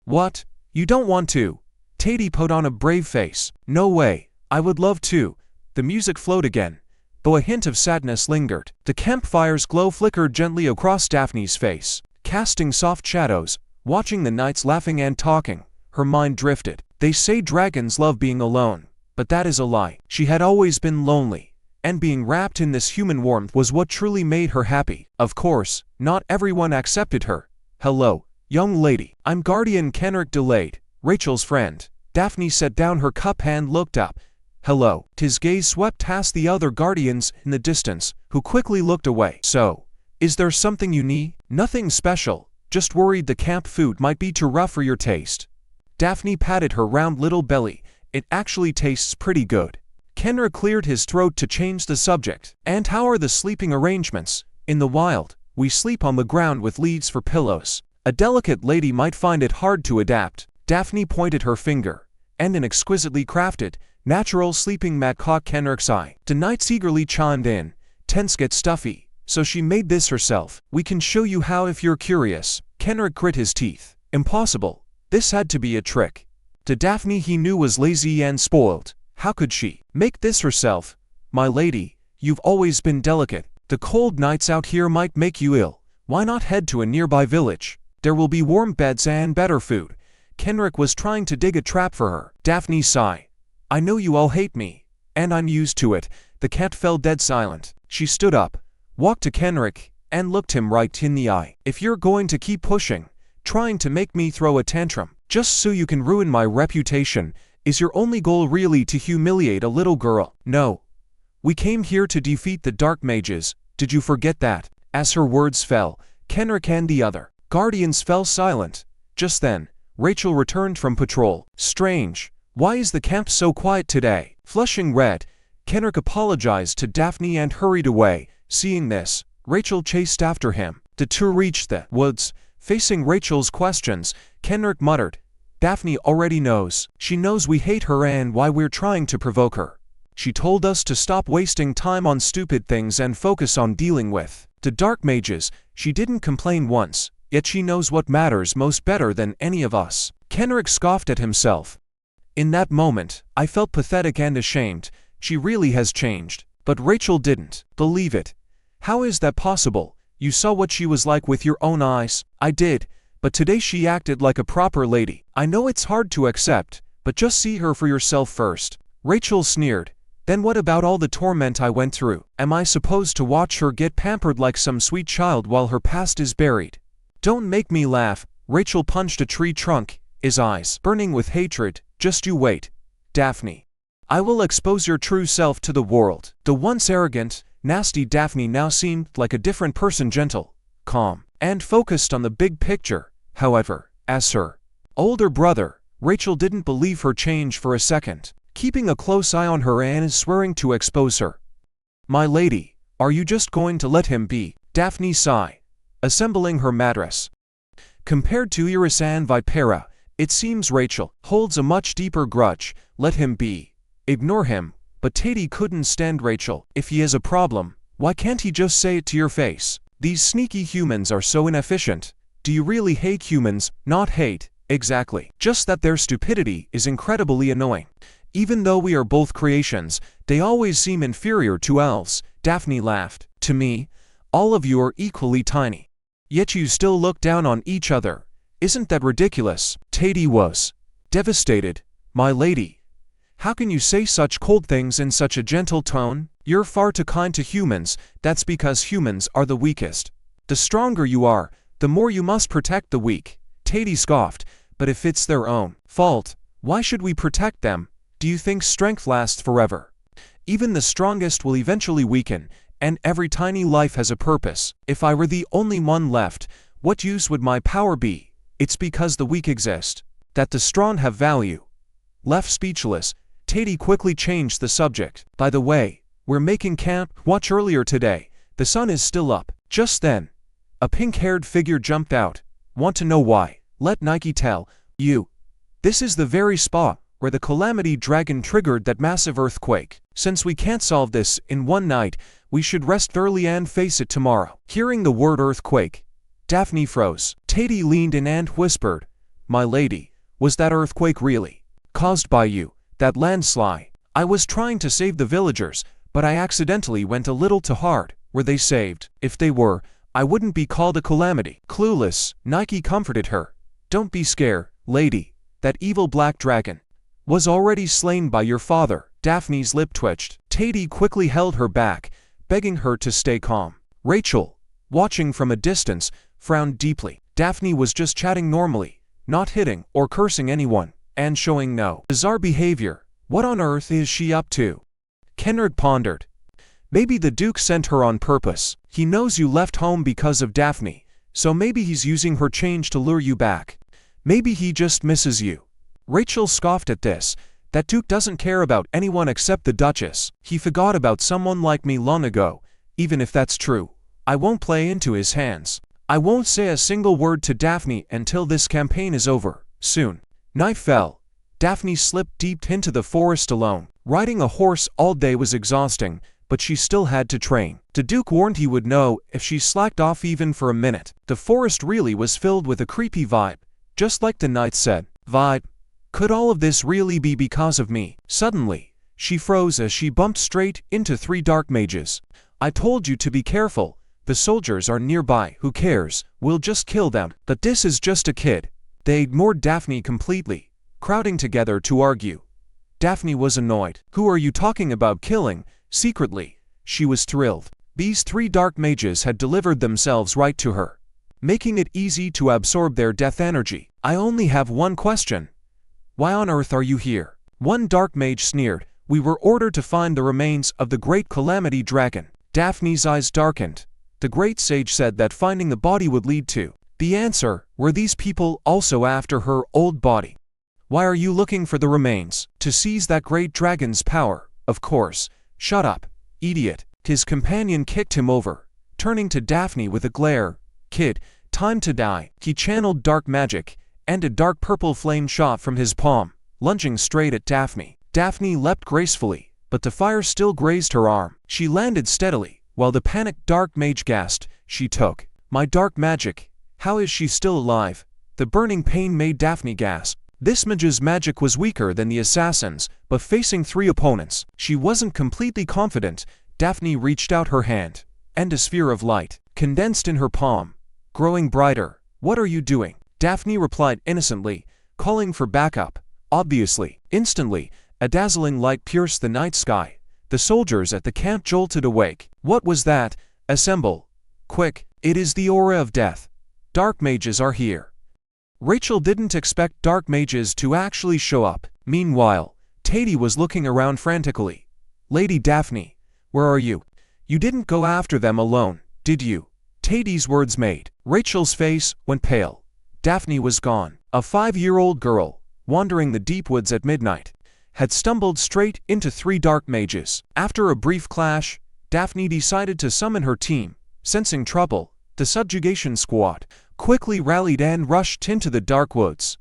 What? You don't want to? Tady put on a brave face. No way. I would love to. The music flowed again, though a hint of sadness lingered. The campfire's glow flickered gently across Daphne's face, casting soft shadows. Watching the knights laughing and talking, her mind drifted. They say dragons love being alone. But that is a lie. She had always been lonely, and being wrapped in this human warmth was what truly made her happy. Of course, not everyone accepted her. Hello, young lady. I'm Guardian Kenrick Delayed, Rachel's friend. Daphne set down her cup and looked up. Hello. His gaze swept past the other guardians in the distance, who quickly looked away. So, is there something you need? Nothing special, just worried the camp food might be too rough for your taste. Daphne patted her round little belly. It actually tastes pretty good. Kenrick cleared his throat to change the subject. And how are the sleeping arrangements? In the wild, we sleep on the ground with leaves for pillows. A delicate lady might find it hard to adapt. Daphne pointed her finger, and an exquisitely crafted, natural sleeping mat caught Kenrick's eye. The knights eagerly chimed in. Tents get stuffy, so she made this herself. We can show you how if you're curious. Kenrick grit his teeth. Impossible. This had to be a trick. To Daphne he knew was lazy and spoiled. How could she make this herself? My lady, you've always been delicate. The cold nights out here might make you ill. Why not head to a nearby village? There will be warm beds and better food. Kenrick was trying to dig a trap for her. Daphne sighed. I know you all hate me, and I'm used to it. The cat fell dead silent. She stood up, walked to Kenrick, and looked him right in the eye. If you're going to keep pushing, trying to make me throw a tantrum, just so you can ruin my reputation, is your only goal really to humiliate a little girl? No. We came here to defeat the dark mages. Did you forget that? As her words fell, Kenrick and the other guardians fell silent. Just then, Rachel returned from patrol. Strange. Why is the camp so quiet today? Flushing red, Kenrick apologized to Daphne and hurried away. Seeing this, Rachel chased after him. The two reached the woods. Facing Rachel's questions, Kenrick muttered, Daphne already knows. She knows we hate her and why we're trying to provoke her. She told us to stop wasting time on stupid things and focus on dealing with the dark mages. She didn't complain once, yet she knows what matters most better than any of us. Kenrick scoffed at himself. In that moment, I felt pathetic and ashamed. She really has changed. But Rachel didn't believe it. How is that possible? You saw what she was like with your own eyes. I did, but today she acted like a proper lady. I know it's hard to accept, but just see her for yourself first. Rachel sneered. Then what about all the torment I went through? Am I supposed to watch her get pampered like some sweet child while her past is buried? Don't make me laugh. Rachel punched a tree trunk, his eyes burning with hatred. Just you wait, Daphne. I will expose your true self to the world. The once arrogant, nasty Daphne now seemed like a different person, gentle, calm, and focused on the big picture. However, as her older brother, Rachel didn't believe her change for a second, keeping a close eye on her and swearing to expose her. My lady, are you just going to let him be? Daphne sighed, assembling her mattress. Compared to Iris and Vipera, it seems Rachel holds a much deeper grudge. Let him be. Ignore him. But Teddy couldn't stand Rachel. If he has a problem, why can't he just say it to your face? These sneaky humans are so inefficient. Do you really hate humans? Not hate, exactly. Just that their stupidity is incredibly annoying. Even though we are both creations, they always seem inferior to elves. Daphne laughed. To me, all of you are equally tiny. Yet you still look down on each other. Isn't that ridiculous? Teddy was devastated. My lady, how can you say such cold things in such a gentle tone? You're far too kind to humans. That's because humans are the weakest. The stronger you are, the more you must protect the weak. Teddy scoffed. But if it's their own fault, why should we protect them? Do you think strength lasts forever? Even the strongest will eventually weaken, and every tiny life has a purpose. If I were the only one left, what use would my power be? It's because the weak exist that the strong have value. Left speechless, Teddy quickly changed the subject. By the way, we're making camp watch earlier today. The sun is still up. Just then, a pink-haired figure jumped out. Want to know why? Let Nike tell you. This is the very spot where the Calamity Dragon triggered that massive earthquake. Since we can't solve this in one night, we should rest early and face it tomorrow. Hearing the word earthquake, Daphne froze. Teddy leaned in and whispered, My lady, was that earthquake really caused by you? That landslide? I was trying to save the villagers, but I accidentally went a little too hard. Were they saved? If they were, I wouldn't be called a calamity. Clueless, Nike comforted her. Don't be scared, lady. That evil black dragon was already slain by your father. Daphne's lip twitched. Teddy quickly held her back, begging her to stay calm. Rachel, watching from a distance, frowned deeply. Daphne was just chatting normally, not hitting or cursing anyone, and showing no bizarre behavior. What on earth is she up to? Kenrick pondered. Maybe the Duke sent her on purpose. He knows you left home because of Daphne, so maybe he's using her change to lure you back. Maybe he just misses you. Rachel scoffed at this. That Duke doesn't care about anyone except the Duchess. He forgot about someone like me long ago. Even if that's true, I won't play into his hands. I won't say a single word to Daphne until this campaign is over. Soon. Night fell. Daphne slipped deep into the forest alone. Riding a horse all day was exhausting, but she still had to train. The Duke warned he would know if she slacked off even for a minute. The forest really was filled with a creepy vibe, just like the knight said. Vibe. Could all of this really be because of me? Suddenly, she froze as she bumped straight into 3 dark mages. I told you to be careful. The soldiers are nearby. Who cares? We'll just kill them. But this is just a kid. They ignored Daphne completely, crowding together to argue. Daphne was annoyed. Who are you talking about killing? Secretly, she was thrilled. These 3 dark mages had delivered themselves right to her, making it easy to absorb their death energy. I only have one question. Why on earth are you here? One dark mage sneered. We were ordered to find the remains of the great Calamity dragon. Daphne's eyes darkened. The great sage said that finding the body would lead to the answer. Were these people also after her old body? Why are you looking for the remains? To seize that great dragon's power, of course. Shut up, idiot. His companion kicked him over, turning to Daphne with a glare. Kid, time to die. He channeled dark magic, and a dark purple flame shot from his palm, lunging straight at Daphne. Daphne leapt gracefully, but the fire still grazed her arm. She landed steadily, while the panicked dark mage gasped. She took my dark magic. How is she still alive? The burning pain made Daphne gasp. This mage's magic was weaker than the assassin's, but facing 3 opponents, she wasn't completely confident. Daphne reached out her hand, and a sphere of light condensed in her palm, growing brighter. What are you doing? Daphne replied innocently, calling for backup. Obviously. Instantly, a dazzling light pierced the night sky. The soldiers at the camp jolted awake. What was that? Assemble. Quick. It is the aura of death. Dark mages are here. Rachel didn't expect dark mages to actually show up. Meanwhile, Teddy was looking around frantically. Lady Daphne, where are you? You didn't go after them alone, did you? Teddy's words made Rachel's face went pale. Daphne was gone. A 5-year-old girl, wandering the deep woods at midnight, had stumbled straight into 3 dark mages. After a brief clash, Daphne decided to summon her team. Sensing trouble, the subjugation squad quickly rallied and rushed into the dark woods.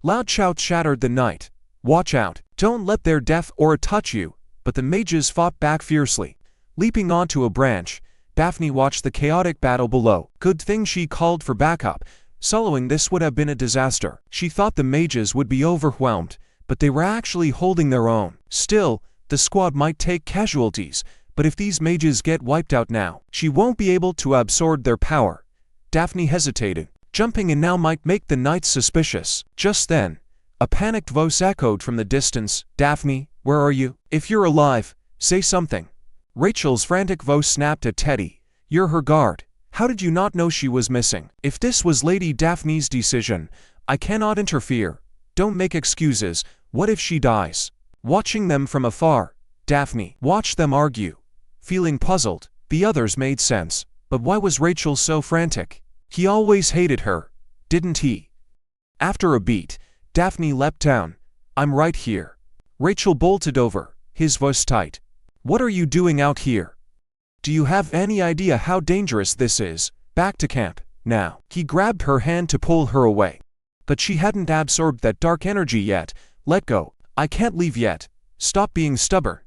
Loud shouts shattered the night. Watch out, don't let their death aura touch you. But the mages fought back fiercely. Leaping onto a branch, Daphne watched the chaotic battle below. Good thing she called for backup. Soloing this would have been a disaster. She thought the mages would be overwhelmed, but they were actually holding their own. Still, the squad might take casualties, but if these mages get wiped out now, she won't be able to absorb their power. Daphne hesitated. Jumping in now might make the knights suspicious. Just then, a panicked voice echoed from the distance. Daphne, where are you? If you're alive, say something. Rachel's frantic voice snapped at Teddy. You're her guard. How did you not know she was missing? If this was Lady Daphne's decision, I cannot interfere. Don't make excuses. What if she dies? Watching them from afar, Daphne watched them argue. Feeling puzzled, the others made sense. But why was Rachel so frantic? He always hated her, didn't he? After a beat, Daphne leapt down. I'm right here. Rachel bolted over, his voice tight. What are you doing out here? Do you have any idea how dangerous this is? Back to camp, now. He grabbed her hand to pull her away. But she hadn't absorbed that dark energy yet. Let go. I can't leave yet. Stop being stubborn.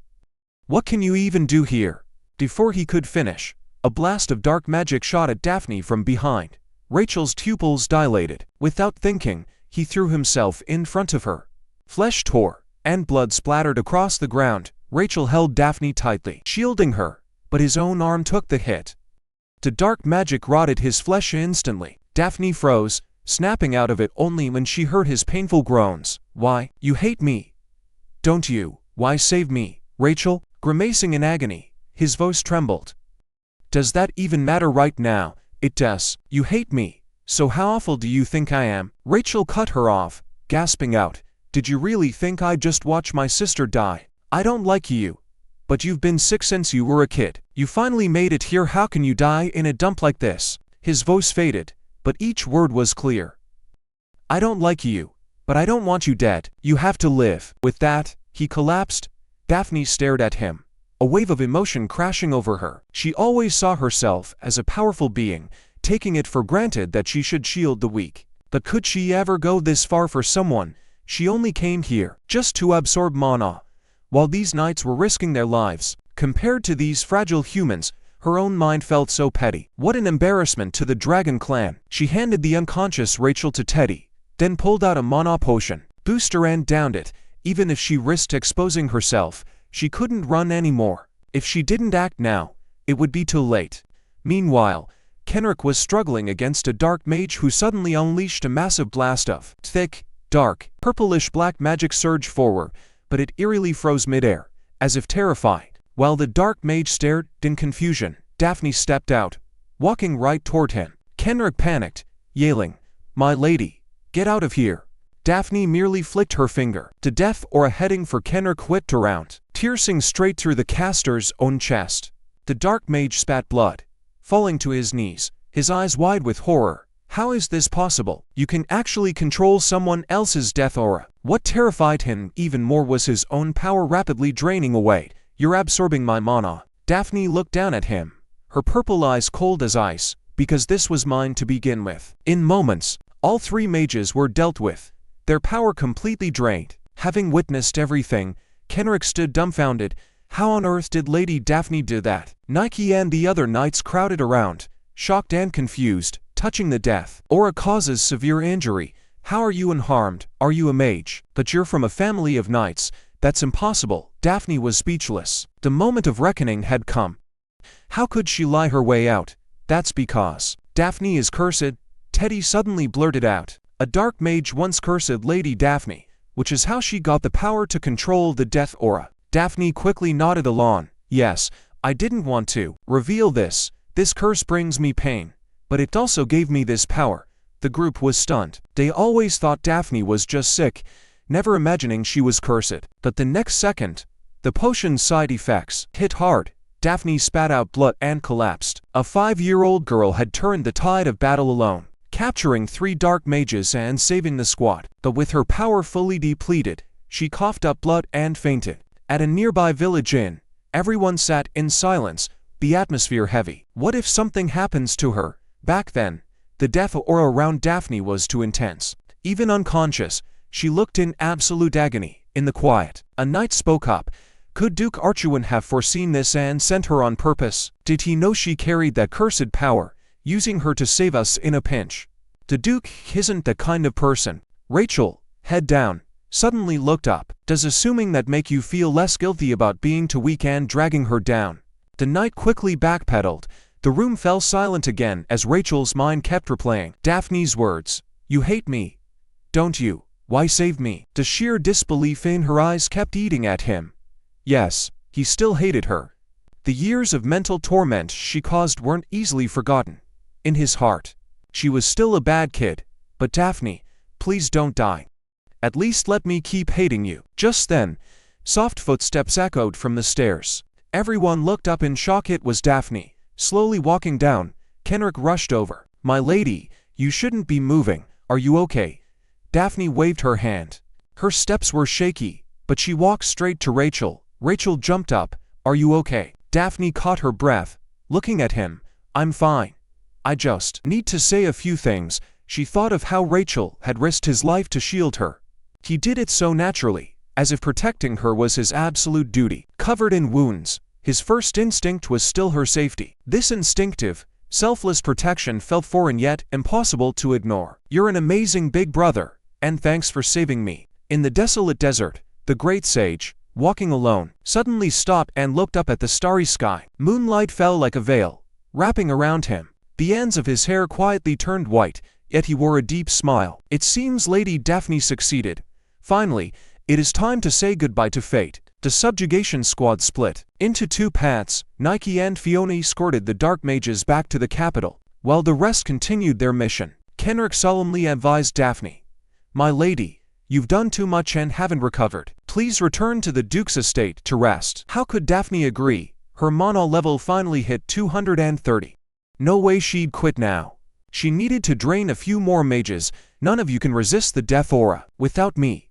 What can you even do here? Before he could finish, a blast of dark magic shot at Daphne from behind. Rachel's pupils dilated. Without thinking, he threw himself in front of her. Flesh tore, and blood splattered across the ground. Rachel held Daphne tightly, shielding her, but his own arm took the hit. The dark magic rotted his flesh instantly. Daphne froze, snapping out of it only when she heard his painful groans. Why, you hate me? Don't you? Why save me, Rachel? Grimacing in agony, his voice trembled. Does that even matter right now? It does. You hate me. So how awful do you think I am? Rachel cut her off, gasping out, Did you really think I'd just watch my sister die? I don't like you. But you've been sick since you were a kid. You finally made it here. How can you die in a dump like this? His voice faded, but each word was clear. I don't like you, but I don't want you dead. You have to live. With that, he collapsed. Daphne stared at him, a wave of emotion crashing over her. She always saw herself as a powerful being, taking it for granted that she should shield the weak. But could she ever go this far for someone? She only came here just to absorb Manhwa. While these knights were risking their lives, compared to these fragile humans, her own mind felt so petty. What an embarrassment to the Dragon clan. She handed the unconscious Rachel to Teddy, then pulled out a Manhwa potion, boosted and downed it. Even if she risked exposing herself, she couldn't run anymore. If she didn't act now, it would be too late. Meanwhile, Kenrick was struggling against a dark mage who suddenly unleashed a massive blast of thick, dark, purplish-black magic surge forward, but it eerily froze midair, as if terrified. While the dark mage stared in confusion, Daphne stepped out, walking right toward him. Kenrick panicked, yelling, My lady, get out of here. Daphne merely flicked her finger. To death or a heading for Kenrick whipped around, piercing straight through the caster's own chest. The dark mage spat blood, falling to his knees, his eyes wide with horror. How is this possible? You can actually control someone else's death aura. What terrified him even more was his own power rapidly draining away. You're absorbing my mana. Daphne looked down at him, her purple eyes cold as ice, because this was mine to begin with. In moments, all three mages were dealt with, their power completely drained. Having witnessed everything, Kenrick stood dumbfounded. How on earth did Lady Daphne do that? Nike and the other knights crowded around, shocked and confused. Touching the death aura causes severe injury. How are you unharmed? Are you a mage? But you're from a family of knights. That's impossible. Daphne was speechless. The moment of reckoning had come. How could she lie her way out? That's because Daphne is cursed. Teddy suddenly blurted out. A dark mage once cursed Lady Daphne, which is how she got the power to control the death aura. Daphne quickly nodded along. Yes, I didn't want to reveal this. This curse brings me pain, but it also gave me this power. The group was stunned. They always thought Daphne was just sick, never imagining she was cursed. But the next second, the potion's side effects hit hard. Daphne spat out blood and collapsed. A 5-year-old girl had turned the tide of battle alone, capturing 3 dark mages and saving the squad. But with her power fully depleted, she coughed up blood and fainted. At a nearby village inn, everyone sat in silence, the atmosphere heavy. What if something happens to her? Back then, the death aura around Daphne was too intense. Even unconscious, she looked in absolute agony. In the quiet, a knight spoke up. Could Duke Archuan have foreseen this and sent her on purpose? Did he know she carried that cursed power, using her to save us in a pinch? The Duke isn't that kind of person. Rachel, head down, suddenly looked up. Does assuming that make you feel less guilty about being too weak and dragging her down? The knight quickly backpedaled. The room fell silent again as Rachel's mind kept replaying Daphne's words. You hate me, don't you? Why save me? The sheer disbelief in her eyes kept eating at him. Yes, he still hated her. The years of mental torment she caused weren't easily forgotten. In his heart, she was still a bad kid. But Daphne, please don't die. At least let me keep hating you. Just then, soft footsteps echoed from the stairs. Everyone looked up in shock. It was Daphne, slowly walking down. Kenrick rushed over. My lady, you shouldn't be moving. Are you okay? Daphne waved her hand. Her steps were shaky, but she walked straight to Rachel. Rachel jumped up. Are you okay? Daphne caught her breath, looking at him. I'm fine. I just need to say a few things. She thought of how Rachel had risked his life to shield her. He did it so naturally, as if protecting her was his absolute duty. Covered in wounds, his first instinct was still her safety. This instinctive, selfless protection felt foreign yet impossible to ignore. You're an amazing big brother, and thanks for saving me. In the desolate desert, the great sage, walking alone, suddenly stopped and looked up at the starry sky. Moonlight fell like a veil, wrapping around him. The ends of his hair quietly turned white, yet he wore a deep smile. It seems Lady Daphne succeeded. Finally, It is time to say goodbye to fate. The subjugation squad split into two paths. Nike and Fiona escorted the dark mages back to the capital, while the rest continued their mission. Kenrick solemnly advised Daphne, "My lady, you've done too much and haven't recovered. Please return to the Duke's estate to rest." How could Daphne agree? Her mana level finally hit 230. No way she'd quit now. She needed to drain a few more mages. None of you can resist the death aura. Without me,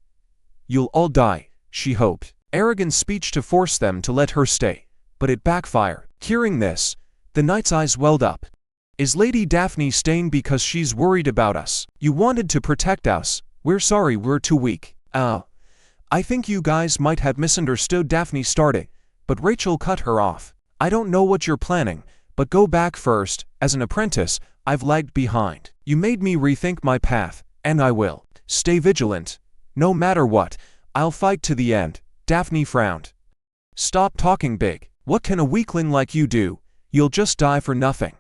you'll all die, she hoped. Arrogant speech to force them to let her stay, but it backfired. Hearing this, the knight's eyes welled up. Is Lady Daphne staying because she's worried about us? You wanted to protect us. We're sorry we're too weak. I think you guys might have misunderstood, Daphne started, but Rachel cut her off. I don't know what you're planning, but go back first. As an apprentice, I've lagged behind. You made me rethink my path, and I will. Stay vigilant. No matter what, I'll fight to the end. Daphne frowned. Stop talking big. What can a weakling like you do? You'll just die for nothing.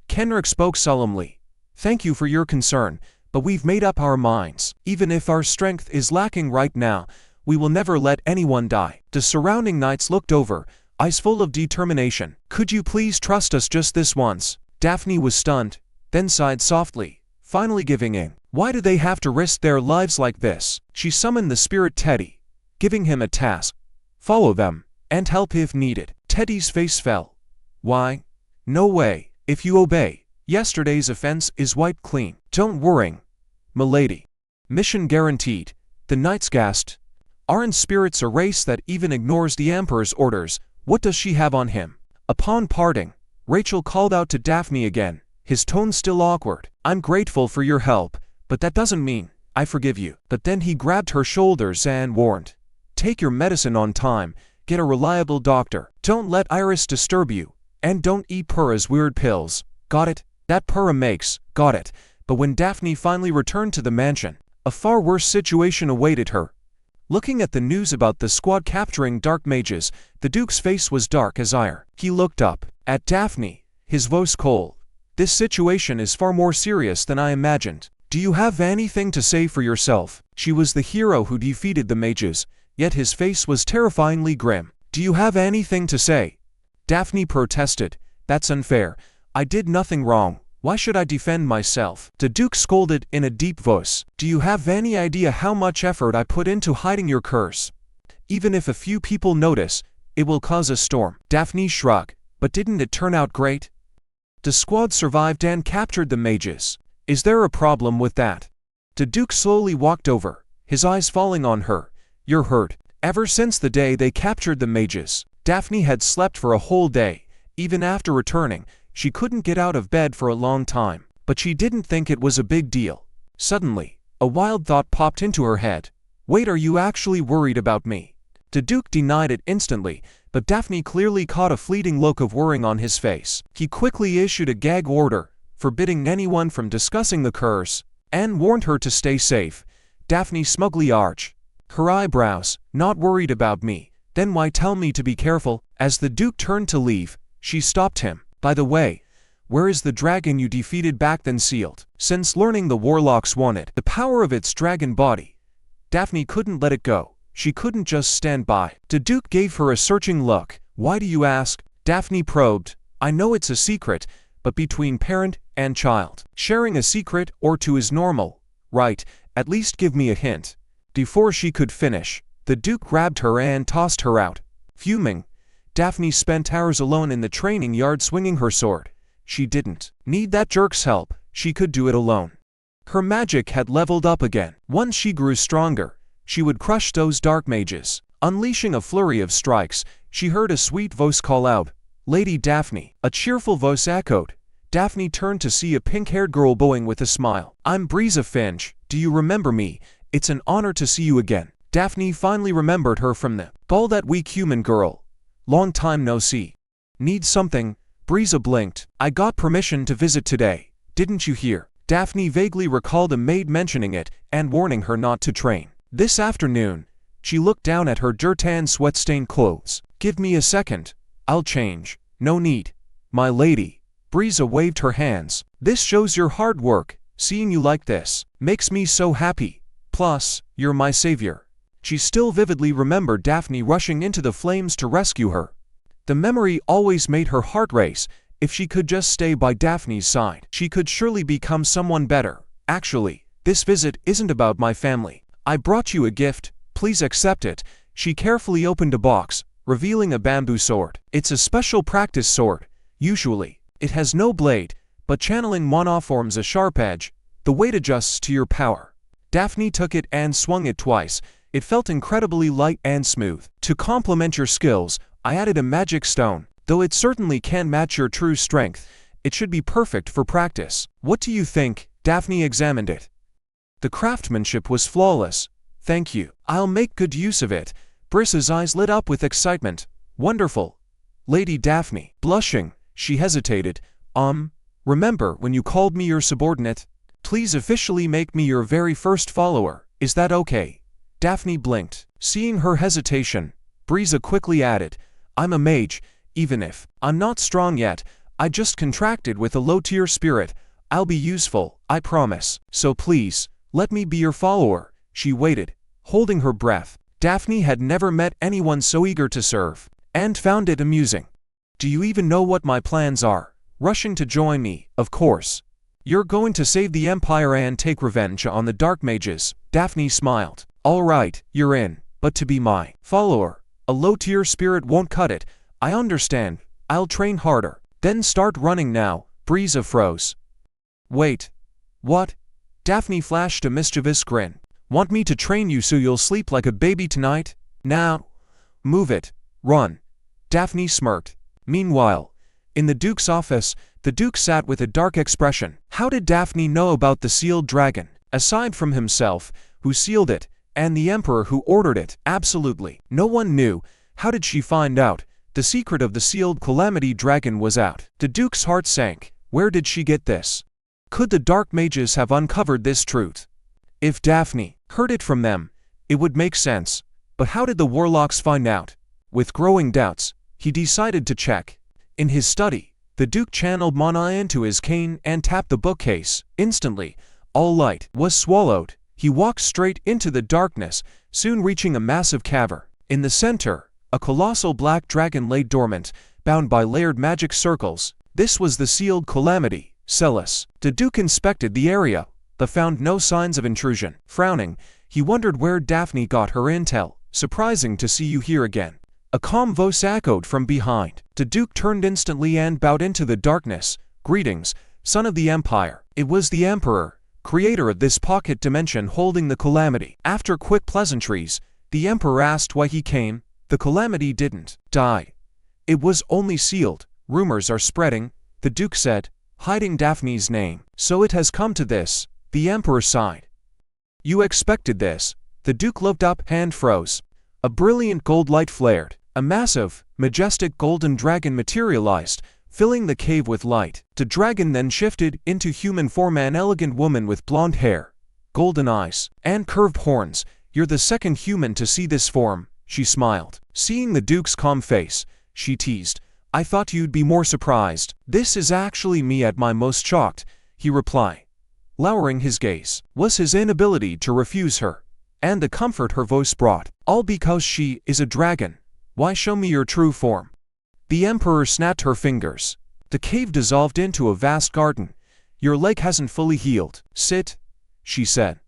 Kenrick spoke solemnly. Thank you for your concern, but we've made up our minds. Even if our strength is lacking right now, we will never let anyone die. The surrounding knights looked over, eyes full of determination. Could you please trust us just this once? Daphne was stunned, then sighed softly, finally giving in. Why do they have to risk their lives like this? She summoned the spirit Teddy, giving him a task. Follow them, and help if needed. Teddy's face fell. Why? No way. If you obey, yesterday's offense is wiped clean. Don't worry, milady. Mission guaranteed. The knights gasped. Aren't spirits a race that even ignores the Emperor's orders? What does she have on him? Upon parting, Rachel called out to Daphne again, his tone still awkward. I'm grateful for your help, but that doesn't mean I forgive you. But then he grabbed her shoulders and warned. Take your medicine on time, get a reliable doctor. Don't let Iris disturb you, and don't eat Purra's weird pills. Got it? That Purra makes, got it. But when Daphne finally returned to the mansion, a far worse situation awaited her. Looking at the news about the squad capturing dark mages, the Duke's face was dark as ire. He looked up at Daphne, his voice cold. This situation is far more serious than I imagined. Do you have anything to say for yourself? She was the hero who defeated the mages, yet his face was terrifyingly grim. Do you have anything to say? Daphne protested. That's unfair. I did nothing wrong. Why should I defend myself? The Duke scolded in a deep voice. Do you have any idea how much effort I put into hiding your curse? Even if a few people notice, it will cause a storm. Daphne shrugged. But didn't it turn out great? The squad survived and captured the mages. Is there a problem with that? The Duke slowly walked over, his eyes falling on her. You're hurt. Ever since the day they captured the mages, Daphne had slept for a whole day. Even after returning, she couldn't get out of bed for a long time. But she didn't think it was a big deal. Suddenly, a wild thought popped into her head. Wait, are you actually worried about me? The Duke denied it instantly, but Daphne clearly caught a fleeting look of worrying on his face. He quickly issued a gag order, forbidding anyone from discussing the curse, and warned her to stay safe. Daphne smugly arched her eyebrows. Not worried about me? Then why tell me to be careful? As the Duke turned to leave, she stopped him. By the way, where is the dragon you defeated back then sealed? Since learning the warlocks wanted the power of its dragon body, Daphne couldn't let it go. She couldn't just stand by. The Duke gave her a searching look. Why do you ask? Daphne probed. I know it's a secret, but between parent and child, sharing a secret or two is normal, right? At least give me a hint. Before she could finish, the Duke grabbed her and tossed her out. Fuming, Daphne spent hours alone in the training yard swinging her sword. She didn't need that jerk's help. She could do it alone. Her magic had leveled up again. Once she grew stronger, she would crush those dark mages. Unleashing a flurry of strikes, she heard a sweet voice call out, Lady Daphne. A cheerful voice echoed. Daphne turned to see a pink-haired girl bowing with a smile. I'm Breeza Finch. Do you remember me? It's an honor to see you again. Daphne finally remembered her from the ball. That weak human girl. Long time no see. Need something? Breeza blinked. I got permission to visit today. Didn't you hear? Daphne vaguely recalled a maid mentioning it and warning her not to train. This afternoon, she looked down at her dirt-tan sweat-stained clothes. Give me a second. I'll change. No need. My lady. Breeza waved her hands. This shows your hard work. Seeing you like this makes me so happy. Plus, you're my savior. She still vividly remembered Daphne rushing into the flames to rescue her. The memory always made her heart race. If she could just stay by Daphne's side, she could surely become someone better. Actually, this visit isn't about my family. I brought you a gift, please accept it. She carefully opened a box, revealing a bamboo sword. It's a special practice sword. Usually, it has no blade, but channeling Manhwa forms a sharp edge. The weight adjusts to your power. Daphne took it and swung it twice. It felt incredibly light and smooth. To complement your skills, I added a magic stone. Though it certainly can't match your true strength, it should be perfect for practice. What do you think? Daphne examined it. The craftsmanship was flawless. Thank you. I'll make good use of it. Brissa's eyes lit up with excitement. Wonderful. Lady Daphne. Blushing, she hesitated. Remember when you called me your subordinate? Please officially make me your very first follower. Is that okay? Daphne blinked. Seeing her hesitation, Brisa quickly added, I'm a mage. Even if I'm not strong yet, I just contracted with a low-tier spirit. I'll be useful, I promise. So please, let me be your follower. She waited, holding her breath. Daphne had never met anyone so eager to serve, and found it amusing. Do you even know what my plans are? Rushing to join me, of course. You're going to save the Empire and take revenge on the Dark Mages. Daphne smiled. All right, you're in, but to be my follower, a low-tier spirit won't cut it. I understand. I'll train harder. Then start running now. Brisa froze. Wait. What? Daphne flashed a mischievous grin. Want me to train you so you'll sleep like a baby tonight? Now. Move it. Run. Daphne smirked. Meanwhile, in the Duke's office, the Duke sat with a dark expression. How did Daphne know about the sealed dragon? Aside from himself, who sealed it, and the Emperor who ordered it? Absolutely. No one knew. How did she find out? The secret of the sealed Calamity dragon was out. The Duke's heart sank. Where did she get this? Could the Dark Mages have uncovered this truth? If Daphne heard it from them, it would make sense. But how did the warlocks find out? With growing doubts, he decided to check. In his study, the Duke channeled mana into his cane and tapped the bookcase. Instantly, all light was swallowed. He walked straight into the darkness, soon reaching a massive cavern. In the center, a colossal black dragon lay dormant, bound by layered magic circles. This was the sealed Calamity, Celis. The Duke inspected the area, but found no signs of intrusion. Frowning, he wondered where Daphne got her intel. Surprising to see you here again. A calm voice echoed from behind. The Duke turned instantly and bowed into the darkness. Greetings, son of the Empire. It was the Emperor, creator of this pocket dimension, holding the Calamity. After quick pleasantries, the Emperor asked why he came. The Calamity didn't die. It was only sealed. Rumors are spreading, the Duke said, hiding Daphne's name. So it has come to this, the Emperor sighed. You expected this. The Duke looked up, hand froze. A brilliant gold light flared. A massive, majestic golden dragon materialized, filling the cave with light. The dragon then shifted into human form, an elegant woman with blonde hair, golden eyes, and curved horns. You're the second human to see this form. She smiled. Seeing the Duke's calm face, she teased, I thought you'd be more surprised. This is actually me at my most shocked, he replied, lowering his gaze. Was his inability to refuse her, and the comfort her voice brought. All because she is a dragon. Why show me your true form? The Emperor snapped her fingers. The cave dissolved into a vast garden. Your leg hasn't fully healed. Sit, she said,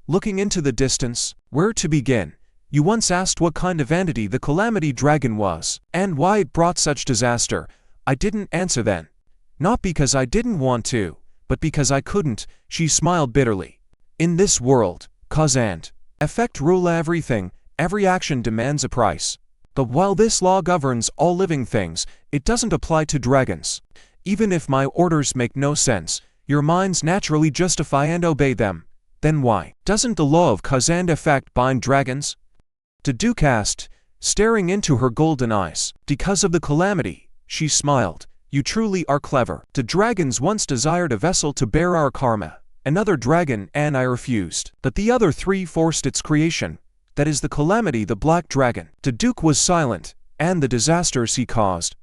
looking into the distance. Where to begin? You once asked what kind of entity the Calamity dragon was, and why it brought such disaster. I didn't answer then. Not because I didn't want to, but because I couldn't, she smiled bitterly. In this world, cause and effect rule everything. Every action demands a price. But while this law governs all living things, it doesn't apply to dragons. Even if my orders make no sense, your minds naturally justify and obey them. Then why doesn't the law of cause and effect bind dragons? The Duke asked, staring into her golden eyes. Because of the Calamity, she smiled. You truly are clever. The dragons once desired a vessel to bear our karma. Another dragon, and I refused. But the other three forced its creation. That is the Calamity, the Black Dragon. The Duke was silent, and the disasters he caused,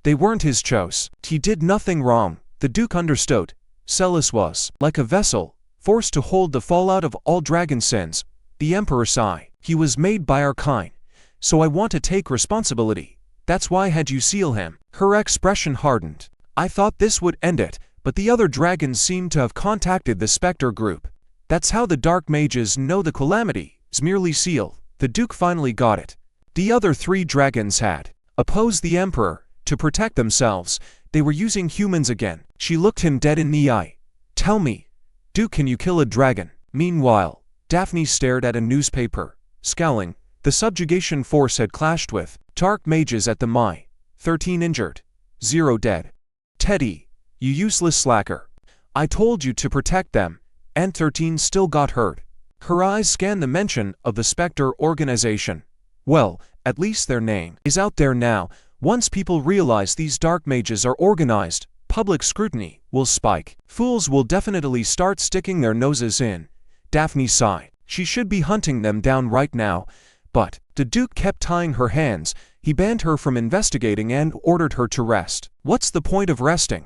they weren't his choice. He did nothing wrong. The Duke understood. Celis was like a vessel, forced to hold the fallout of all dragon sins. The Emperor sighed. He was made by our kind, so I want to take responsibility. That's why I had you seal him." Her expression hardened. "I thought this would end it, but the other dragons seem to have contacted the Spectre group. That's how the Dark Mages know the Calamity is merely sealed." The Duke finally got it. The other 3 dragons had opposed the Emperor to protect themselves. They were using humans again. She looked him dead in the eye. "Tell me, Duke, can you kill a dragon?" Meanwhile, Daphne stared at a newspaper, scowling. The subjugation force had clashed with Dark Mages at the mine. 13 injured, 0 dead. "Teddy, you useless slacker. I told you to protect them, and 13 still got hurt." Her eyes scanned the mention of the Spectre organization. Well, at least their name is out there now. Once people realize these Dark Mages are organized, public scrutiny will spike. Fools will definitely start sticking their noses in. Daphne sighed. She should be hunting them down right now. But the Duke kept tying her hands. He banned her from investigating and ordered her to rest. "What's the point of resting?"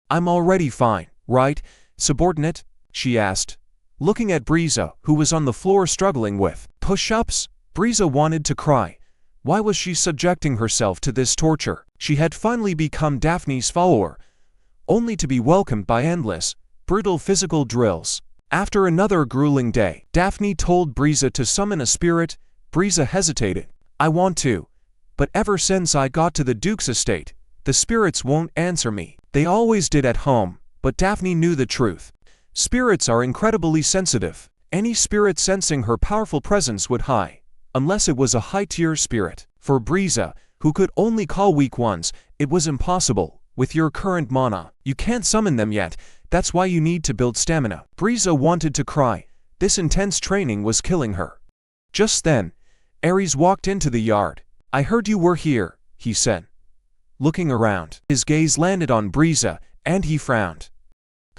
"I'm already fine, right, subordinate?" she asked, looking at Briza, who was on the floor struggling with push-ups. Briza wanted to cry. Why was she subjecting herself to this torture? She had finally become Daphne's follower, only to be welcomed by endless, brutal physical drills. After another grueling day, Daphne told Briza to summon a spirit. Briza hesitated. "I want to, but ever since I got to the Duke's estate, the spirits won't answer me. They always did at home." But Daphne knew the truth. Spirits are incredibly sensitive. Any spirit sensing her powerful presence would hide, unless it was a high-tier spirit. For Briza, who could only call weak ones, it was impossible. With your current mana, you can't summon them yet. That's why you need to build stamina. Briza wanted to cry. This intense training was killing her. Just then, Ares walked into the yard. "I heard you were here," he said. Looking around, his gaze landed on Briza, and he frowned.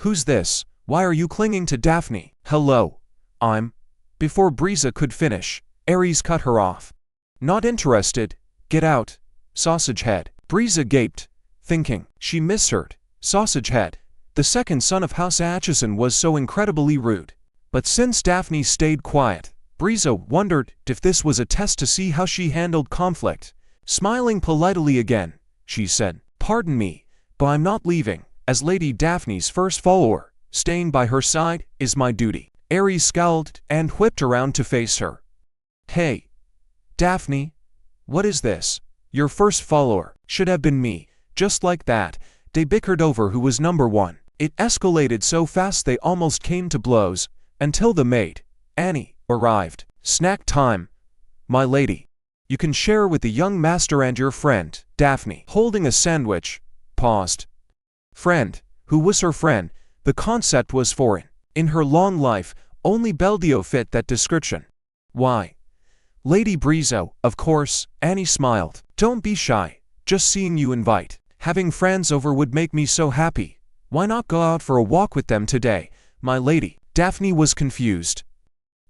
"Who's this? Why are you clinging to Daphne?" "Hello, I'm..." Before Briza could finish, Ares cut her off. "Not interested. Get out, sausage head." Briza gaped, thinking she misheard. Sausage head, the second son of House Atchison, was so incredibly rude. But since Daphne stayed quiet, Briza wondered if this was a test to see how she handled conflict. Smiling politely again, she said, "Pardon me, but I'm not leaving. As Lady Daphne's first follower, staying by her side is my duty." Ares scowled and whipped around to face her. "Hey, Daphne, what is this? Your first follower should have been me." Just like that, they bickered over who was number 1. It escalated so fast they almost came to blows, until the maid, Annie, arrived. "Snack time, my lady. You can share with the young master and your friend." Daphne, holding a sandwich, paused. Friend. Who was her friend? The concept was foreign. In her long life, only Beldio fit that description. "Why, Lady Brizo, of course." Annie smiled. "Don't be shy. Just seeing you invite. Having friends over would make me so happy. Why not go out for a walk with them today, my lady?" Daphne was confused.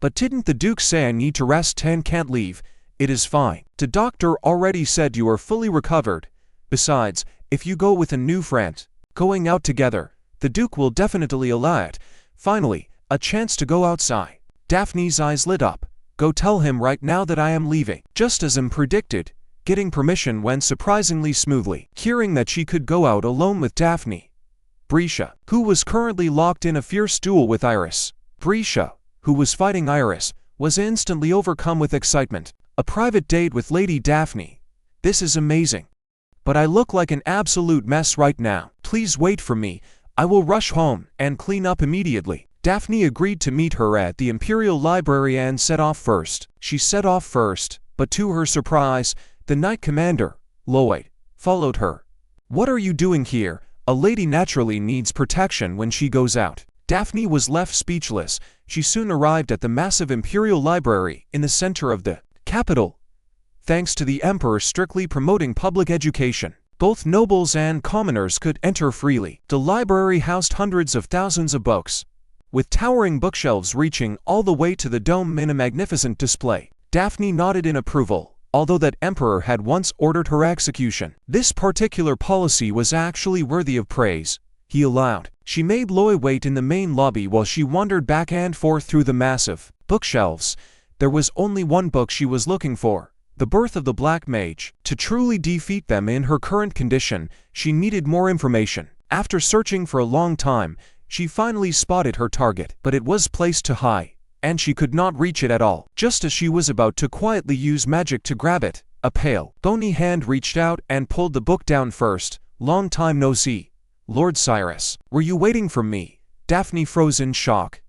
"But didn't the Duke say I need to rest and can't leave?" "It is fine. The doctor already said you are fully recovered. Besides, if you go with a new friend, going out together, the Duke will definitely allow it." Finally, a chance to go outside. Daphne's eyes lit up. "Go tell him right now that I am leaving." Just as predicted, getting permission went surprisingly smoothly. Hearing that she could go out alone with Daphne, Brisha, who was currently locked in a fierce duel with Iris. Brisha, who was fighting Iris, was instantly overcome with excitement. "A private date with Lady Daphne. This is amazing. But I look like an absolute mess right now. Please wait for me. I will rush home and clean up immediately." Daphne agreed to meet her at the Imperial Library and set off first. She set off first, but to her surprise, the Knight Commander, Lloyd, followed her. "What are you doing here? A lady naturally needs protection when she goes out." Daphne was left speechless. She soon arrived at the massive Imperial Library in the center of the capital. Thanks to the Emperor strictly promoting public education, both nobles and commoners could enter freely. The library housed hundreds of thousands of books, with towering bookshelves reaching all the way to the dome in a magnificent display. Daphne nodded in approval. Although that emperor had once ordered her execution, this particular policy was actually worthy of praise. He allowed. She made Loy wait in the main lobby while she wandered back and forth through the massive bookshelves. There was only one book she was looking for: The Birth of the Black Mage. To truly defeat them in her current condition, she needed more information. After searching for a long time, she finally spotted her target, but it was placed too high, and she could not reach it at all. Just as she was about to quietly use magic to grab it, a pale, bony hand reached out and pulled the book down first. "Long time no see, Lord Cyrus. Were you waiting for me?" Daphne froze in shock.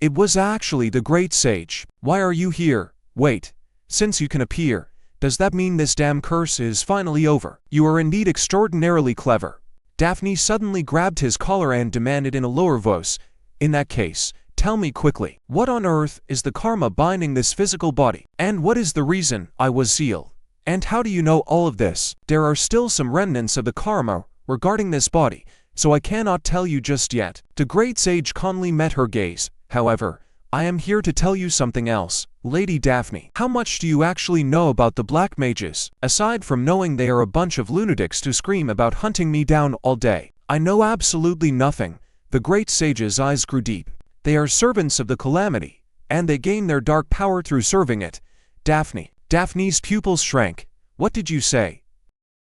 It was actually the great sage. "Why are you here? Wait. Since you can appear, does that mean this damn curse is finally over? You are indeed extraordinarily clever." Daphne suddenly grabbed his collar and demanded in a lower voice, "In that case, tell me quickly, what on earth is the karma binding this physical body? And what is the reason I was sealed? And how do you know all of this? There are still some remnants of the karma regarding this body, so I cannot tell you just yet." The great sage calmly met her gaze. "However, I am here to tell you something else, Lady Daphne. How much do you actually know about the Black Mages? Aside from knowing they are a bunch of lunatics who scream about hunting me down all day, I know absolutely nothing." The great sage's eyes grew deep. "They are servants of the Calamity, and they gain their dark power through serving it." Daphne's pupils shrank. "What did you say?"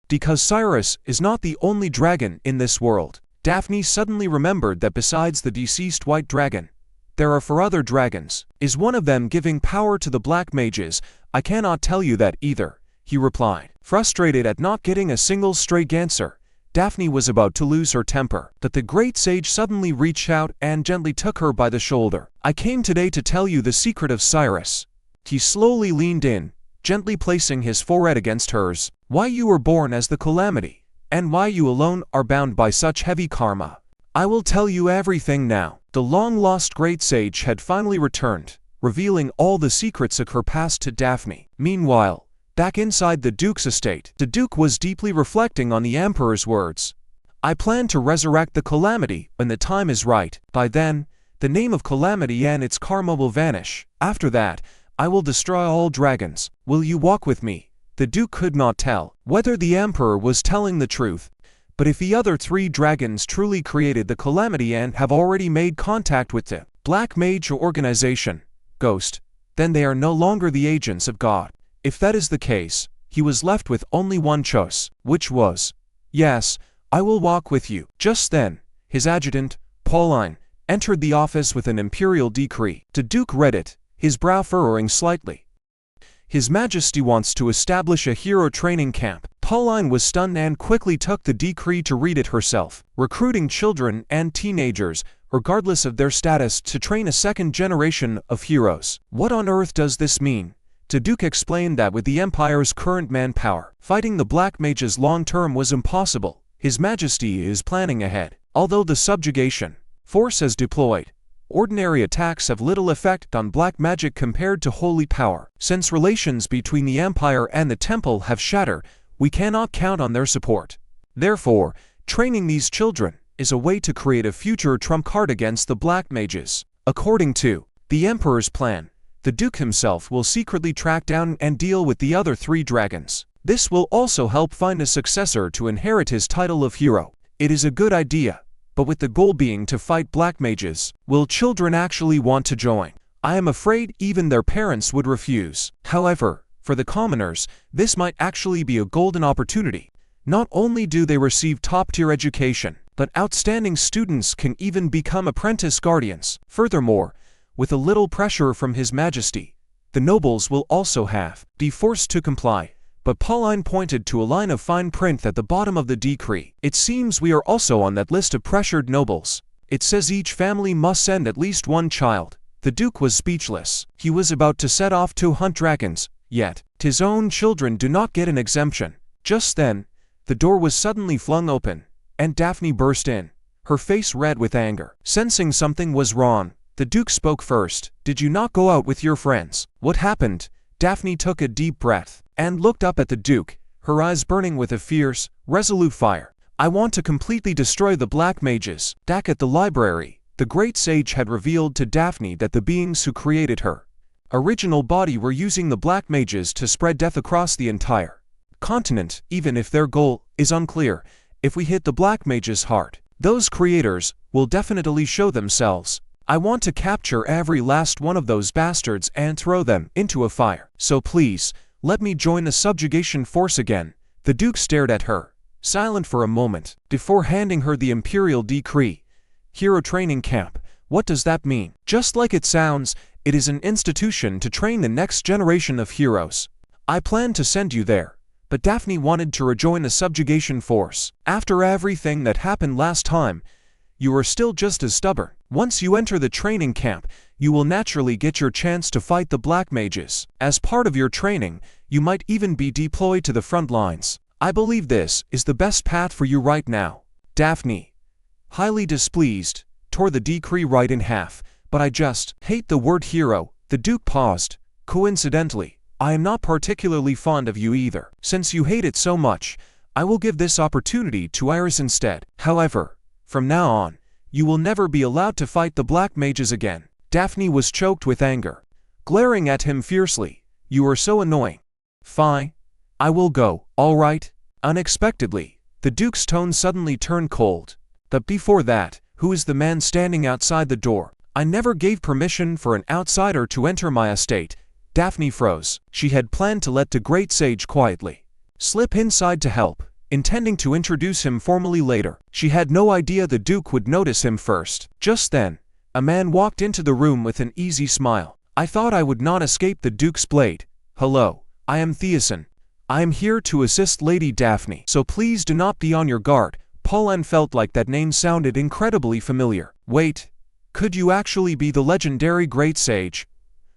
"Because Cyrus is not the only dragon in this world." Daphne suddenly remembered that besides the deceased white dragon, there are 4 other dragons. "Is one of them giving power to the Black Mages?" "I cannot tell you that either," he replied. Frustrated at not getting a single straight answer, Daphne was about to lose her temper, but the great sage suddenly reached out and gently took her by the shoulder. "I came today to tell you the secret of Cyrus." He slowly leaned in, gently placing his forehead against hers. "Why you were born as the Calamity, and why you alone are bound by such heavy karma. I will tell you everything now." The long-lost great sage had finally returned, revealing all the secrets of her past to Daphne. Meanwhile, back inside the Duke's estate, the Duke was deeply reflecting on the Emperor's words. "I plan to resurrect the Calamity when the time is right. By then, the name of Calamity and its karma will vanish. After that, I will destroy all dragons. Will you walk with me?" The Duke could not tell whether the Emperor was telling the truth, but if the other 3 dragons truly created the Calamity and have already made contact with the Black Mage organization, Ghost, then they are no longer the agents of God. If that is the case, he was left with only one choice, which was, "Yes, I will walk with you." Just then, his adjutant, Pauline, entered the office with an imperial decree. The Duke read it, his brow furrowing slightly. "His Majesty wants to establish a hero training camp." Pauline was stunned and quickly took the decree to read it herself. "Recruiting children and teenagers, regardless of their status, to train a second generation of heroes." What on earth does this mean? The Duke explained that with the Empire's current manpower, fighting the Black Mages long-term was impossible. His Majesty is planning ahead. Although the subjugation force is deployed, ordinary attacks have little effect on black magic compared to holy power. Since relations between the Empire and the Temple have shattered, we cannot count on their support. Therefore, training these children is a way to create a future trump card against the Black Mages. According to the Emperor's plan, the Duke himself will secretly track down and deal with the other 3 dragons. This will also help find a successor to inherit his title of hero. It is a good idea, but with the goal being to fight Black Mages, will children actually want to join? I am afraid even their parents would refuse. However, for the commoners, this might actually be a golden opportunity. Not only do they receive top-tier education, but outstanding students can even become apprentice guardians. Furthermore, with a little pressure from His Majesty, the nobles will also be forced to comply. But Pauline pointed to a line of fine print at the bottom of the decree. "It seems we are also on that list of pressured nobles. It says each family must send at least 1 child. The Duke was speechless. He was about to set off to hunt dragons, yet his own children do not get an exemption. Just then, the door was suddenly flung open, and Daphne burst in, her face red with anger. Sensing something was wrong, the Duke spoke first. "Did you not go out with your friends? What happened?" Daphne took a deep breath and looked up at the Duke, her eyes burning with a fierce, resolute fire. "I want to completely destroy the Black Mages." Back at the library, the great sage had revealed to Daphne that the beings who created her original body were using the Black Mages to spread death across the entire continent. Even if their goal is unclear, if we hit the Black Mages hard, those creators will definitely show themselves. I want to capture every last one of those bastards and throw them into a fire. So please, let me join the subjugation force again." The Duke stared at her, silent for a moment, before handing her the imperial decree. "Hero training camp. What does that mean?" "Just like it sounds, it is an institution to train the next generation of heroes. I plan to send you there." But Daphne wanted to rejoin the subjugation force. "After everything that happened last time, you are still just as stubborn. Once you enter the training camp, you will naturally get your chance to fight the black mages. As part of your training, you might even be deployed to the front lines. I believe this is the best path for you right now." Daphne, highly displeased, tore the decree right in half. "But I just hate the word hero." The Duke paused. "Coincidentally, I am not particularly fond of you either. Since you hate it so much, I will give this opportunity to Iris instead. However, from now on, you will never be allowed to fight the black mages again." Daphne was choked with anger, glaring at him fiercely. "You are so annoying." "Fine. I will go, all right." Unexpectedly, the Duke's tone suddenly turned cold. "But before that, who is the man standing outside the door?" "I never gave permission for an outsider to enter my estate." Daphne froze. She had planned to let the great sage quietly slip inside to help, intending to introduce him formally later. She had no idea the Duke would notice him first. Just then, a man walked into the room with an easy smile. "I thought I would not escape the Duke's blade. Hello, I am Thiessen. I am here to assist Lady Daphne, so please do not be on your guard." Pauline felt like that name sounded incredibly familiar. "Wait, could you actually be the legendary Great Sage,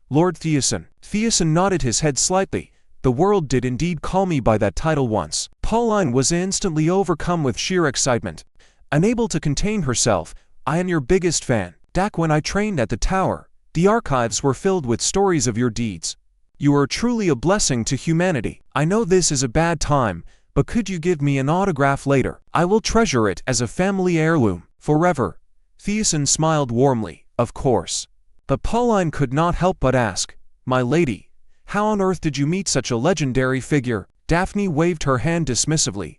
Lord Thiessen?" Thiessen nodded his head slightly. "The world did indeed call me by that title once." Pauline was instantly overcome with sheer excitement. Unable to contain herself, "I am your biggest fan. Back when I trained at the tower, the archives were filled with stories of your deeds. You are truly a blessing to humanity. I know this is a bad time, but could you give me an autograph later? I will treasure it as a family heirloom, forever." Thiessen smiled warmly. "Of course." But Pauline could not help but ask, "My lady, how on earth did you meet such a legendary figure?" Daphne waved her hand dismissively.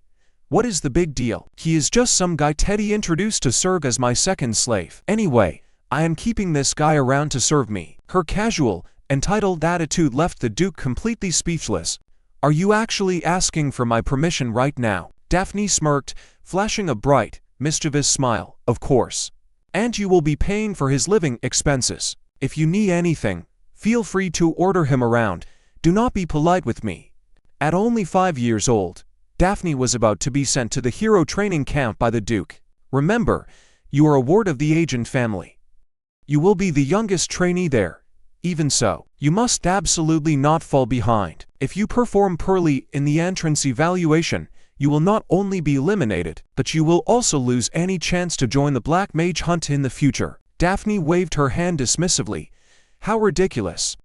"What is the big deal? He is just some guy Teddy introduced to serve as my second slave. Anyway, I am keeping this guy around to serve me." Her casual, entitled attitude left the Duke completely speechless. "Are you actually asking for my permission right now?" Daphne smirked, flashing a bright, mischievous smile. "Of course. And you will be paying for his living expenses. If you need anything, feel free to order him around. Do not be polite with me." At only 5 years old, Daphne was about to be sent to the hero training camp by the Duke. "Remember, you are a ward of the Agent family. You will be the youngest trainee there. Even so, you must absolutely not fall behind. If you perform poorly in the entrance evaluation, you will not only be eliminated, but you will also lose any chance to join the Black Mage Hunt in the future." Daphne waved her hand dismissively. "How ridiculous.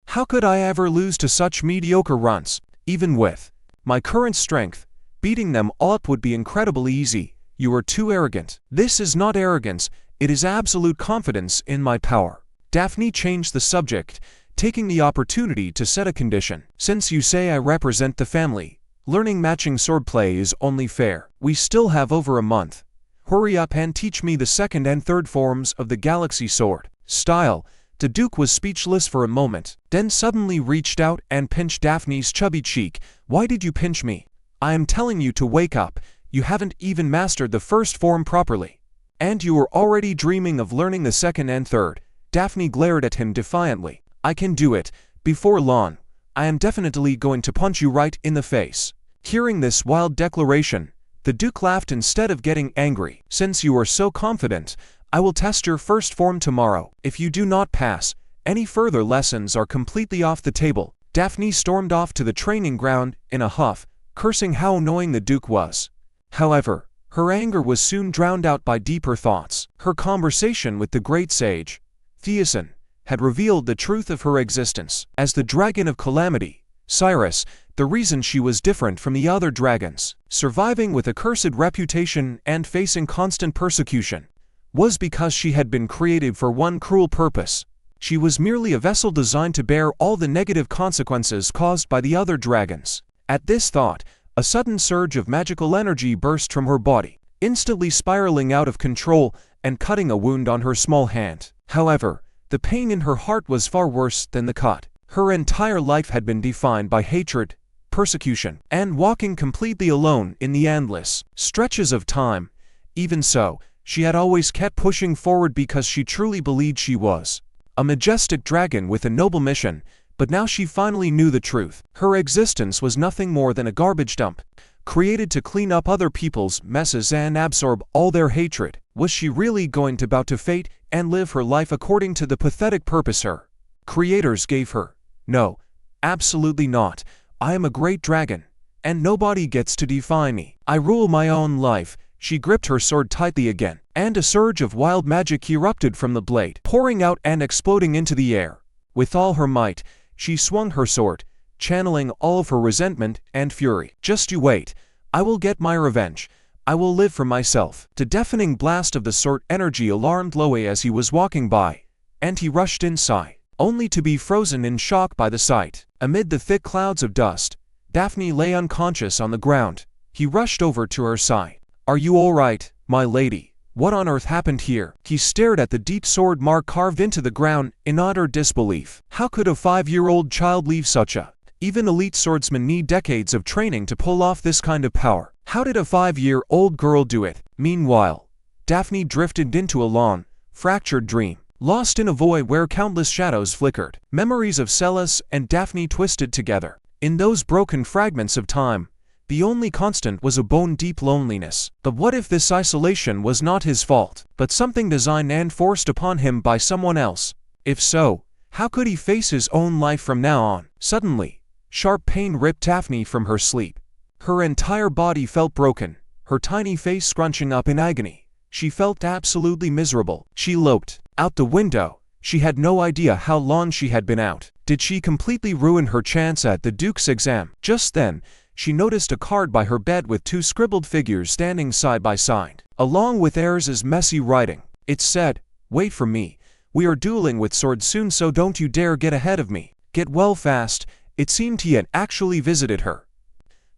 How could I ever lose to such mediocre runts? Even with my current strength, beating them all up would be incredibly easy. You are too arrogant." "This is not arrogance, it is absolute confidence in my power." Daphne changed the subject, taking the opportunity to set a condition. "Since you say I represent the family, learning matching swordplay is only fair. We still have over a month. Hurry up and teach me the second and third forms of the Galaxy Sword." Style. The Duke was speechless for a moment, then suddenly reached out and pinched Daphne's chubby cheek. "Why did you pinch me? I am telling you to wake up. You haven't even mastered the first form properly. And you are already dreaming of learning the second and third." Daphne glared at him defiantly. "I can do it. Before long, I am definitely going to punch you right in the face." Hearing this wild declaration, the Duke laughed instead of getting angry. "Since you are so confident, I will test your first form tomorrow. If you do not pass, any further lessons are completely off the table." Daphne stormed off to the training ground in a huff, cursing how annoying the Duke was. However, her anger was soon drowned out by deeper thoughts. Her conversation with the great sage, Thiessen, had revealed the truth of her existence. As the Dragon of Calamity, Cyrus, the reason she was different from the other dragons, surviving with a cursed reputation and facing constant persecution, was because she had been created for one cruel purpose. She was merely a vessel designed to bear all the negative consequences caused by the other dragons. At this thought, a sudden surge of magical energy burst from her body, instantly spiraling out of control and cutting a wound on her small hand. However, the pain in her heart was far worse than the cut. Her entire life had been defined by hatred, persecution, and walking completely alone in the endless stretches of time. Even so, she had always kept pushing forward because she truly believed she was a majestic dragon with a noble mission, but now she finally knew the truth. Her existence was nothing more than a garbage dump, created to clean up other people's messes and absorb all their hatred. Was she really going to bow to fate and live her life according to the pathetic purpose her creators gave her? No, absolutely not. I am a great dragon, and nobody gets to defy me. I rule my own life. She gripped her sword tightly again, and a surge of wild magic erupted from the blade, pouring out and exploding into the air. With all her might, she swung her sword, channeling all of her resentment and fury. Just you wait. I will get my revenge. I will live for myself. The deafening blast of the sword energy alarmed Loe as he was walking by, and he rushed inside, only to be frozen in shock by the sight. Amid the thick clouds of dust, Daphne lay unconscious on the ground. He rushed over to her side. "Are you all right, my lady? What on earth happened here?" He stared at the deep sword mark carved into the ground in utter disbelief. How could a 5-year-old child leave such a... Even elite swordsmen need decades of training to pull off this kind of power. How did a 5-year-old girl do it? Meanwhile, Daphne drifted into a long, fractured dream, lost in a void where countless shadows flickered. Memories of Celis and Daphne twisted together. In those broken fragments of time, the only constant was a bone-deep loneliness. But what if this isolation was not his fault, but something designed and forced upon him by someone else? If so, how could he face his own life from now on? Suddenly, sharp pain ripped Daphne from her sleep. Her entire body felt broken, her tiny face scrunching up in agony. She felt absolutely miserable. She loped out the window. She had no idea how long she had been out. Did she completely ruin her chance at the Duke's exam? Just then, she noticed a card by her bed with 2 scribbled figures standing side by side, along with Ayres's messy writing. It said, "Wait for me. We are dueling with swords soon, so don't you dare get ahead of me. Get well fast." It seemed he had actually visited her.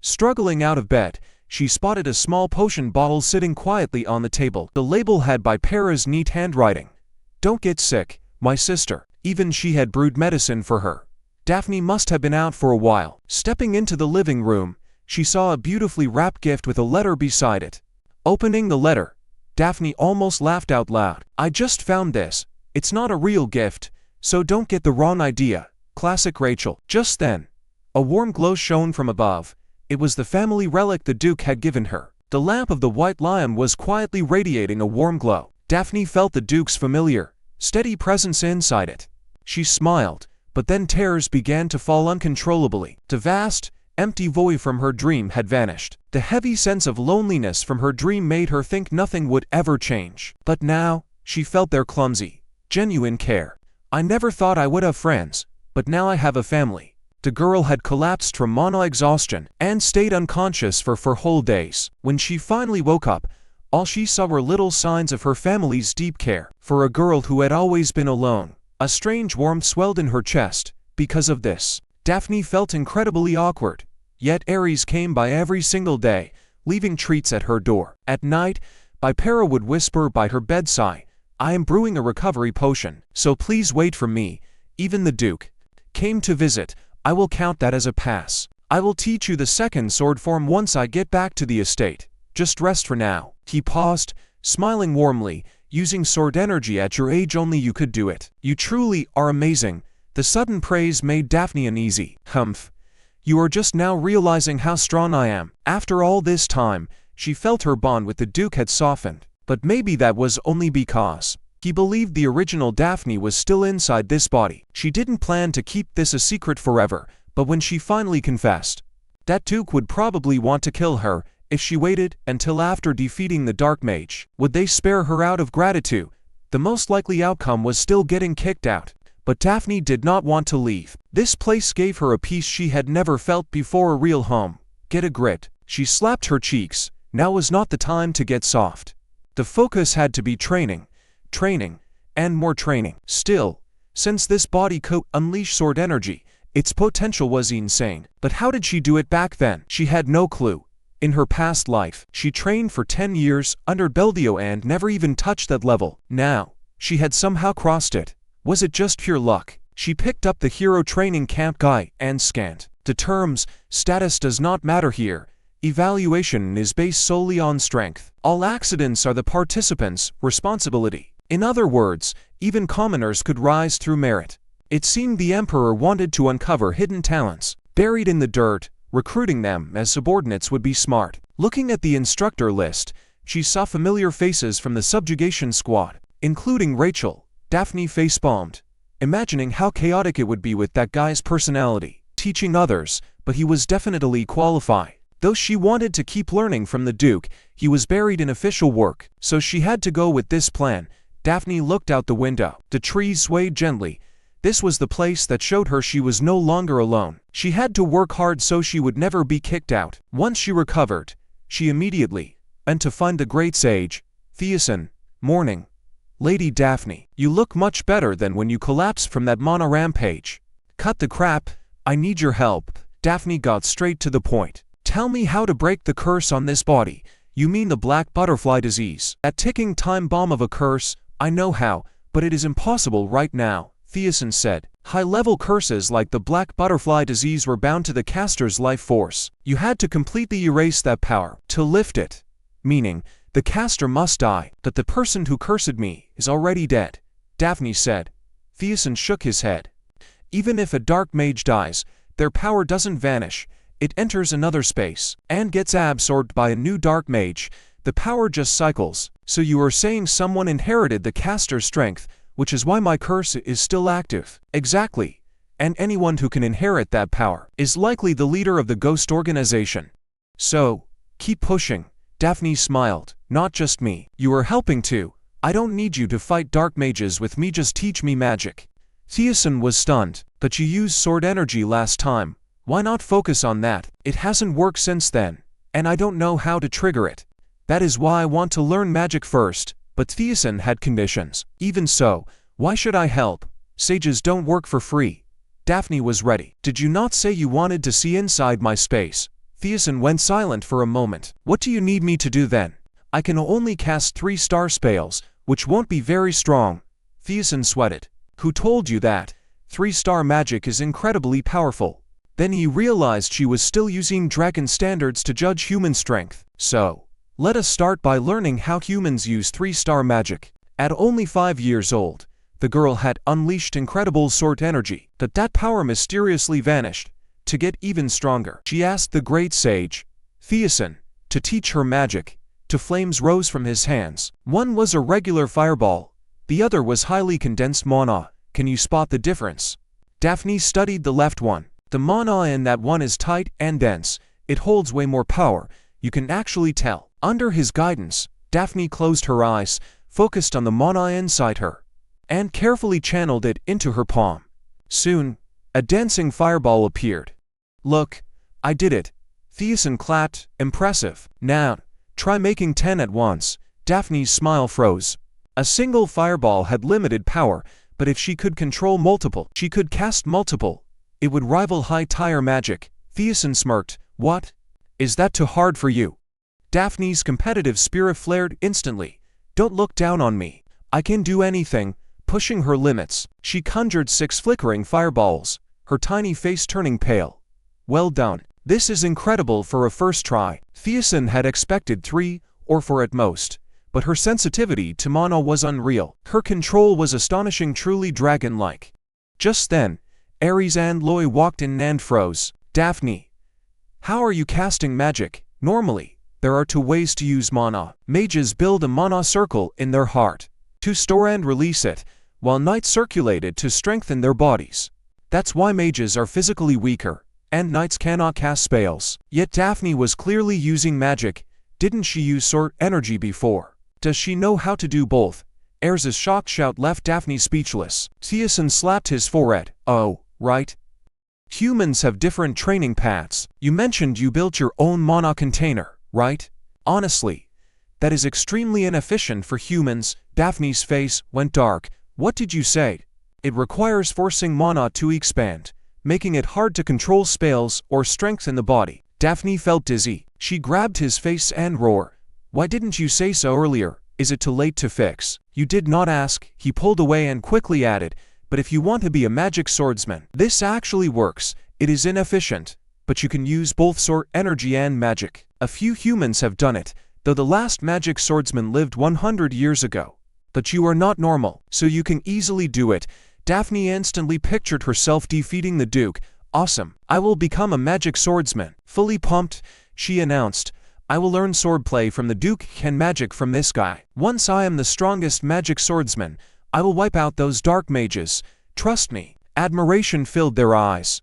Struggling out of bed, she spotted a small potion bottle sitting quietly on the table. The label had by Para's neat handwriting. "Don't get sick, my sister." Even she had brewed medicine for her. Daphne must have been out for a while. Stepping into the living room, she saw a beautifully wrapped gift with a letter beside it. Opening the letter, Daphne almost laughed out loud. "I just found this. It's not a real gift, so don't get the wrong idea. Classic Rachel." Just then, a warm glow shone from above. It was the family relic the Duke had given her. The lamp of the White Lion was quietly radiating a warm glow. Daphne felt the Duke's familiar, steady presence inside it. She smiled, but then tears began to fall uncontrollably. The vast, empty void from her dream had vanished. The heavy sense of loneliness from her dream made her think nothing would ever change. But now, she felt their clumsy, genuine care. "I never thought I would have friends, but now I have a family." The girl had collapsed from mono-exhaustion and stayed unconscious for 4 whole days. When she finally woke up, all she saw were little signs of her family's deep care. For a girl who had always been alone, a strange warmth swelled in her chest. Because of this, Daphne felt incredibly awkward. Yet Ayres came by every single day, leaving treats at her door. At night, Para would whisper by her bedside, "I am brewing a recovery potion, so please wait for me." Even the Duke came to visit. "I will count that as a pass. I will teach you the second sword form once I get back to the estate. Just rest for now." He paused, smiling warmly. "Using sword energy at your age, only you could do it. You truly are amazing." The sudden praise made Daphne uneasy. "Humph. You are just now realizing how strong I am." After all this time, she felt her bond with the Duke had softened. But maybe that was only because he believed the original Daphne was still inside this body. She didn't plan to keep this a secret forever, but when she finally confessed, that Duke would probably want to kill her. If she waited until after defeating the Dark Mage, would they spare her out of gratitude? The most likely outcome was still getting kicked out. But Daphne did not want to leave. This place gave her a peace she had never felt before, a real home. Get a grip. She slapped her cheeks. Now was not the time to get soft. The focus had to be training, and more training. Still, since this body could unleash sword energy, its potential was insane. But how did she do it back then? She had no clue. In her past life, she trained for 10 years under Beldio and never even touched that level. Now, She had somehow crossed it. Was it just pure luck? She picked up the hero training camp guide and scanned the terms. Status does not matter here. Evaluation is based solely on strength. All accidents are the participants' responsibility. In other words, even commoners could rise through merit. It seemed the Emperor wanted to uncover hidden talents buried in the dirt. Recruiting them as subordinates would be smart. Looking at the instructor list, she saw familiar faces from the subjugation squad, including Rachel. Daphne facepalmed, imagining how chaotic it would be with that guy's personality, teaching others, but he was definitely qualified. Though she wanted to keep learning from the Duke, he was buried in official work, so she had to go with this plan. Daphne looked out the window. The trees swayed gently. This was the place that showed her she was no longer alone. She had to work hard so she would never be kicked out. Once she recovered, she immediately went to find the great sage, Theosin. Morning, Lady Daphne. You look much better than when you collapsed from that mana rampage. Cut the crap, I need your help. Daphne got straight to the point. Tell me how to break the curse on this body. You mean the black butterfly disease? That ticking time bomb of a curse, I know how, but it is impossible right now, Theosin said. High-level curses like the black butterfly disease were bound to the caster's life force. You had to completely erase that power to lift it. Meaning, the caster must die, that the person who cursed me is already dead, Daphne said. Theosin shook his head. Even if a dark mage dies, their power doesn't vanish. It enters another space, and gets absorbed by a new dark mage. The power just cycles. So you are saying someone inherited the caster's strength, which is why my curse is still active. Exactly. And anyone who can inherit that power is likely the leader of the ghost organization. So, keep pushing. Daphne smiled. Not just me. You are helping too. I don't need you to fight dark mages with me, just teach me magic. Theosin was stunned. But you used sword energy last time. Why not focus on that? It hasn't worked since then, and I don't know how to trigger it. That is why I want to learn magic first. But Theosin had conditions. Even so, why should I help? Sages don't work for free. Daphne was ready. Did you not say you wanted to see inside my space? Theosin went silent for a moment. What do you need me to do then? I can only cast 3-star spells, which won't be very strong. Theosin sweated. Who told you that? 3-star magic is incredibly powerful. Then he realized she was still using dragon standards to judge human strength. So, let us start by learning how humans use 3-star magic. At only 5 years old, the girl had unleashed incredible sword energy. That power mysteriously vanished. To get even stronger, she asked the great sage, Theosin, to teach her magic. Two flames rose from his hands. One was a regular fireball. The other was highly condensed mana. Can you spot the difference? Daphne studied the left one. The mana in that one is tight and dense. It holds way more power. You can actually tell. Under his guidance, Daphne closed her eyes, focused on the mana inside her, and carefully channeled it into her palm. Soon, a dancing fireball appeared. Look, I did it. Theosin clapped. Impressive. Now, try making 10 at once. Daphne's smile froze. A single fireball had limited power, but if she could control multiple, she could cast multiple. It would rival high tier magic. Theosin smirked. What? Is that too hard for you? Daphne's competitive spirit flared instantly. Don't look down on me. I can do anything. Pushing her limits, she conjured 6 flickering fireballs, her tiny face turning pale. Well done. This is incredible for a first try. Theosin had expected 3 or 4 at most, but her sensitivity to mana was unreal. Her control was astonishing, truly dragon-like. Just then, Ares and Loi walked in and froze. Daphne, how are you casting magic? Normally, there are 2 ways to use mana. Mages build a mana circle in their heart to store and release it, while knights circulate it to strengthen their bodies. That's why mages are physically weaker, and knights cannot cast spells. Yet Daphne was clearly using magic. Didn't she use sword energy before? Does she know how to do both? Ares' shocked shout left Daphne speechless. Theosin slapped his forehead. Oh, right. Humans have different training paths. You mentioned you built your own mana container, right? Honestly, that is extremely inefficient for humans. Daphne's face went dark. What did you say? It requires forcing mana to expand, making it hard to control spells or strengthen the body. Daphne felt dizzy. She grabbed his face and roared. Why didn't you say so earlier? Is it too late to fix? You did not ask, he pulled away and quickly added, but if you want to be a magic swordsman, this actually works. It is inefficient, but you can use both sword energy and magic. A few humans have done it, though the last magic swordsman lived 100 years ago. But you are not normal, so you can easily do it. Daphne instantly pictured herself defeating the Duke. Awesome, I will become a magic swordsman. Fully pumped, she announced, I will learn swordplay from the Duke and magic from this guy. Once I am the strongest magic swordsman, I will wipe out those dark mages. Trust me. Admiration filled their eyes.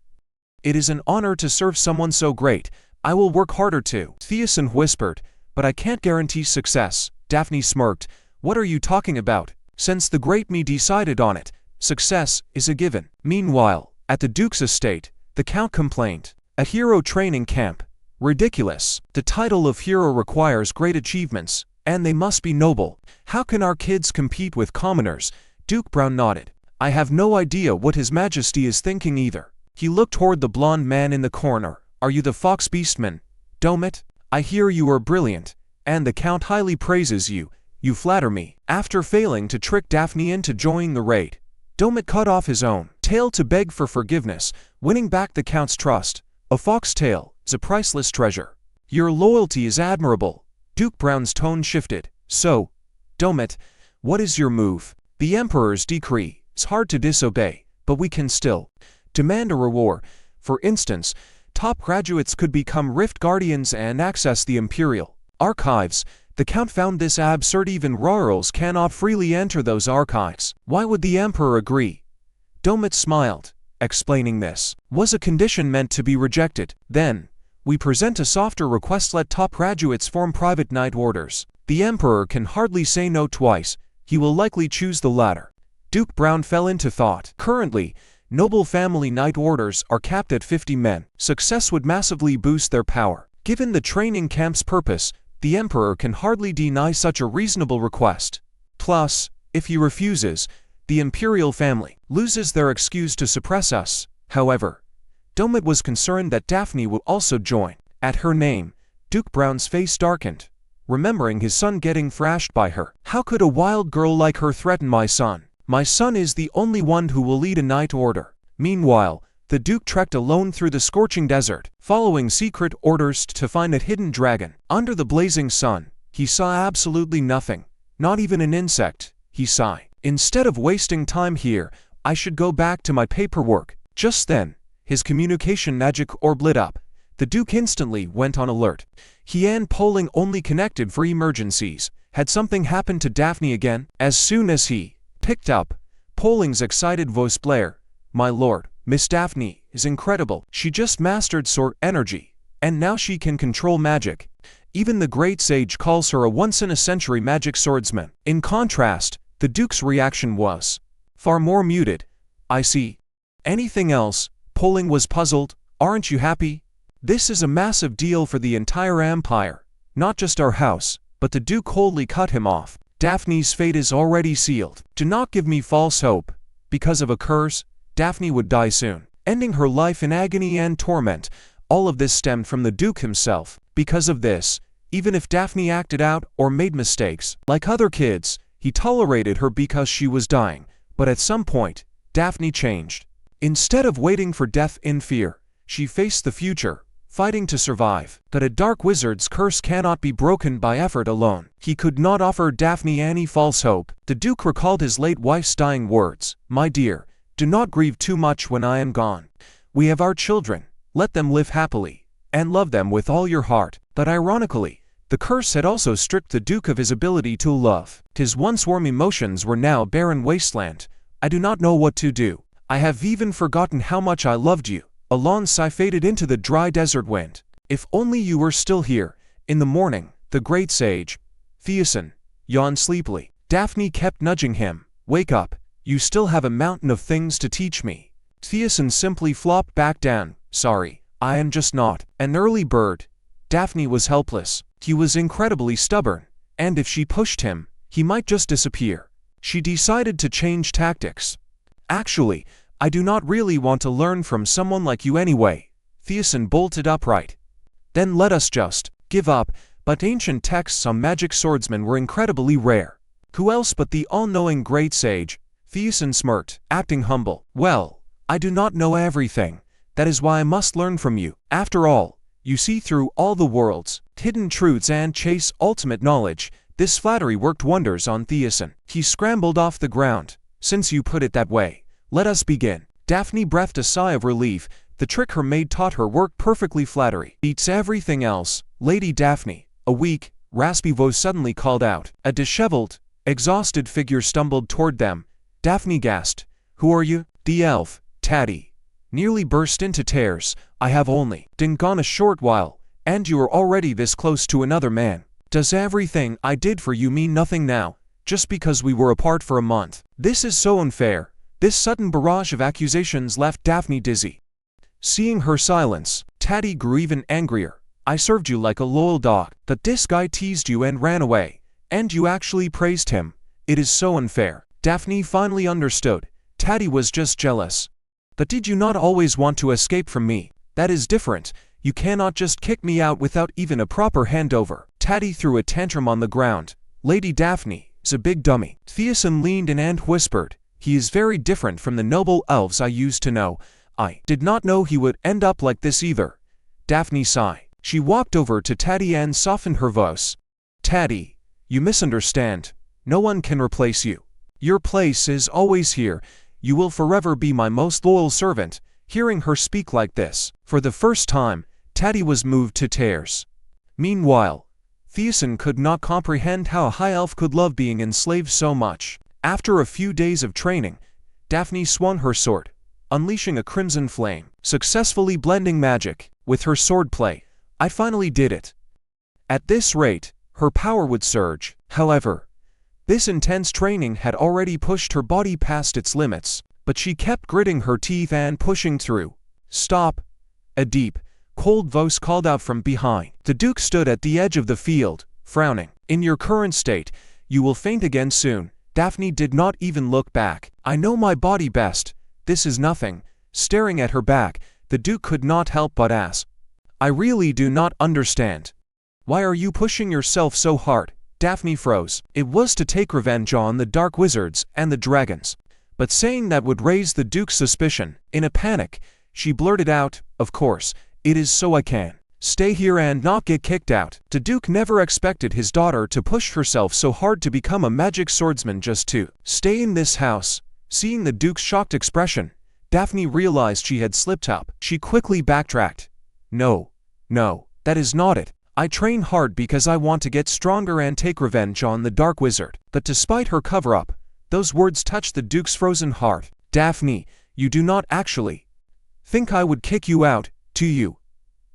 It is an honor to serve someone so great. I will work harder too. Thiessen whispered, but I can't guarantee success. Daphne smirked. What are you talking about? Since the great me decided on it, success is a given. Meanwhile, at the Duke's estate, the Count complained. A hero training camp. Ridiculous. The title of hero requires great achievements, and they must be noble. How can our kids compete with commoners? Duke Brown nodded. I have no idea what His Majesty is thinking either. He looked toward the blonde man in the corner. Are you the Fox Beastman? Domit? I hear you are brilliant, and the Count highly praises you. You flatter me. After failing to trick Daphne into joining the raid, Domit cut off his own tail to beg for forgiveness, winning back the Count's trust. A fox tail is a priceless treasure. Your loyalty is admirable. Duke Brown's tone shifted. So, Domit, what is your move? The Emperor's decree is hard to disobey, but we can still demand a reward. For instance, top graduates could become Rift Guardians and access the Imperial archives. The Count found this absurd. Even royals cannot freely enter those archives. Why would the Emperor agree? Domit smiled, explaining this was a condition meant to be rejected. Then, we present a softer request: let top graduates form private knight orders. The Emperor can hardly say no twice. He will likely choose the latter. Duke Brown fell into thought. Currently, noble family knight orders are capped at 50 men. Success would massively boost their power. Given the training camp's purpose, the Emperor can hardly deny such a reasonable request. Plus, if he refuses, the imperial family loses their excuse to suppress us. However, Domit was concerned that Daphne would also join. At her name, Duke Brown's face darkened, remembering his son getting thrashed by her. How could a wild girl like her threaten my son? My son is the only one who will lead a knight order. Meanwhile, the Duke trekked alone through the scorching desert, following secret orders to find a hidden dragon. Under the blazing sun, he saw absolutely nothing, not even an insect. He sighed. Instead of wasting time here, I should go back to my paperwork. Just then, his communication magic orb lit up. The Duke instantly went on alert. Heian polling only connected for emergencies. Had something happened to Daphne again? As soon as he picked up, Polling's excited voice blared. My lord, Miss Daphne is incredible. She just mastered sword energy, and now she can control magic. Even the great sage calls her a once-in-a-century magic swordsman. In contrast, the Duke's reaction was far more muted. I see. Anything else? Polling was puzzled. Aren't you happy? This is a massive deal for the entire empire, not just our house. But the Duke coldly cut him off. Daphne's fate is already sealed. Do not give me false hope. Because of a curse, Daphne would die soon, ending her life in agony and torment. All of this stemmed from the Duke himself. Because of this, even if Daphne acted out or made mistakes, like other kids, he tolerated her because she was dying. But at some point, Daphne changed. Instead of waiting for death in fear, she faced the future, fighting to survive. That a dark wizard's curse cannot be broken by effort alone. He could not offer Daphne any false hope. The Duke recalled his late wife's dying words. My dear, do not grieve too much when I am gone. We have our children. Let them live happily, and love them with all your heart. But ironically, the curse had also stripped the Duke of his ability to love. His once warm emotions were now a barren wasteland. I do not know what to do. I have even forgotten how much I loved you. A long sigh faded into the dry desert wind. If only you were still here. In the morning, the great sage, Thiessen, yawned sleepily. Daphne kept nudging him. Wake up. You still have a mountain of things to teach me. Thiessen simply flopped back down. Sorry, I am just not an early bird. Daphne was helpless. He was incredibly stubborn, and if she pushed him, he might just disappear. She decided to change tactics. Actually, I do not really want to learn from someone like you anyway. Thiessen bolted upright. Then let us just give up. but ancient texts on magic swordsmen were incredibly rare. Who else but the all-knowing great sage? Thiessen smirked, acting humble. Well, I do not know everything. That is why I must learn from you. After all, you see through all the world's hidden truths and chase ultimate knowledge. This flattery worked wonders on Thiessen. He scrambled off the ground. Since you put it that way, let us begin. Daphne breathed a sigh of relief. The trick her maid taught her worked perfectly. Flattery beats everything else. Lady Daphne, a weak, raspy voice suddenly called out. A disheveled, exhausted figure stumbled toward them. Daphne gasped. Who are you? The elf, Taddy, nearly burst into tears. I have only been gone a short while, and you are already this close to another man. Does everything I did for you mean nothing now, just because we were apart for a month? This is so unfair. This sudden barrage of accusations left Daphne dizzy. Seeing her silence, Taddy grew even angrier. I served you like a loyal dog, but this guy teased you and ran away, and you actually praised him. It is so unfair. Daphne finally understood. Taddy was just jealous. But did you not always want to escape from me? That is different. You cannot just kick me out without even a proper handover. Taddy threw a tantrum on the ground. Lady Daphne is a big dummy. Thiessen leaned in and whispered. He is very different from the noble elves I used to know. I did not know he would end up like this either. Daphne sighed. She walked over to Taddy and softened her voice. Taddy, you misunderstand. No one can replace you. Your place is always here. You will forever be my most loyal servant. Hearing her speak like this, for the first time, Taddy was moved to tears. Meanwhile, Thiessen could not comprehend how a high elf could love being enslaved so much. After a few days of training, Daphne swung her sword, unleashing a crimson flame, successfully blending magic with her swordplay. I finally did it. At this rate, her power would surge. However, this intense training had already pushed her body past its limits, but she kept gritting her teeth and pushing through. Stop! A deep, cold voice called out from behind. The Duke stood at the edge of the field, frowning. In your current state, you will faint again soon. Daphne did not even look back. I know my body best. This is nothing. Staring at her back, the Duke could not help but ask. I really do not understand. Why are you pushing yourself so hard? Daphne froze. It was to take revenge on the dark wizards and the dragons. But saying that would raise the Duke's suspicion. In a panic, she blurted out, of course, it is so I can stay here and not get kicked out. The Duke never expected his daughter to push herself so hard to become a magic swordsman just to stay in this house. Seeing the Duke's shocked expression, Daphne realized she had slipped up. She quickly backtracked. No, that is not it. I train hard because I want to get stronger and take revenge on the Dark Wizard. But despite her cover-up, those words touched the Duke's frozen heart. Daphne, you do not actually think I would kick you out, do you?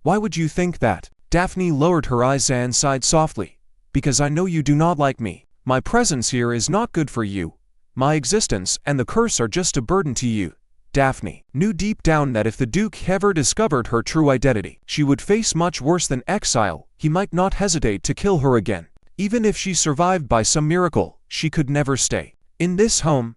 Why would you think that? Daphne lowered her eyes and sighed softly. Because I know you do not like me. My presence here is not good for you. My existence and the curse are just a burden to you. Daphne knew deep down that if the Duke ever discovered her true identity, she would face much worse than exile. He might not hesitate to kill her again. Even if she survived by some miracle, she could never stay in this home.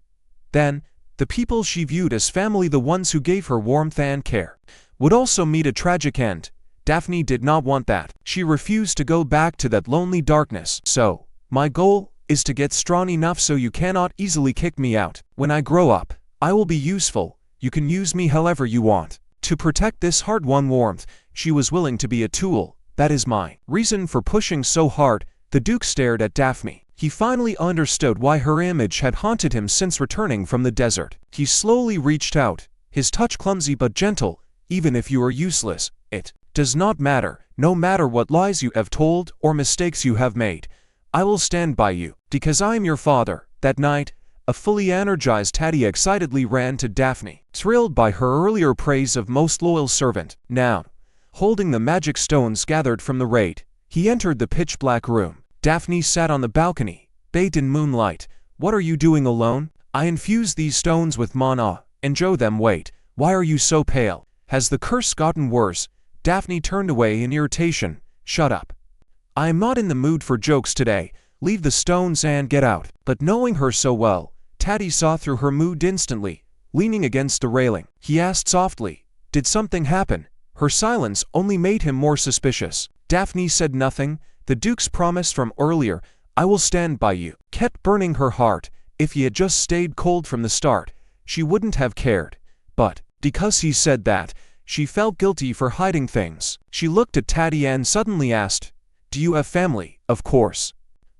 Then, the people she viewed as family, the ones who gave her warmth and care, would also meet a tragic end. Daphne did not want that. She refused to go back to that lonely darkness. So, my goal is to get strong enough so you cannot easily kick me out. When I grow up, I will be useful. You can use me however you want. To protect this hard-won warmth, she was willing to be a tool. That is my reason for pushing so hard. The Duke stared at Daphne. He finally understood why her image had haunted him since returning from the desert. He slowly reached out, his touch clumsy but gentle. Even if you are useless, it does not matter. No matter what lies you have told or mistakes you have made, I will stand by you, because I am your father. That night, a fully energized Taddy excitedly ran to Daphne, thrilled by her earlier praise of most loyal servant. Now, holding the magic stones gathered from the raid, he entered the pitch-black room. Daphne sat on the balcony, bathed in moonlight. What are you doing alone? I infused these stones with mana. Enjoy them. Wait, why are you so pale? Has the curse gotten worse? Daphne turned away in irritation. Shut up. I am not in the mood for jokes today. Leave the stones and get out. But knowing her so well, Taddy saw through her mood instantly. Leaning against the railing, he asked softly, did something happen? Her silence only made him more suspicious. Daphne said nothing. The Duke's promise from earlier, "I will stand by you," kept burning her heart. If he had just stayed cold from the start, she wouldn't have cared. But, because he said that, she felt guilty for hiding things. She looked at Taddy and suddenly asked, "Do you have family?" "Of course.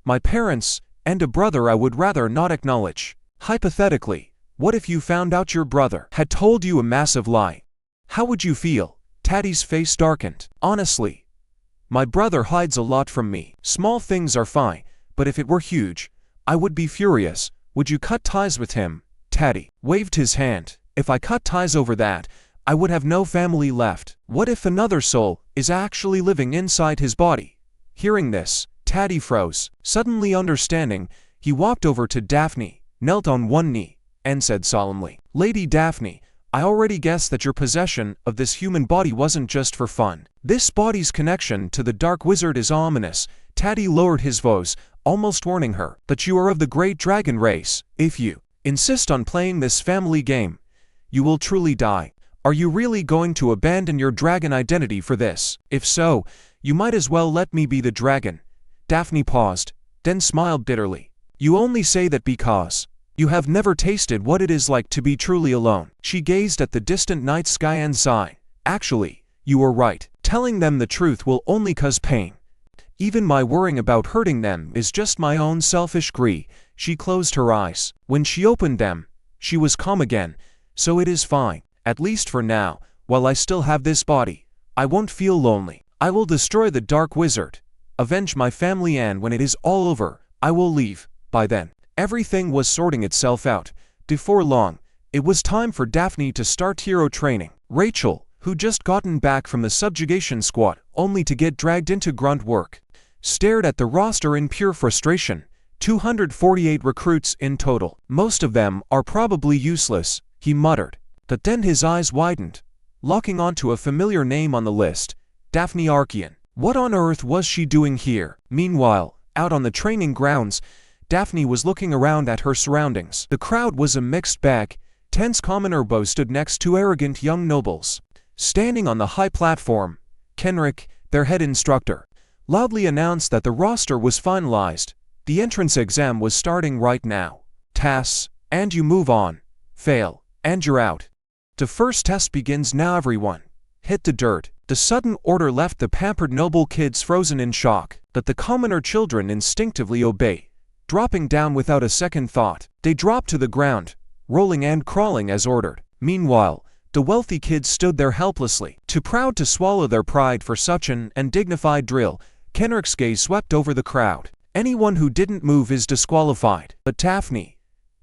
My parents, and a brother I would rather not acknowledge." "Hypothetically, what if you found out your brother had told you a massive lie? How would you feel?" Taddy's face darkened. "Honestly, my brother hides a lot from me. Small things are fine, but if it were huge, I would be furious." "Would you cut ties with him?" Taddy waved his hand. "If I cut ties over that, I would have no family left." "What if another soul is actually living inside his body?" Hearing this, Taddy froze. Suddenly understanding, he walked over to Daphne, knelt on one knee, and said solemnly, "Lady Daphne, I already guessed that your possession of this human body wasn't just for fun. This body's connection to the Dark Wizard is ominous." Taddy lowered his voice, almost warning her. "But you are of the great dragon race. If you insist on playing this family game, you will truly die. Are you really going to abandon your dragon identity for this? If so, you might as well let me be the dragon." Daphne paused, then smiled bitterly. "You only say that because you have never tasted what it is like to be truly alone." She gazed at the distant night sky and sighed. "Actually, you were right. Telling them the truth will only cause pain. Even my worrying about hurting them is just my own selfish greed." She closed her eyes. When she opened them, she was calm again. "So it is fine. At least for now, while I still have this body, I won't feel lonely. I will destroy the Dark Wizard, avenge my family, and when it is all over, I will leave. By then, everything was sorting itself out. Before long, it was time for Daphne to start hero training. Rachel, who just gotten back from the subjugation squad only to get dragged into grunt work, stared at the roster in pure frustration. 248 recruits in total. "Most of them are probably useless," he muttered. But then his eyes widened, locking onto a familiar name on the list, Daphne Archean. What on earth was she doing here? Meanwhile, out on the training grounds, Daphne was looking around at her surroundings. The crowd was a mixed bag. Tense commoner bows stood next to arrogant young nobles. Standing on the high platform, Kenrick, their head instructor, loudly announced that the roster was finalized. The entrance exam was starting right now. "Pass, and you move on. Fail, and you're out. The first test begins now, everyone. Hit the dirt." The sudden order left the pampered noble kids frozen in shock, but the commoner children instinctively obey. Dropping down without a second thought, they dropped to the ground, rolling and crawling as ordered. Meanwhile, the wealthy kids stood there helplessly, too proud to swallow their pride for such an undignified drill. Kenrick's gaze swept over the crowd. Anyone who didn't move is disqualified. But Daphne,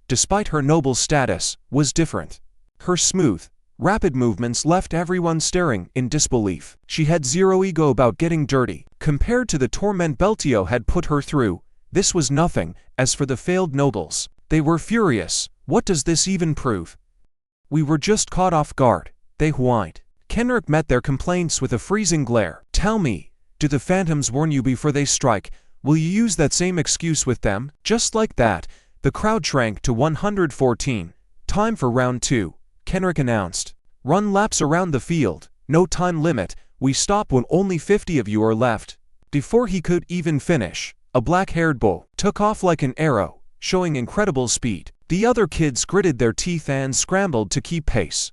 despite her noble status, was different. Her smooth, rapid movements left everyone staring in disbelief. She had zero ego about getting dirty. Compared to the torment Beltio had put her through, this was nothing. As for the failed nobles, they were furious. "What does this even prove? We were just caught off guard," they whined. Kenrick met their complaints with a freezing glare. "Tell me, do the phantoms warn you before they strike? Will you use that same excuse with them?" Just like that, the crowd shrank to 114. "Time for round 2. Kenrick announced. "Run laps around the field. No time limit. We stop when only 50 of you are left." Before he could even finish, a black-haired bull took off like an arrow, showing incredible speed. The other kids gritted their teeth and scrambled to keep pace.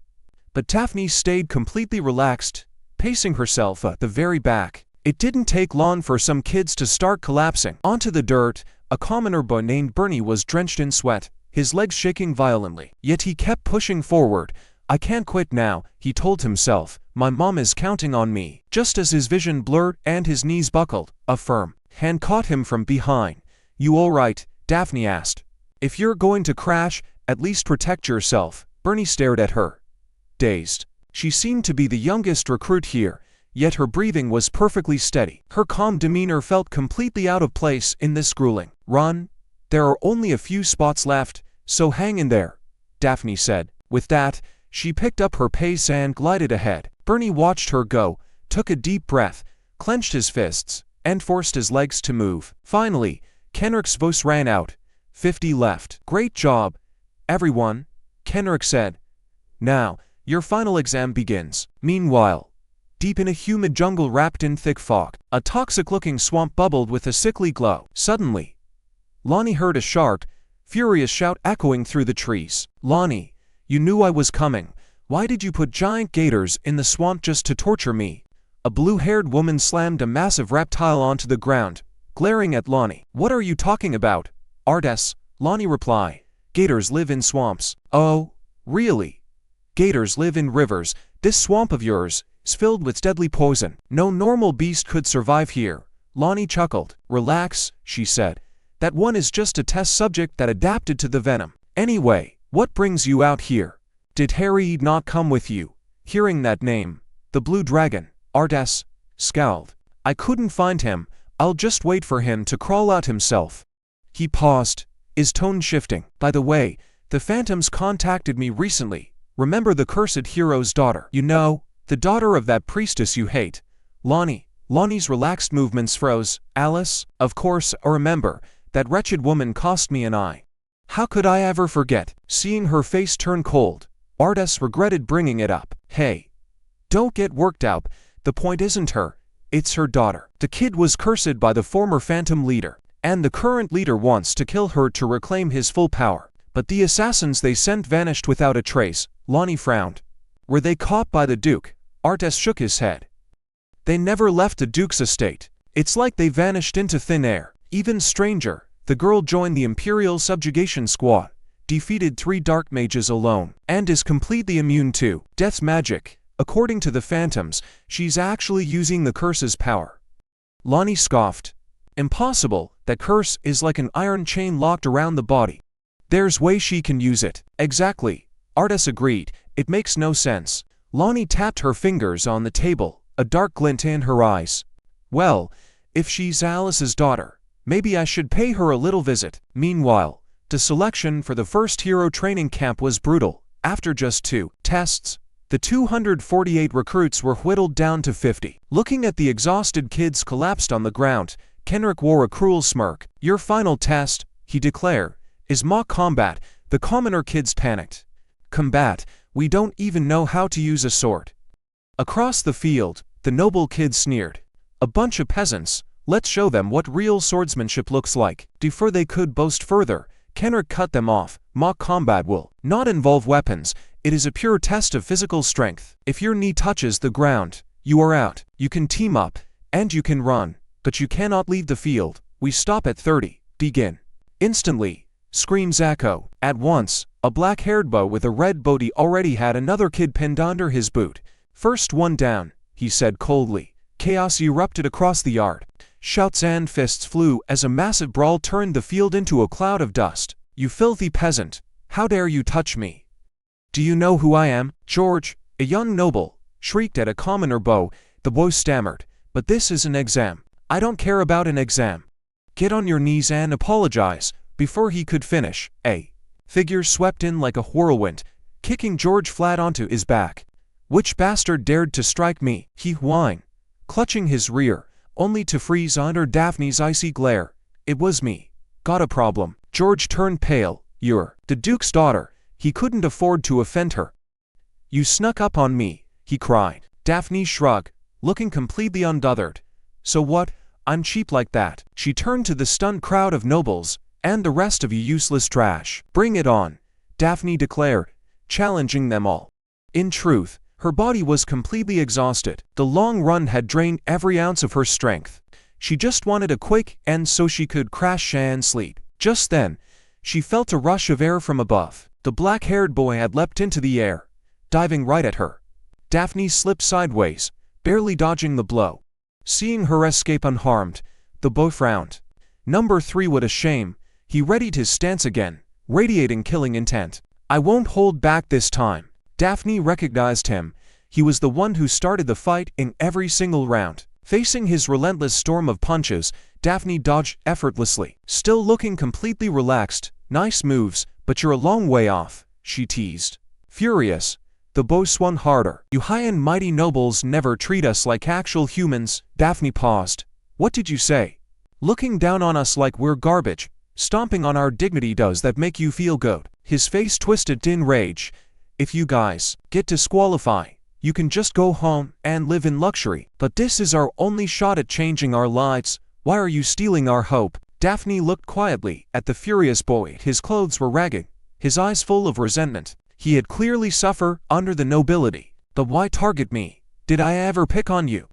But Daphne stayed completely relaxed, pacing herself at the very back. It didn't take long for some kids to start collapsing onto the dirt. A commoner boy named Bernie was drenched in sweat, his legs shaking violently. Yet he kept pushing forward. "I can't quit now," he told himself. "My mom is counting on me." Just as his vision blurred and his knees buckled, a firm hand caught him from behind. "You all right?" Daphne asked. "If you're going to crash, at least protect yourself." Bernie stared at her, dazed. She seemed to be the youngest recruit here, yet her breathing was perfectly steady. Her calm demeanor felt completely out of place in this grueling run. "There are only a few spots left, so hang in there," Daphne said. With that, she picked up her pace and glided ahead. Bernie watched her go, took a deep breath, clenched his fists, and forced his legs to move. Finally, Kenrick's voice rang out. 50 left. "Great job, everyone," Kenrick said. "Now, your final exam begins." Meanwhile, deep in a humid jungle wrapped in thick fog. A toxic-looking swamp bubbled with a sickly glow. Suddenly, Lonnie heard a sharp, furious shout echoing through the trees. "Lonnie, you knew I was coming. Why did you put giant gators in the swamp just to torture me?" A blue-haired woman slammed a massive reptile onto the ground, glaring at Lonnie. "What are you talking about, Artes?" Lonnie replied. "Gators live in swamps." "Oh, really? Gators live in rivers. This swamp of yours is filled with deadly poison. No normal beast could survive here." Lonnie chuckled. "Relax," she said. "That one is just a test subject that adapted to the venom. Anyway, what brings you out here? Did Harry not come with you?" Hearing that name, the blue dragon, Artes, scowled. "I couldn't find him. I'll just wait for him to crawl out himself." He paused, his tone shifting. "By the way, the phantoms contacted me recently. Remember the cursed hero's daughter? You know, the daughter of that priestess you hate." Lonnie's relaxed movements froze. "Alice? Of course, I remember. That wretched woman cost me an eye. How could I ever forget?" Seeing her face turn cold, Artes regretted bringing it up. "Hey, don't get worked up. The point isn't her. It's her daughter. The kid was cursed by the former phantom leader, and the current leader wants to kill her to reclaim his full power. But the assassins they sent vanished without a trace." Lonnie frowned. "Were they caught by the Duke?" Artes shook his head. "They never left the Duke's estate. It's like they vanished into thin air. Even stranger, the girl joined the Imperial Subjugation Squad, defeated 3 dark mages alone, and is completely immune to death's magic. According to the phantoms, she's actually using the curse's power." Lonnie scoffed. "Impossible. That curse is like an iron chain locked around the body. There's way she can use it." "Exactly," Artes agreed. "It makes no sense." Lonnie tapped her fingers on the table, a dark glint in her eyes. "Well, if she's Alice's daughter, maybe I should pay her a little visit." Meanwhile, the selection for the first hero training camp was brutal. After just 2 tests, the 248 recruits were whittled down to 50. Looking at the exhausted kids collapsed on the ground, Kenrick wore a cruel smirk. "Your final test," he declared, "is mock combat." The commoner kids panicked. "Combat? We don't even know how to use a sword." Across the field, the noble kids sneered. "A bunch of peasants. Let's show them what real swordsmanship looks like." Before they could boast further, Kenrick cut them off. "Mock combat will not involve weapons. It is a pure test of physical strength. If your knee touches the ground, you are out. You can team up, and you can run, but you cannot leave the field. We stop at 30. Begin." Instantly, screams echo. At once, a black-haired boy with a red booty already had another kid pinned under his boot. "First one down," he said coldly. Chaos erupted across the yard. Shouts and fists flew as a massive brawl turned the field into a cloud of dust. "You filthy peasant! How dare you touch me? Do you know who I am?" George, a young noble, shrieked at a commoner boy. The boy stammered. "But this is an exam." "I don't care about an exam. Get on your knees and apologize." Before he could finish, a figure swept in like a whirlwind, kicking George flat onto his back. "Which bastard dared to strike me?" he whined, clutching his rear, only to freeze under Daphne's icy glare. "It was me. Got a problem?" George turned pale. "You're the Duke's daughter." He couldn't afford to offend her. "You snuck up on me," he cried. Daphne shrugged, looking completely unbothered. "So what? I'm cheap like that." She turned to the stunned crowd of nobles. "And the rest of you useless trash. Bring it on," Daphne declared, challenging them all. In truth, her body was completely exhausted. The long run had drained every ounce of her strength. She just wanted a quick end so she could crash and sleep. Just then, she felt a rush of air from above. The black-haired boy had leapt into the air, diving right at her. Daphne slipped sideways, barely dodging the blow. Seeing her escape unharmed, the boy frowned. "Number 3, what a shame." He readied his stance again, radiating killing intent. "I won't hold back this time." Daphne recognized him. He was the one who started the fight in every single round. Facing his relentless storm of punches, Daphne dodged effortlessly, still looking completely relaxed. "Nice moves, but you're a long way off," she teased. Furious, the bow swung harder. "You high and mighty nobles never treat us like actual humans." Daphne paused. "What did you say? Looking down on us like we're garbage? Stomping on our dignity, does that make you feel good?" His face twisted in rage. "If you guys get disqualified, You can just go home and live in luxury. But this is our only shot at changing our lives. Why are you stealing our hope? Daphne looked quietly at the furious boy. His clothes were ragged, his eyes full of resentment. He had clearly suffered under the nobility. But why target me? Did I ever pick on you?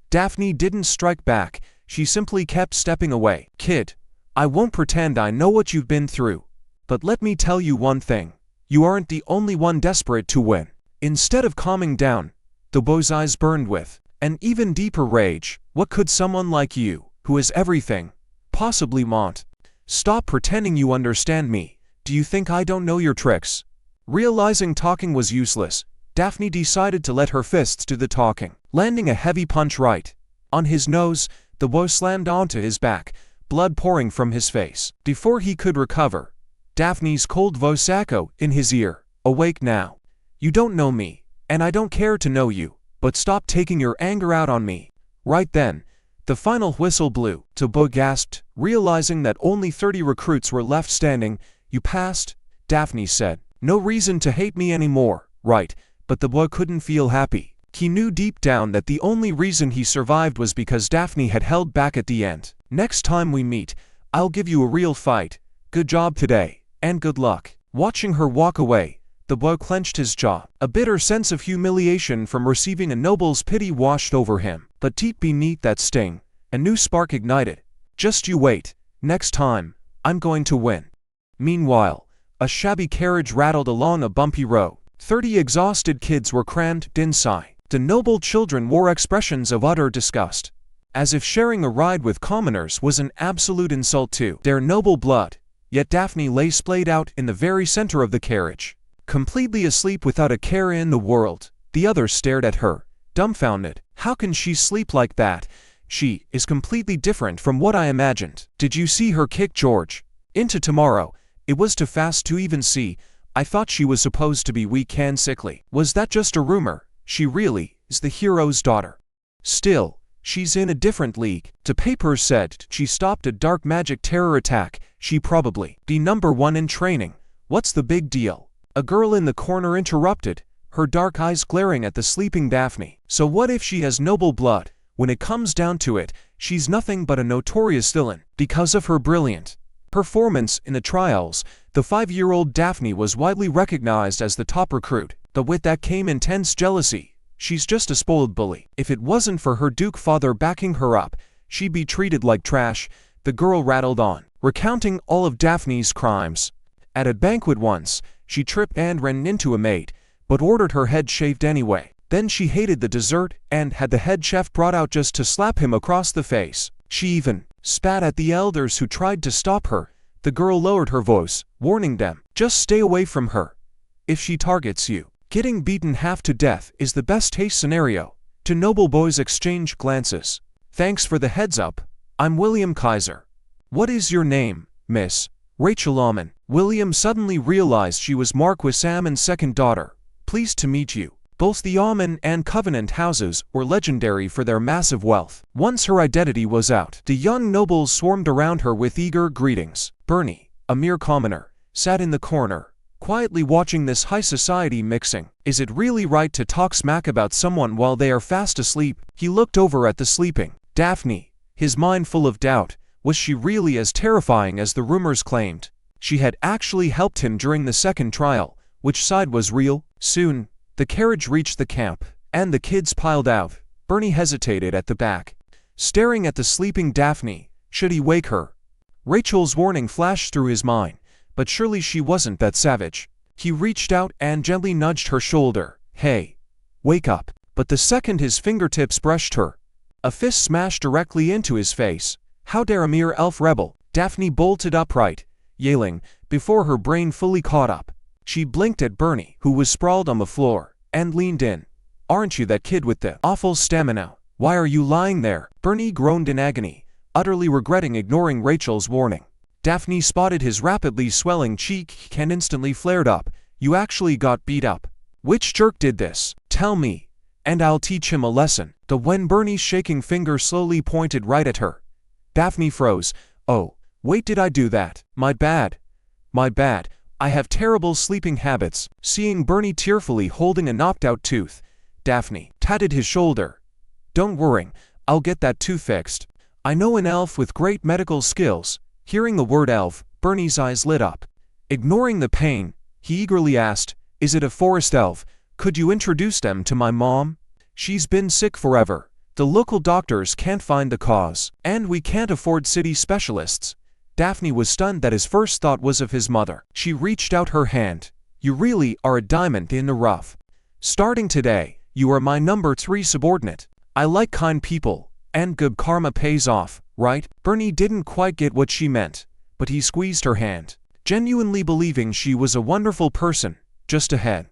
Daphne didn't strike back. She simply kept stepping away. Kid, I won't pretend I know what you've been through. But let me tell you one thing. You aren't the only one desperate to win. Instead of calming down, the boy's eyes burned with an even deeper rage. What could someone like you, who is everything, possibly want? Stop pretending you understand me. Do you think I don't know your tricks? Realizing talking was useless, Daphne decided to let her fists do the talking. Landing a heavy punch right on his nose, the boy slammed onto his back, blood pouring from his face. Before he could recover, Daphne's cold voice echoed in his ear. Awake now. You don't know me, and I don't care to know you, but stop taking your anger out on me. Right then, the final whistle blew. The boy gasped, realizing that only 30 recruits were left standing. You passed, Daphne said. No reason to hate me anymore, right? But the boy couldn't feel happy. He knew deep down that the only reason he survived was because Daphne had held back at the end. Next time we meet, I'll give you a real fight. Good job today, and good luck. Watching her walk away, the boy clenched his jaw. A bitter sense of humiliation from receiving a noble's pity washed over him. But deep beneath that sting, a new spark ignited. Just you wait. Next time, I'm going to win. Meanwhile, a shabby carriage rattled along a bumpy road. 30 exhausted kids were crammed inside. The noble children wore expressions of utter disgust, as if sharing a ride with commoners was an absolute insult to their noble blood. Yet Daphne lay splayed out in the very center of the carriage, completely asleep without a care in the world. The others stared at her, dumbfounded. How can she sleep like that? She is completely different from what I imagined. Did you see her kick George into tomorrow? It was too fast to even see. I thought she was supposed to be weak and sickly. Was that just a rumor? She really is the hero's daughter. Still, she's in a different league. The papers said she stopped a dark magic terror attack. She probably be #1 in training. What's the big deal? A girl in the corner interrupted, her dark eyes glaring at the sleeping Daphne. So what if she has noble blood? When it comes down to it, she's nothing but a notorious villain. Because of her brilliant performance in the trials, the 5-year-old Daphne was widely recognized as the top recruit. But with that came intense jealousy. She's just a spoiled bully. If it wasn't for her Duke father backing her up, she'd be treated like trash. The girl rattled on, recounting all of Daphne's crimes. At a banquet once, she tripped and ran into a maid, but ordered her head shaved anyway. Then she hated the dessert and had the head chef brought out just to slap him across the face. She even spat at the elders who tried to stop her. The girl lowered her voice, warning them, just stay away from her. If she targets you, getting beaten half to death is the best case scenario. Two noble boys exchanged glances. Thanks for the heads up. I'm William Kaiser. What is your name, Miss? Rachel Almond. William suddenly realized she was Marquis Ammon's second daughter. Pleased to meet you. Both the Almond and Covenant houses were legendary for their massive wealth. Once her identity was out, the young nobles swarmed around her with eager greetings. Bernie, a mere commoner, sat in the corner, quietly watching this high society mixing. Is it really right to talk smack about someone while they are fast asleep? He looked over at the sleeping Daphne, his mind full of doubt. Was she really as terrifying as the rumors claimed? She had actually helped him during the second trial. Which side was real? Soon, the carriage reached the camp, and the kids piled out. Bernie hesitated at the back, staring at the sleeping Daphne. Should he wake her? Rachel's warning flashed through his mind, but surely she wasn't that savage. He reached out and gently nudged her shoulder. Hey, wake up. But the second his fingertips brushed her, a fist smashed directly into his face. How dare a mere elf rebel? Daphne bolted upright, yelling, before her brain fully caught up. She blinked at Bernie, who was sprawled on the floor, and leaned in. Aren't you that kid with the awful stamina? Why are you lying there? Bernie groaned in agony, utterly regretting ignoring Rachel's warning. Daphne spotted his rapidly swelling cheek and instantly flared up. You actually got beat up. Which jerk did this? Tell me, and I'll teach him a lesson. When Bernie's shaking finger slowly pointed right at her, Daphne froze. Oh, wait, did I do that? My bad. My bad. I have terrible sleeping habits. Seeing Bernie tearfully holding a knocked-out tooth, Daphne patted his shoulder. Don't worry, I'll get that too fixed. I know an elf with great medical skills. Hearing the word elf, Bernie's eyes lit up. Ignoring the pain, he eagerly asked, is it a forest elf? Could you introduce them to my mom? She's been sick forever. The local doctors can't find the cause, and we can't afford city specialists. Daphne was stunned that his first thought was of his mother. She reached out her hand. You really are a diamond in the rough. Starting today, you are my number 3 subordinate. I like kind people, and good karma pays off, right? Bernie didn't quite get what she meant, but he squeezed her hand, genuinely believing she was a wonderful person. Just ahead,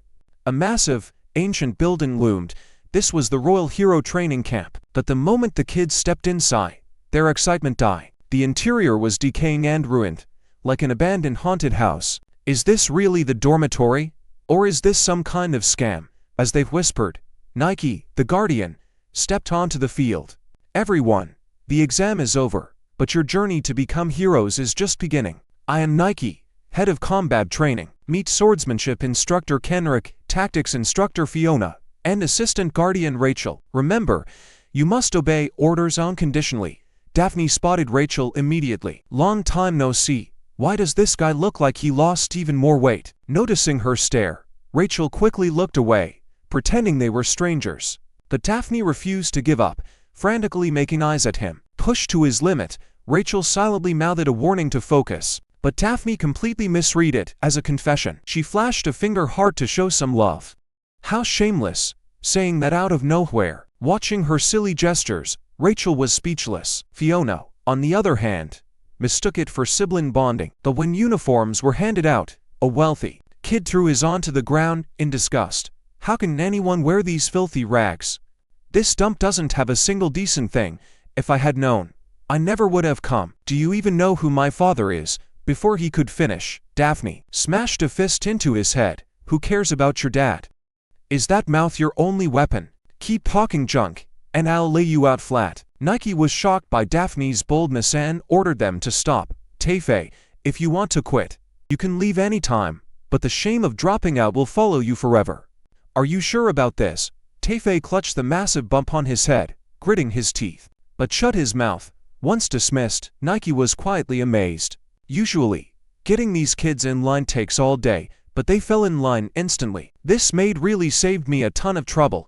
a massive, ancient building loomed. This was the Royal Hero Training Camp. But the moment the kids stepped inside, their excitement died. The interior was decaying and ruined, like an abandoned haunted house. Is this really the dormitory? Or is this some kind of scam? As they whispered, Nike, the guardian, stepped onto the field. Everyone, the exam is over, but your journey to become heroes is just beginning. I am Nike, head of combat training. Meet swordsmanship instructor Kenrick, tactics instructor Fiona, and assistant guardian Rachel. Remember, you must obey orders unconditionally. Daphne spotted Rachel immediately. Long time no see. Why does this guy look like he lost even more weight? Noticing her stare, Rachel quickly looked away, pretending they were strangers. But Daphne refused to give up, frantically making eyes at him. Pushed to his limit, Rachel silently mouthed a warning to focus. But Daphne completely misread it as a confession. She flashed a finger hard to show some love. How shameless, saying that out of nowhere. Watching her silly gestures, Rachel was speechless. Fiona, on the other hand, mistook it for sibling bonding. But when uniforms were handed out, a wealthy kid threw his onto the ground in disgust. How can anyone wear these filthy rags? This dump doesn't have a single decent thing. If I had known, I never would have come. Do you even know who my father is? Before he could finish, Daphne smashed a fist into his head. Who cares about your dad? Is that mouth your only weapon? Keep talking junk, and I'll lay you out flat. Nike was shocked by Daphne's boldness and ordered them to stop. Tefei, if you want to quit, you can leave any time, but the shame of dropping out will follow you forever. Are you sure about this? Tefei clutched the massive bump on his head, gritting his teeth, but shut his mouth. Once dismissed, Nike was quietly amazed. Usually, getting these kids in line takes all day, but they fell in line instantly. This maid really saved me a ton of trouble.